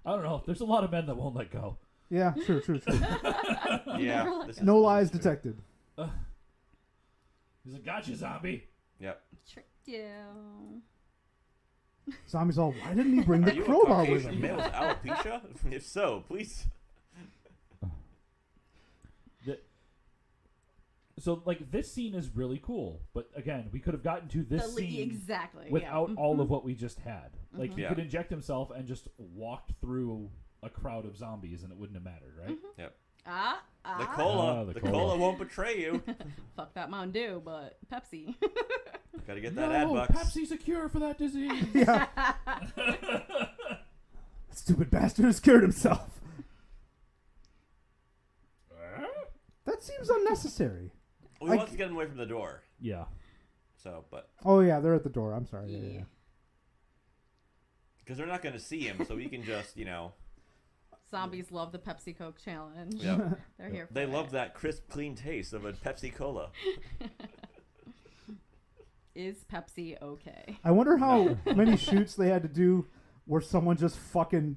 I don't know. There's a lot of men that won't let go. Yeah, true. Yeah. This is No lies true. detected. He's like, gotcha, zombie. Yep. Tricked you. Zombies all, why didn't he bring Are the you a crowbar with Caucasian him? male with alopecia? If so, please. So, like, this scene is really cool. But, again, we could have gotten to this scene exactly without yeah. all of what we just had. Like, he Yeah. could inject himself and just walked through a crowd of zombies and it wouldn't have mattered, right? Yep. The The cola. the the cola. cola won't betray you. Fuck that Mountain Dew, but Pepsi. Gotta get that ad No, bucks. Pepsi's a cure for that disease. Yeah. Stupid bastard has cured himself. That seems unnecessary. We want to get him away from the door. Yeah. So, but Oh, yeah, they're at the door. I'm sorry. Yeah. because they're not going to see him, so we can just, Zombies love the Pepsi Coke challenge. yeah. They're here for They it. love that crisp, clean taste of a Pepsi Cola. Is Pepsi okay? I wonder how many shoots they had to do where someone just fucking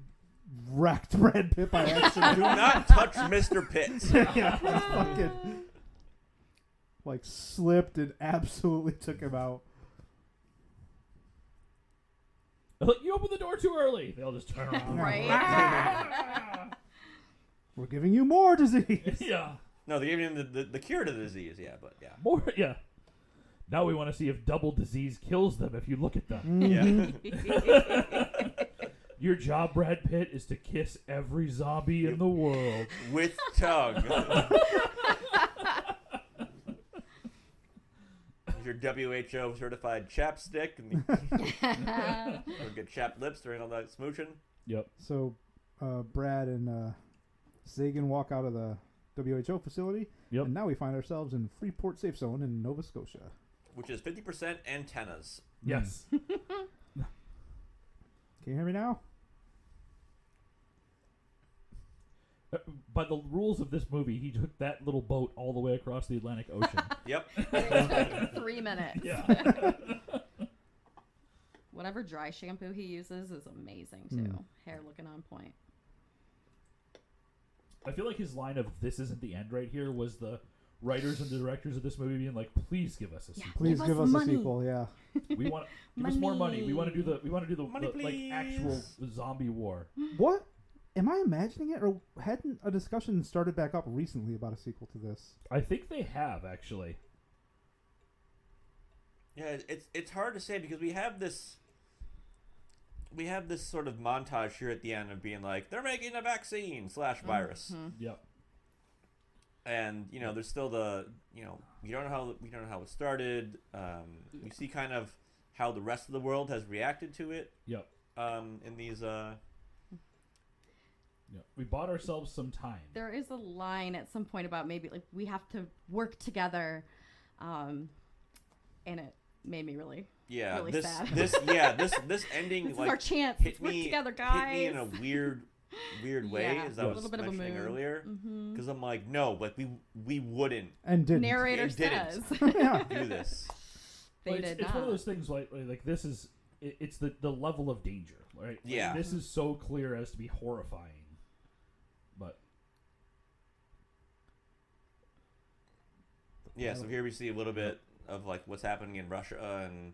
wrecked Brad Pitt by accident. Do not touch Mr. Pitts. Yeah, just fucking like slipped and absolutely took him out. Like, you opened the door too early. They'll just turn around. Right? We're giving you more disease. Yeah. No, they gave him the cure to the disease, yeah, but yeah. More, yeah. Now we want to see if double disease kills them if you look at them. Yeah. Your job, Brad Pitt, is to kiss every zombie in the world. With tongue. Your WHO certified chapstick, and you'll get chapped lips during all that smooching. Yep. So Brad and Sagan walk out of the WHO facility, Yep. and now we find ourselves in Freeport Safe Zone in Nova Scotia. Which is 50% antennas. Yes. Can you hear me now? By the rules of this movie, he took that little boat all the way across the Atlantic Ocean. Yep. It took 3 minutes. Yeah. Whatever dry shampoo he uses is amazing too. Hair looking on point. I feel like his line of "this isn't the end" right here was the writers and the directors of this movie being like, "Please give us a sequel. Please Give give us us money. a sequel. Yeah. We want give us more money. We want to do the Money, like actual please. zombie war." What? Am I imagining it, or hadn't a discussion started back up recently about a sequel to this? I think they have actually. Yeah, it's hard to say because we have this sort of montage here at the end of being like, they're making a vaccine / virus. Yep. And there's still the we don't know how it started. We see kind of how the rest of the world has reacted to it. Yep. In these Yep. We bought ourselves some time. There is a line at some point about maybe like we have to work together, and it made me really really sad. this ending This is like our chance. hit Let's work me together, hit me guys. in a weird way, Yeah, as I a was little bit of a mentioning mood. earlier, because I'm like, no, like we wouldn't And didn't. Narrator It didn't. says Yeah. do this. they Well, did it's not. one of those things like this is it's the level of danger, right? Like, Yeah. this is so clear as to be horrifying. But Yeah, so here we see a little bit of like what's happening in Russia and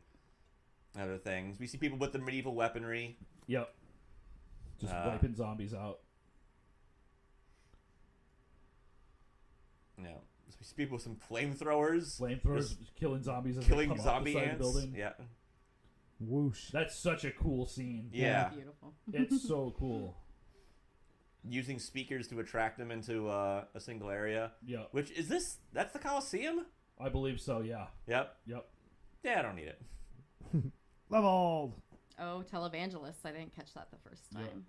other things. We see people with the medieval weaponry. yep. Just wiping zombies out. So we see people with some flamethrowers. Flamethrowers killing zombies as Killing they come zombie off the side ants. of the building. Yeah. Whoosh. That's such a cool scene. Yeah. Beautiful. It's so cool. Using speakers to attract them into a single area. Yep. Which is this? That's the Coliseum? I believe so, yeah. Yep. Yep. Yeah, I don't need it. Leveled. Oh, televangelists. I didn't catch that the first time.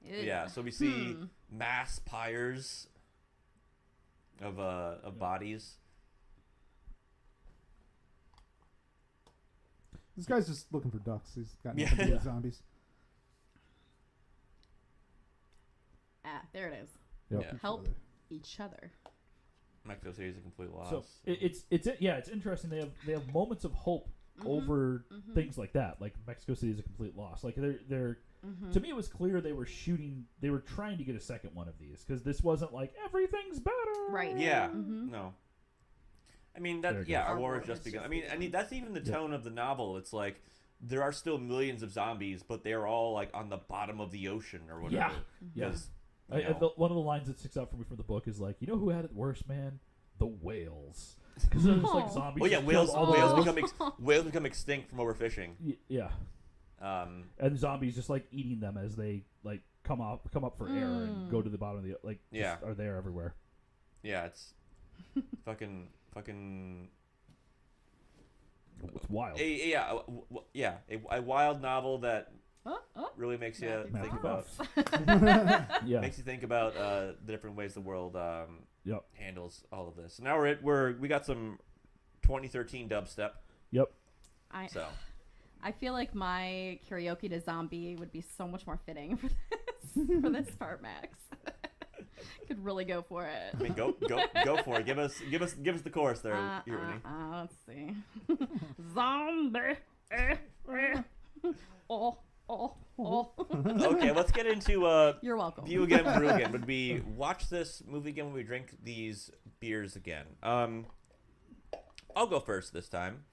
Yeah, so we see mass pyres of bodies. This guy's just looking for ducks. He's got nothing to do with zombies. Ah, there it is. Yep. Yeah. Help each other. Mexico City is a complete loss. So it's interesting. They have moments of hope over things like that. Like Mexico City is a complete loss. Like they're to me it was clear they were trying to get a second one of these because this wasn't like everything's better. Right. Yeah. No. I mean that. Yeah, our war has just begun. I mean that's even the tone of the novel. It's like there are still millions of zombies, but they're all like on the bottom of the ocean or whatever. Yeah. One of the lines that sticks out for me from the book is like, you know who had it worse, man? The whales. Because there's like zombies. Well, yeah, whales become extinct from overfishing. Yeah. And zombies just like eating them as they like come up for air and go to the bottom of the just are there everywhere. Yeah, it's fucking. It's wild. A wild novel that really makes you think about. Makes you think about the different ways the world handles all of this. So now we got some 2013 dubstep. Yep. I feel like my karaoke to zombie would be so much more fitting for this part, Max. Could really go for it. I mean, go for it. Give us the chorus there, Irwin. Let's see. Zombie. Oh. Okay, let's get into You're welcome. View again, brew again. Would we watch this movie again when we drink these beers again? I'll go first this time.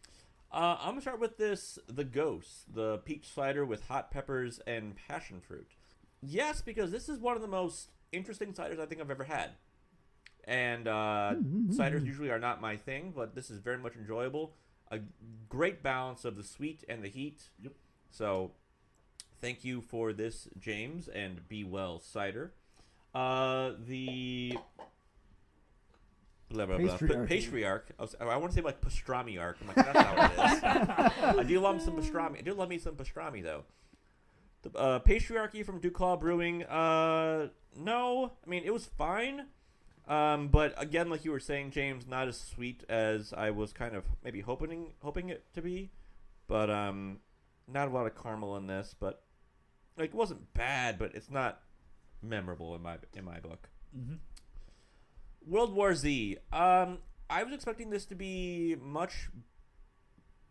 I'm gonna start with the Ghost, the peach cider with hot peppers and passion fruit. Yes, because this is one of the most interesting ciders I think I've ever had. And ciders usually are not my thing, but this is very much enjoyable. A great balance of the sweet and the heat. Yep. So, thank you for this, James, and Be Well cider. The Patriarch. I want to say like pastrami arc. I'm like, that's not what it is. I do love some pastrami. I do love me some pastrami though. The Patriarchy from Duclaw Brewing. No, I mean it was fine. But again, like you were saying, James, not as sweet as I was kind of maybe hoping it to be. But not a lot of caramel in this. But like it wasn't bad, but it's not memorable in my book. Mm-hmm. World War Z. I was expecting this to be much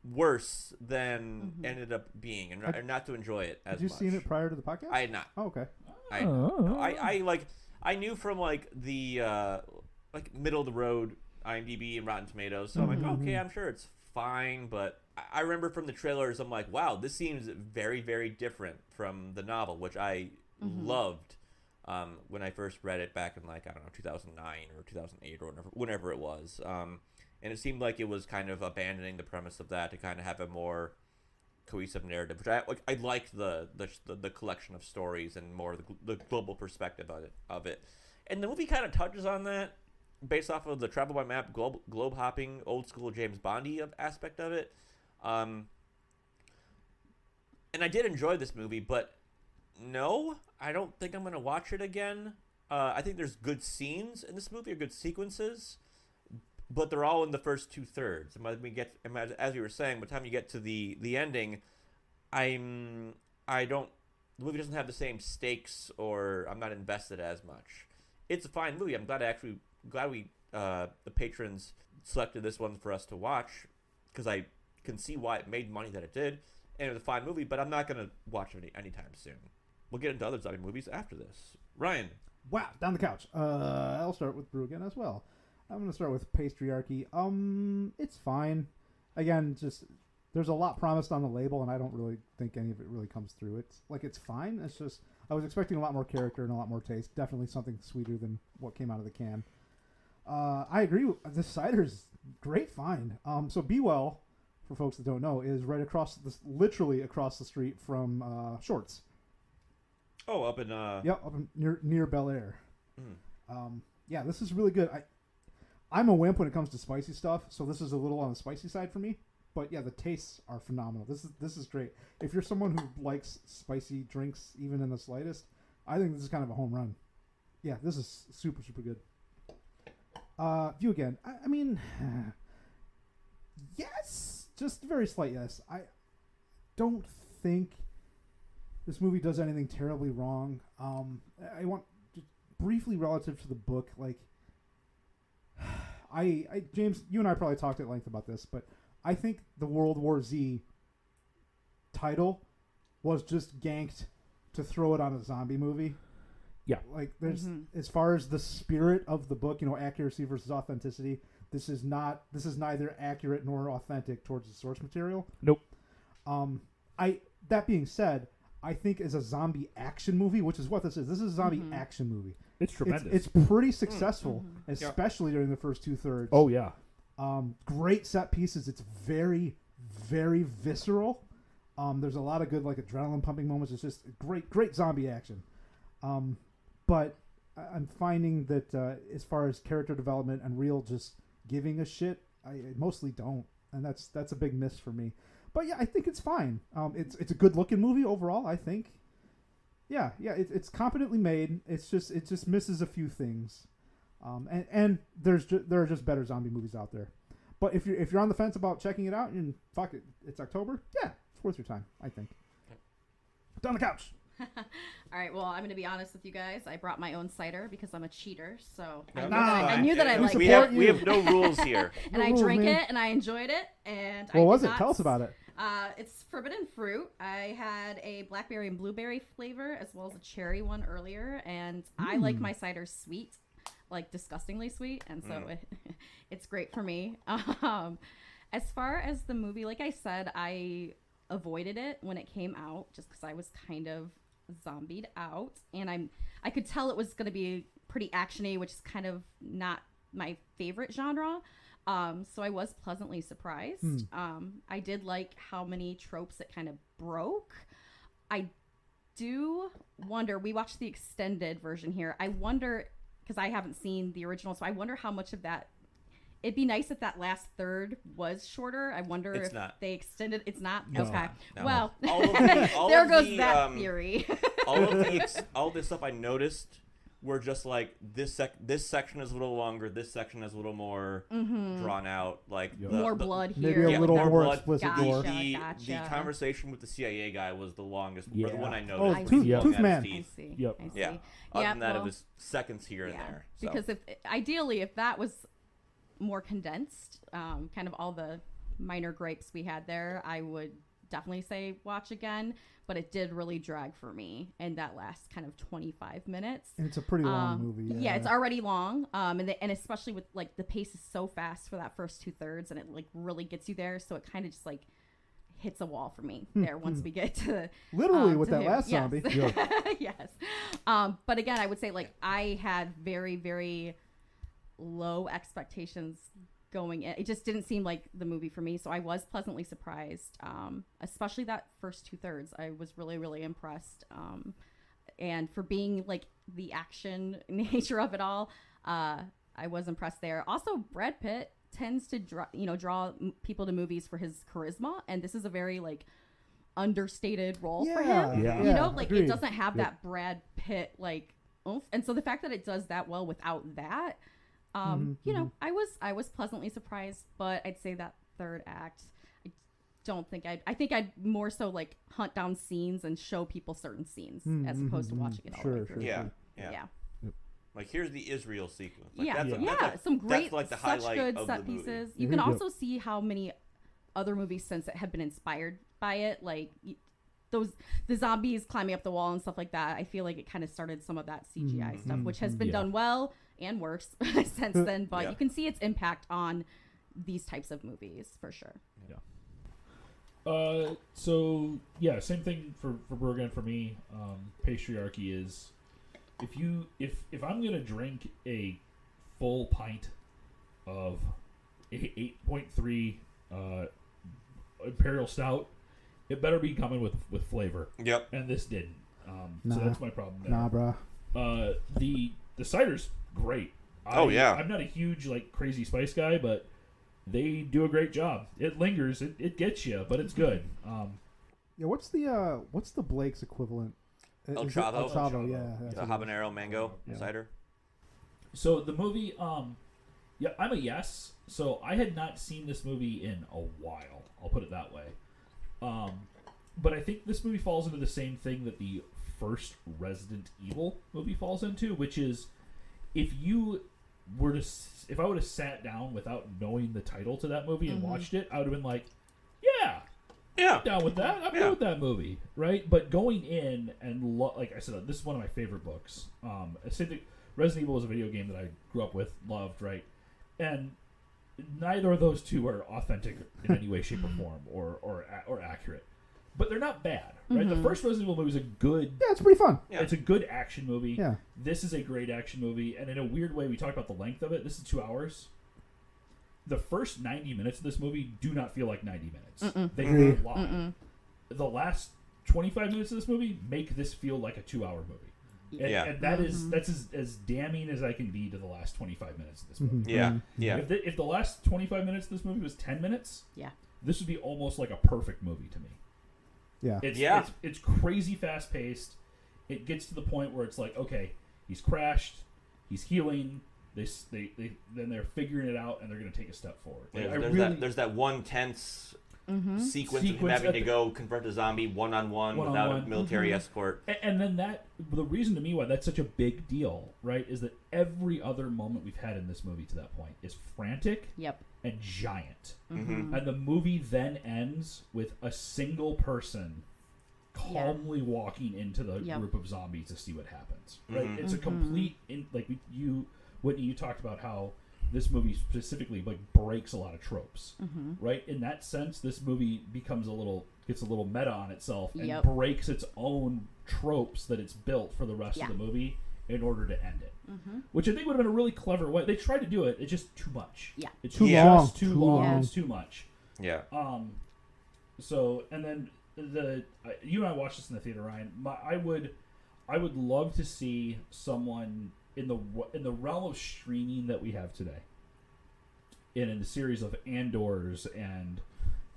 worse than ended up being, and not to enjoy it as much. Had you seen it prior to the podcast? I had not. Oh, okay. I knew from like the like middle of the road IMDb and Rotten Tomatoes, so I'm like, okay, I'm sure it's fine, but I remember from the trailers, I'm like, wow, this seems very, very different from the novel, which I loved when I first read it back in like, I don't know, 2009 or 2008 or whenever it was. And it seemed like it was kind of abandoning the premise of that to kind of have a more cohesive narrative, which I liked the collection of stories and more the global perspective of it. And the movie kind of touches on that based off of the travel by map, globe hopping, old school James Bondy aspect of it. And I did enjoy this movie, but no, I don't think I'm going to watch it again. I think there's good scenes in this movie, or good sequences, but they're all in the first 2/3. As you were saying, by the time you get to the ending, the movie doesn't have the same stakes, or I'm not invested as much. It's a fine movie. I'm glad we the patrons selected this one for us to watch, because I can see why it made money that it did, and it was a fine movie. But I'm not gonna watch it anytime soon. We'll get into other zombie movies after this. Ryan. Wow, down the couch. I'll start with Brew again as well. I'm going to start with Patriarchy. It's fine. Again, just there's a lot promised on the label, and I don't really think any of it really comes through. It's fine. It's just I was expecting a lot more character and a lot more taste. Definitely something sweeter than what came out of the can. I agree. This cider's great find. So Be Well, for folks that don't know, is right literally across the street from Shorts. Oh, up in Yep, up in near Bel Air. Yeah, this is really good. I'm a wimp when it comes to spicy stuff, so this is a little on the spicy side for me. But yeah, the tastes are phenomenal. This is great. If you're someone who likes spicy drinks, even in the slightest, I think this is kind of a home run. Yeah, this is super, super good. View again. I mean, yes, just a very slight yes. I don't think this movie does anything terribly wrong. I want just briefly relative to the book, like I James, you and I probably talked at length about this, but I think the World War Z title was just ganked to throw it on a zombie movie. Yeah. Like there's as far as the spirit of the book, accuracy versus authenticity, this is neither accurate nor authentic towards the source material. Nope. That being said, I think as a zombie action movie, which is what this is a zombie action movie. It's tremendous. It's pretty successful, especially during the first 2/3. Oh yeah. Great set pieces. It's very, very visceral. There's a lot of good adrenaline pumping moments. It's just great zombie action. But I'm finding that as far as character development and real just giving a shit, I mostly don't, and that's a big miss for me. But yeah, I think it's fine. It's a good looking movie overall, I think. Yeah, it's competently made. It just misses a few things. And there are just better zombie movies out there. But if you're on the fence about checking it out, and fuck it, it's October. Yeah, it's worth your time, I think. Down the couch. All right, well, I'm going to be honest with you guys. I brought my own cider because I'm a cheater, so No, I knew that I liked we it. we have no rules here. And No I rules, drank man. it, and I enjoyed it. And What I was did it? not Tell us about it. It's forbidden fruit. I had a blackberry and blueberry flavor as well as a cherry one earlier, and I like my cider sweet, like disgustingly sweet, and so it's great for me. As far as the movie, like I said, I avoided it when it came out just because I was kind of zombied out, and I could tell it was going to be pretty actiony, which is kind of not my favorite genre. So I was pleasantly surprised. I did like how many tropes it kind of broke. I do wonder, we watched the extended version here. I wonder, because I haven't seen the original, so I wonder how much of that, it'd be nice if that last third was shorter. I wonder It's if not. they extended. It's not? No. Okay. No. Well, All there of goes the, that theory. all this stuff I noticed were just like this section is a little longer, this section is a little more drawn out, like More blood Maybe here. a little more more blood. explicit Gotcha. gore. The Gotcha. conversation with the CIA guy was the longest, or Yeah. the one I Oh, noticed. Tooth- was Tooth long Man. as I teeth. see. Yep. I see. Yeah. Other than that, well, it was seconds here and there. So. Because ideally, if that was more condensed, kind of all the minor gripes we had there, I would definitely say watch again. But it did really drag for me in that last kind of 25 minutes. And it's a pretty long movie. Yeah, it's already long, and especially with like the pace is so fast for that first 2/3, and it like really gets you there. So it kind of just like hits a wall for me there once we get to Literally with to that him. last Yes. zombie. Yes. But again, I would say like I had very, very low expectations going in. It just didn't seem like the movie for me, so I was pleasantly surprised, especially that first 2/3. I was really, really impressed, and for being like the action nature of it all, I was impressed there. Also, Brad Pitt tends to draw people to movies for his charisma, and this is a very like understated role for him. Yeah. You know, like agreed. it doesn't have that Brad Pitt like oomph, and so the fact that it does that well without that, I was pleasantly surprised. But I'd say that third act, I think I'd more so like hunt down scenes and show people certain scenes as opposed to watching it all the way through. Yeah. Yeah. Like here's the Israel sequence. Like, Yeah, that's like, some great, that's like the such highlight good of set the movie. pieces. You can also see how many other movies since it have been inspired by it, like the zombies climbing up the wall and stuff like that. I feel like it kind of started some of that CGI stuff, which has been done well and worse since then. But you can see its impact on these types of movies for sure. So yeah, same thing for Brew again for me. Patriarchy is if I'm gonna drink a full pint of 8.3 Imperial Stout, it better be coming with flavor. Yep. And this didn't. Nah. So that's my problem there. Nah, bruh. The cider's great. Oh, yeah. I'm not a huge like crazy spice guy, but they do a great job. It lingers. It gets you, but it's good. Yeah, what's the Blake's equivalent? El Is it Chavo? El Chavo, yeah. that's The what it is. habanero mango Yeah. cider. So the movie, yeah, I'm a yes. So I had not seen this movie in a while. I'll put it that way. But I think this movie falls into the same thing that the first Resident Evil movie falls into, which is if I would have sat down without knowing the title to that movie and watched it, I would have been like, yeah, I'm down with that. I'm good with that movie, right? But going in and like I said, this is one of my favorite books. Same thing. Resident Evil was a video game that I grew up with, loved, right? And neither of those two are authentic in any way, shape, or form, or accurate. But they're not bad, right? The first Resident Evil movie is a good. Yeah, it's pretty fun. Yeah. It's a good action movie. Yeah. This is a great action movie, and in a weird way, we talked about the length of it. This is 2 hours. The first 90 minutes of this movie do not feel like 90 minutes. They feel long. The last 25 minutes of this movie make this feel like a 2 hour movie. And that's as damning as I can be to the last 25 minutes of this movie. Yeah. If the last 25 minutes of this movie was 10 minutes, Yeah. this would be almost like a perfect movie to me. Yeah. It's crazy fast paced. It gets to the point where it's like, okay, he's crashed, he's healing. Then they're figuring it out, and they're going to take a step forward. Like, There's that one tense sequence of him having to go confront a zombie one-on-one without a military escort. And then the reason to me why that's such a big deal, right, is that every other moment we've had in this movie to that point is frantic and giant. And the movie then ends with a single person calmly walking into the group of zombies to see what happens. Right? It's a complete Whitney, you talked about how this movie specifically breaks a lot of tropes, right? In that sense, this movie gets a little meta on itself and breaks its own tropes that it's built for the rest of the movie in order to end it, which I think would have been a really clever way. They tried to do it; it's just too much. Yeah, it's too long. It's too much. Yeah. So, and then you and I watched this in the theater, Ryan. I would love to see someone in the realm of streaming that we have today, and in the series of Andors and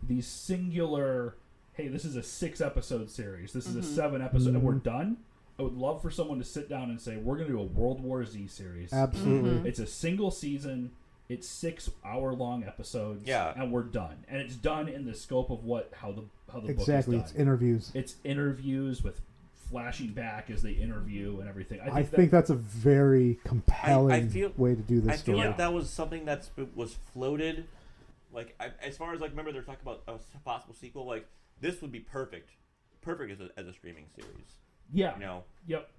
these singular, hey, this is a 6-episode series, this is a 7-episode, and we're done. I would love for someone to sit down and say, we're going to do a World War Z series. Absolutely. It's a single season. It's 6-hour-long episodes. Yeah. And we're done. And it's done in the scope of how the book is Exactly. done. It's interviews. It's interviews with flashing back as they interview and everything. I think that's a very compelling way to do this I feel story. like that was something that was floated. Like, as far as, like, remember they're talking about a possible sequel. Like, this would be perfect as a streaming series. Yeah. You know? Yep.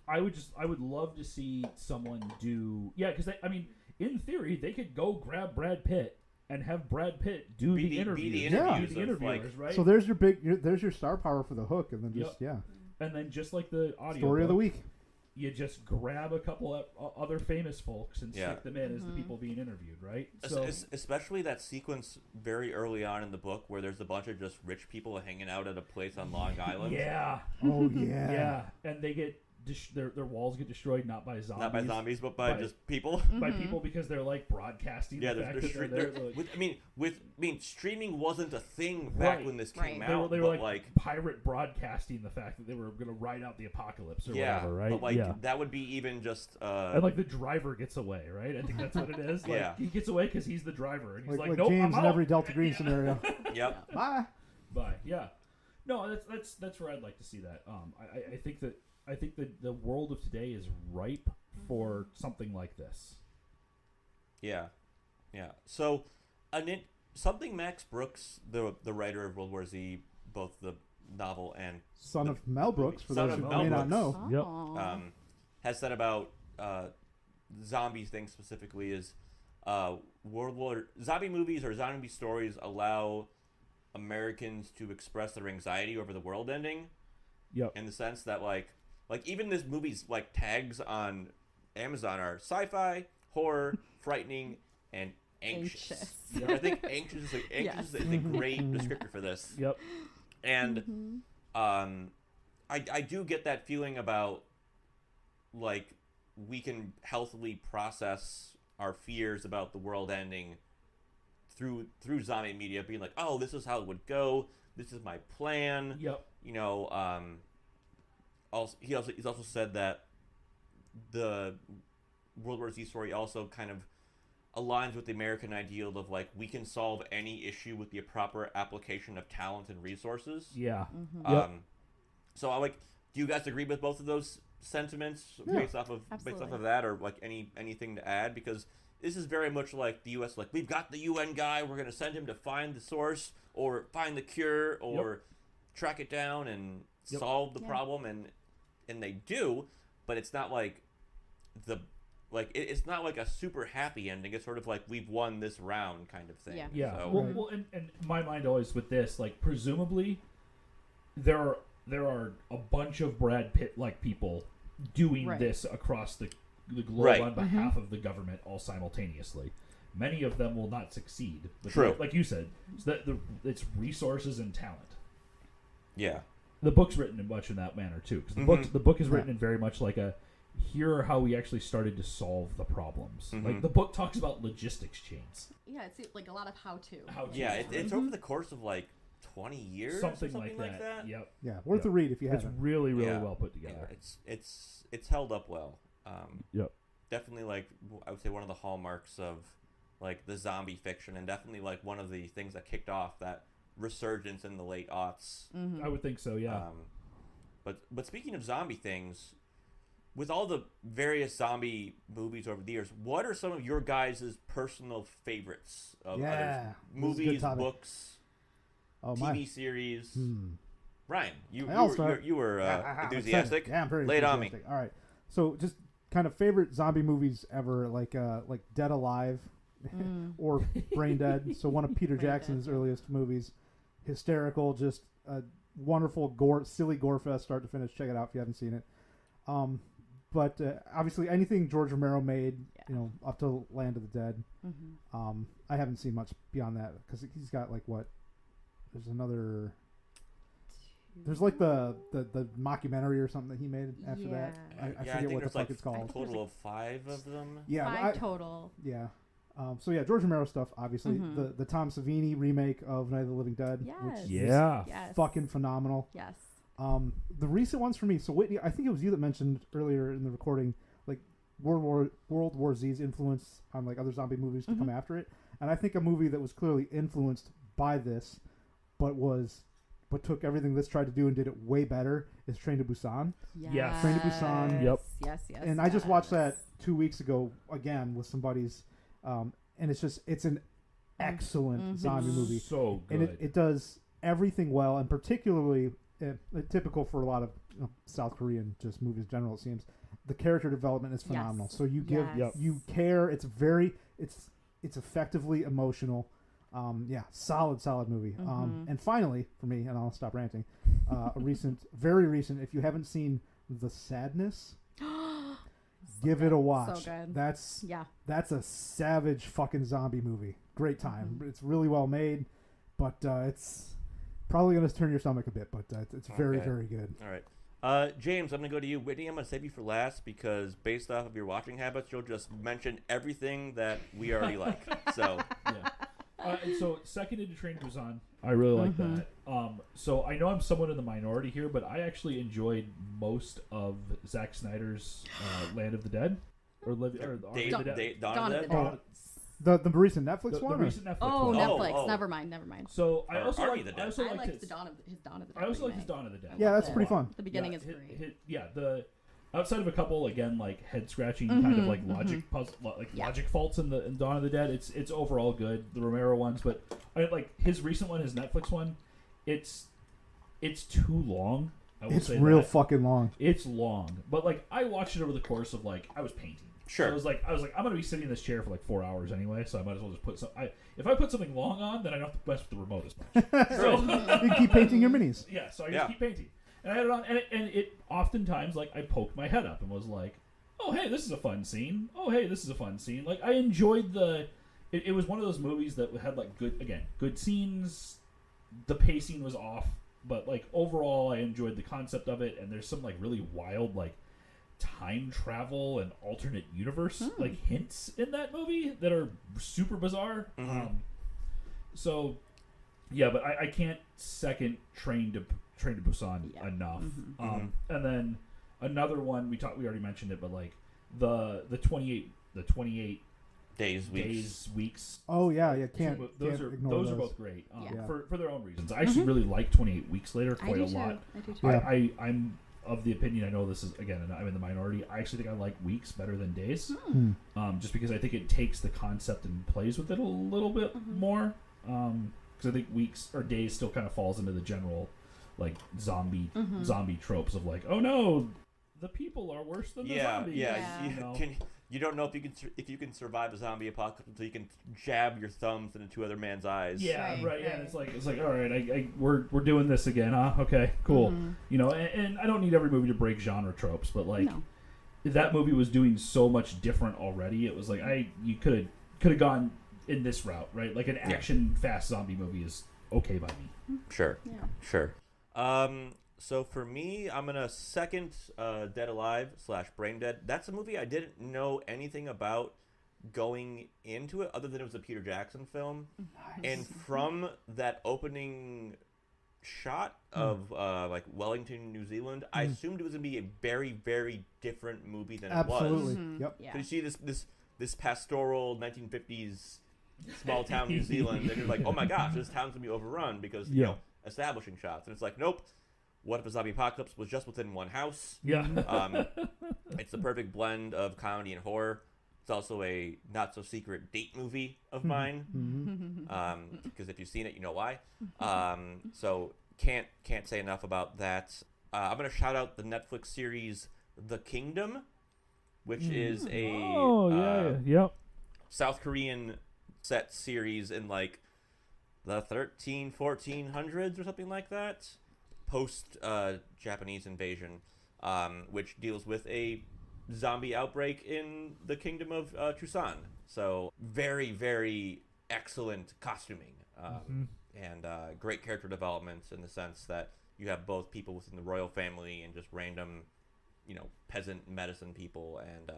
I would love to see someone do... Yeah, because, in theory, they could go grab Brad Pitt and have Brad Pitt do the interviews. Be the interviewers, interviewers, right? So there's your star power for the hook, and then just And then just like the audio story of the week, you just grab a couple of other famous folks and stick them in as the people being interviewed, right? So especially that sequence very early on in the book where there's a bunch of just rich people hanging out at a place on Long Island. Yeah. Oh yeah. Yeah, and they get their walls get destroyed not by zombies, but by just people. By people because they're like broadcasting. Yeah, the fact that they're there. Streaming wasn't a thing back when this came out. They were like pirate broadcasting the fact that they were going to ride out the apocalypse or whatever, right? But that would be even just. And like the driver gets away, right? I think that's what it is. Like, he gets away because he's the driver, and he's like nope, James I'm in out. every Delta Green scenario. Yep. Bye. Yeah. No, that's where I'd like to see that. I think that the world of today is ripe for something like this. Yeah. So, something Max Brooks, the writer of World War Z, both the novel and son of Mel Brooks, for those who may not know, has said about zombies thing specifically is zombie movies or zombie stories allow Americans to express their anxiety over the world ending. Yep. In the sense that like even this movie's like tags on Amazon are sci-fi, horror, frightening, and anxious. Yep. I think anxious is a great descriptor for this. Yep. And I do get that feeling about like we can healthily process our fears about the world ending through zombie media, being like, oh, this is how it would go. This is my plan. Yep. You know, he's also said that the World War Z story also kind of aligns with the American ideal of like we can solve any issue with the proper application of talent and resources. Yeah. Yep. So I like. Do you guys agree with both of those sentiments based off of that, or like anything to add? Because this is very much like the U.S. Like we've got the UN guy, we're going to send him to find the source or find the cure or track it down and solve the problem, and they do, but it's not like it's not like a super happy ending. It's sort of like we've won this round kind of thing. Yeah. So, Well, and my mind always with this, like presumably there are a bunch of Brad Pitt like people doing this across the globe on behalf of the government all simultaneously. Many of them will not succeed. But True. Like you said, it's resources and talent. Yeah. The book's written in much in that manner too, because the book is written in very much like here are how we actually started to solve the problems. Like the book talks about logistics chains. Yeah, it's like a lot of how-to. Yeah, it's over the course of like 20 years, something like that. Yep. Yeah, worth a read if you haven't. It's really well put together. Yeah, it's held up well. Yep. Definitely, like I would say, one of the hallmarks of like the zombie fiction, and definitely like one of the things that kicked off that resurgence in the late aughts. I would think so. Yeah. But speaking of zombie things, with all the various zombie movies over the years, what are some of your guys' personal favorites of other movies, books, TV series? Ryan, you were enthusiastic. Yeah, I'm very Lay it on enthusiastic. me. All right, so just kind of favorite zombie movies ever, like Dead Alive or Brain Dead. So one of Peter Jackson's earliest movies, hysterical, just a wonderful silly gore fest, start to finish. Check it out if you haven't seen it. But obviously anything George Romero made, up to Land of the Dead. I haven't seen much beyond that because he's got like what? There's like the mockumentary or something that he made after that. I forget what the fuck it's called. A total of 5 of them. Yeah, 5 total. Yeah. So yeah, George Romero stuff, obviously. The Tom Savini remake of Night of the Living Dead, which is fucking phenomenal. Yes. The recent ones for me. So Whitney, I think it was you that mentioned earlier in the recording, like World War Z's influence on like other zombie movies to come after it, and I think a movie that was clearly influenced by this, but took everything this tried to do and did it way better is Train to Busan. Yes. Train to Busan. Yep. Yes. And I just watched that 2 weeks ago again with some buddies, and it's an excellent zombie movie. So good. And it does everything well, and particularly typical for a lot of South Korean just movies in general, it seems. The character development is phenomenal. So you you care. It's effectively emotional. Solid movie. And finally, for me, and I'll stop ranting, very recent, if you haven't seen The Sadness, give it a watch. So good. That's a savage fucking zombie movie. Great time. It's really well made, but it's probably going to turn your stomach a bit, but it's very, very good. All right. James, I'm going to go to you. Whitney, I'm going to save you for last because based off of your watching habits, you'll just mention everything that we already like. So, so second into Train to Busan, I really like that. So I know I'm somewhat in the minority here, but I actually enjoyed most of Zack Snyder's Land of the Dead or Dawn of the Dead. The recent Netflix one? The recent Netflix one. Netflix. Oh, never mind. So I also liked his Dawn of the Dead. I also like his Dawn of the Dead. Yeah, that's pretty fun. The beginning is great. The outside of a couple again like head scratching kind of like logic puzzle logic faults in Dawn of the Dead, it's overall good. The Romero ones, but I like his recent one, his Netflix one. It's too long. I will it's say real that. Fucking long. It's long, but like I watched it over the course of like I was painting. Sure. So I was like, I'm gonna be sitting in this chair for like 4 hours anyway, so I might as well just put some. If I put something long on, then I don't have to mess with the remote as much. So you keep painting your minis. Yeah, so I just keep painting, and I had it on, and it oftentimes like I poked my head up and was like, oh hey, this is a fun scene. Oh hey, this is a fun scene. Like I enjoyed the. It was one of those movies that had like good scenes. The pacing was off, but like overall, I enjoyed the concept of it, and there's some like really wild like time travel and alternate universe like hints in that movie that are super bizarre. So, yeah, but I can't second Train to Busan enough. And then another one we already mentioned it, but like the 28 weeks. Oh yeah, can't those ignore are both great Yeah. for their own reasons. I actually really like 28 Weeks Later quite a lot. I do too. Yeah. I'm of the opinion, I know this is, again, I'm in the minority, I actually think I like Weeks better than Days. Just because I think it takes the concept and plays with it a little bit more. Because I think Weeks or Days still kind of falls into the general like zombie tropes of like, oh no, the people are worse than the zombies. You don't know if you can survive a zombie apocalypse until you can jab your thumbs into other man's eyes. Yeah, right. Yeah, it's like all right, we're doing this again, huh? Okay, cool. You know, and I don't need every movie to break genre tropes, but like that movie was doing so much different already. It was like you could have gone in this route, right? Like an action fast zombie movie is okay by me. Sure. So for me, I'm gonna second Dead Alive / Brain Dead. That's a movie I didn't know anything about going into it, other than it was a Peter Jackson film. And from that opening shot of like Wellington, New Zealand, I assumed it was gonna be a very, very different movie than it was. Absolutely. Yep. Yeah. So you see this pastoral 1950s small town New Zealand, and you're like, oh my gosh, this town's gonna be overrun because you know, establishing shots, and it's like, nope. What if a zombie apocalypse was just within one house? Yeah. It's the perfect blend of comedy and horror. It's also a not-so-secret date movie of mine. Because if you've seen it, you know why. So can't say enough about that. I'm going to shout out the Netflix series The Kingdom, which is a South Korean set series in like the 1400s or something like that. Post Japanese invasion, which deals with a zombie outbreak in the kingdom of Chusan. So very, very excellent costuming and great character development in the sense that you have both people within the royal family and just random, peasant medicine people, and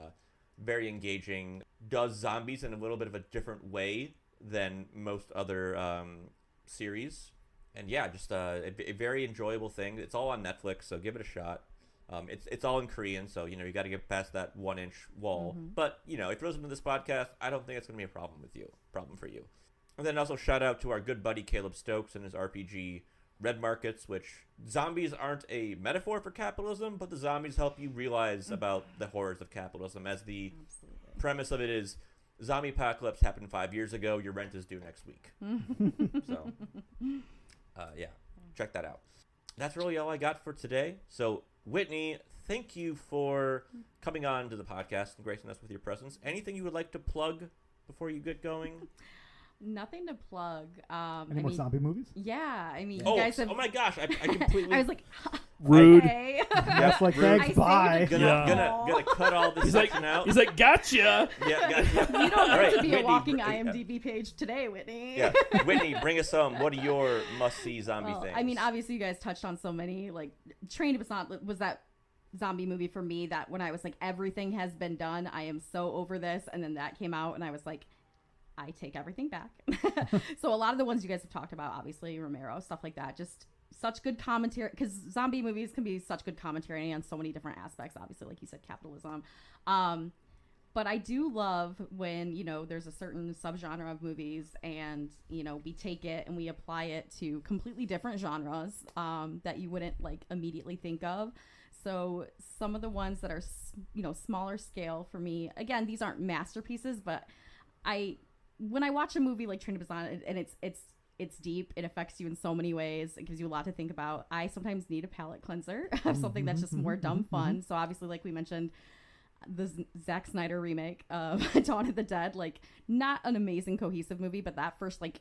very engaging. Does zombies in a little bit of a different way than most other series. And yeah, just a very enjoyable thing. It's all on Netflix, so give it a shot. It's all in Korean, so you got to get past that 1-inch wall. But if you're listening to this podcast, I don't think it's going to be a problem for you. And then also shout out to our good buddy Caleb Stokes and his RPG Red Markets, which zombies aren't a metaphor for capitalism, but the zombies help you realize about the horrors of capitalism. As the premise of it is, zombie apocalypse happened 5 years ago. Your rent is due next week. So. Check that out. That's really all I got for today. So, Whitney, thank you for coming on to the podcast and gracing us with your presence. Anything you would like to plug before you get going? Nothing to plug. Any more zombie movies? Yeah, I mean, Oh, you guys have... oh my gosh, I completely... I was like... Rude. Okay. That's like thanks, bye. Gonna cut all this section out. He's like, gotcha. Yeah. You don't have to be Whitney, a walking IMDb page today, Whitney. Yeah, Whitney, bring us home. What are your must-see zombie things? I mean, obviously, you guys touched on so many. Like, Train to Busan was that zombie movie for me that when I was like, everything has been done. I am so over this. And then that came out, and I was like, I take everything back. So a lot of the ones you guys have talked about, obviously, Romero, stuff like that, just such good commentary, because zombie movies can be such good commentary on so many different aspects, obviously, like you said, capitalism. But I do love when, there's a certain subgenre of movies and, we take it and we apply it to completely different genres that you wouldn't like immediately think of. So some of the ones that are, smaller scale for me, again, these aren't masterpieces, but when I watch a movie like Train to Busan and it's deep, it affects you in so many ways, it gives you a lot to think about, I sometimes need a palate cleanser of something that's just more dumb fun. So obviously, like we mentioned, the Zack Snyder remake of Dawn of the Dead, like not an amazing cohesive movie, but that first like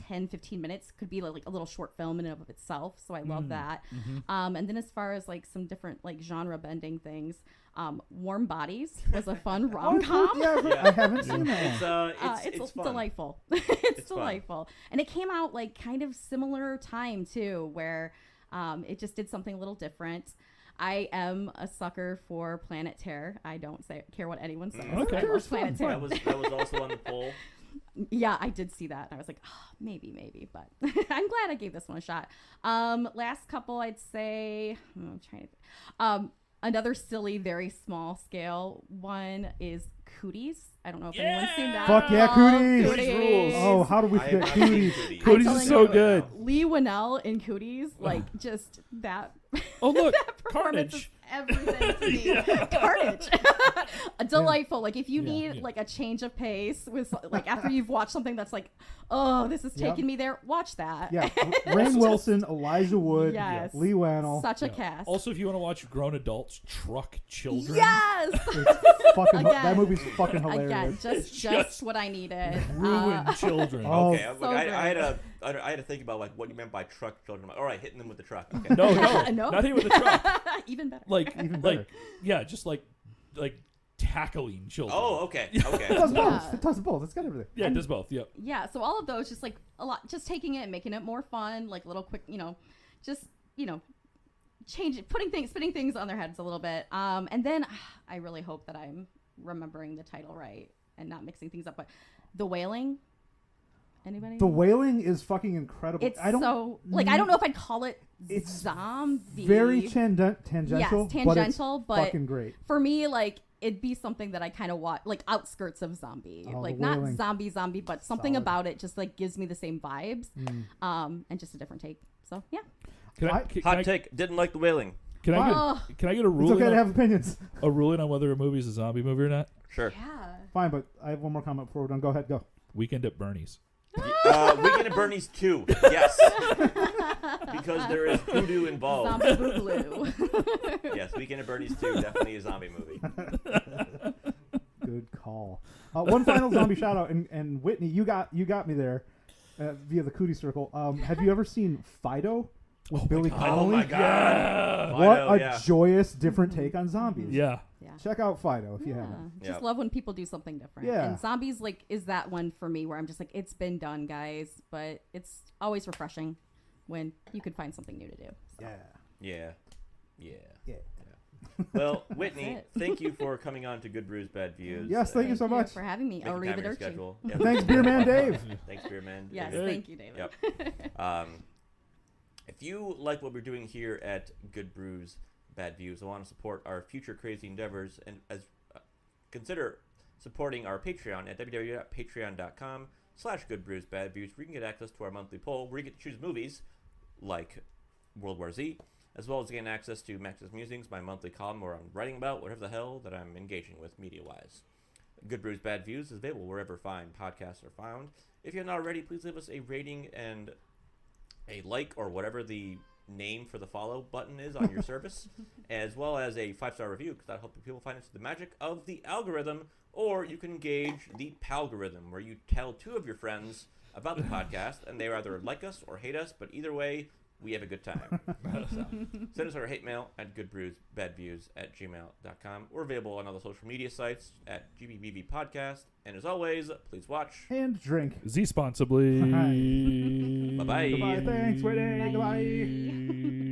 10-15 minutes could be like a little short film in and of itself, so I love that. And then as far as like some different like genre bending things, Warm Bodies was a fun rom-com. I haven't seen that. It's fun. delightful. It's delightful. Fun. And it came out like kind of similar time too, where it just did something a little different. I am a sucker for Planet Terror. I don't care what anyone says. Okay. I love Planet Terror. That was also on the poll. Yeah, I did see that. I was like, oh, maybe, but I'm glad I gave this one a shot. Last couple, I'd say, I'm trying to. Another silly, very small scale one is Cooties. I don't know if anyone's seen that. Fuck yeah, Oh, Cooties. Cooties rules. Oh, how do we I have forget not seen Cooties? Cooties. Cooties I'm is telling so you. good. Lee Winnell in Cooties, like just that. Oh look, that performance is Carnage. everything to me. Carnage. Delightful. Like if you need yeah. like a change of pace with like after you've watched something that's like, oh, this is taking me there, watch that. Yeah, Rainn Wilson, Elijah Wood, Yes. Lee Wannell. Such a Yeah. cast. Also, if you want to watch grown adults truck children, Yes. Fucking, Again. that movie's fucking Again, hilarious. just what I needed. ruin children. Oh, Okay, so I good. had to think about like what you meant by truck children. All right, hitting them with the truck. Okay. No, No. not even with a truck. Even better. Like, Even better. like, yeah, just like tackling children. Oh, okay, It okay. does both. Yeah. It does both. It's got everything. yeah, it does both. Yep. Yeah, so all of those just like a lot, just taking it and making it more fun, like little quick, just change it, spinning things on their heads a little bit. And then I really hope that I'm remembering the title right and not mixing things up. But The Wailing. Anybody? The Wailing is fucking incredible. It's I don't I don't know if I'd call it It's zombie. very tangential. Yes, tangential, but but it's fucking great. for me, like it'd be something that I kind of watch, like outskirts of zombie, Oh, like The not Wailing. zombie, but something Solid. about it just like gives me the same vibes, Mm. and just a different take. So yeah. Can I, I- can, Hot I, take. Didn't like The Wailing. can I get Oh. can I get a It's ruling okay to on, have opinions. a ruling on whether a movie is a zombie movie or not? Sure. Yeah. Fine, but I have one more comment before we're done. Go ahead, go. Weekend at Bernie's. Weekend at Bernie's 2. Yes. Because there is voodoo involved. Zombie boogaloo. Yes, Weekend at Bernie's 2. Definitely a zombie movie. Good call. One final zombie shout out, and Whitney, you got me there via the Cootie Circle. Have you ever seen Fido with Billy God. Connolly? Oh my god. Yeah. What Fido, a yeah. joyous, different take on zombies. Yeah. Yeah. Check out Fido if you Yeah. haven't. Just Yep. love when people do something different. Yeah. And zombies like is that one for me where I'm just like, it's been done, guys, but it's always refreshing when you could find something new to do. So. Yeah. Yeah. Yeah. Well, Whitney, it. thank you for coming on to Good Brews, Bad Views. Yes, thank you so much. for having me. Making I'll time in your arrivederci. schedule. Yeah, Thanks, Beer Man Dave. Thanks, Beer Man. Yes, David. thank you, David. Yep. If you like what we're doing here at Good Brews, Bad Views, I want to support our future crazy endeavors and consider supporting our Patreon at www.patreon.com/goodbrewsbadviews, where you can get access to our monthly poll, where you get to choose movies like World War Z, as well as gain access to Max's Musings, my monthly column where I'm writing about whatever the hell that I'm engaging with media-wise. Good Brews, Bad Views is available wherever fine podcasts are found. If you haven't already, please leave us a rating and a like or whatever the name for the follow button is on your service, as well as a 5-star review, because that'll help people find us the magic of the algorithm. Or you can engage the palgorithm, where you tell 2 of your friends about the podcast, and they either like us or hate us, but either way, we have a good time. So, send us our hate mail at goodbrewsbadviews@gmail.com. We're available on all the social media sites at GBBV Podcast. And as always, please watch. And drink. Z-sponsibly. Bye-bye. Goodbye. Thanks, Whitney. Bye. Goodbye.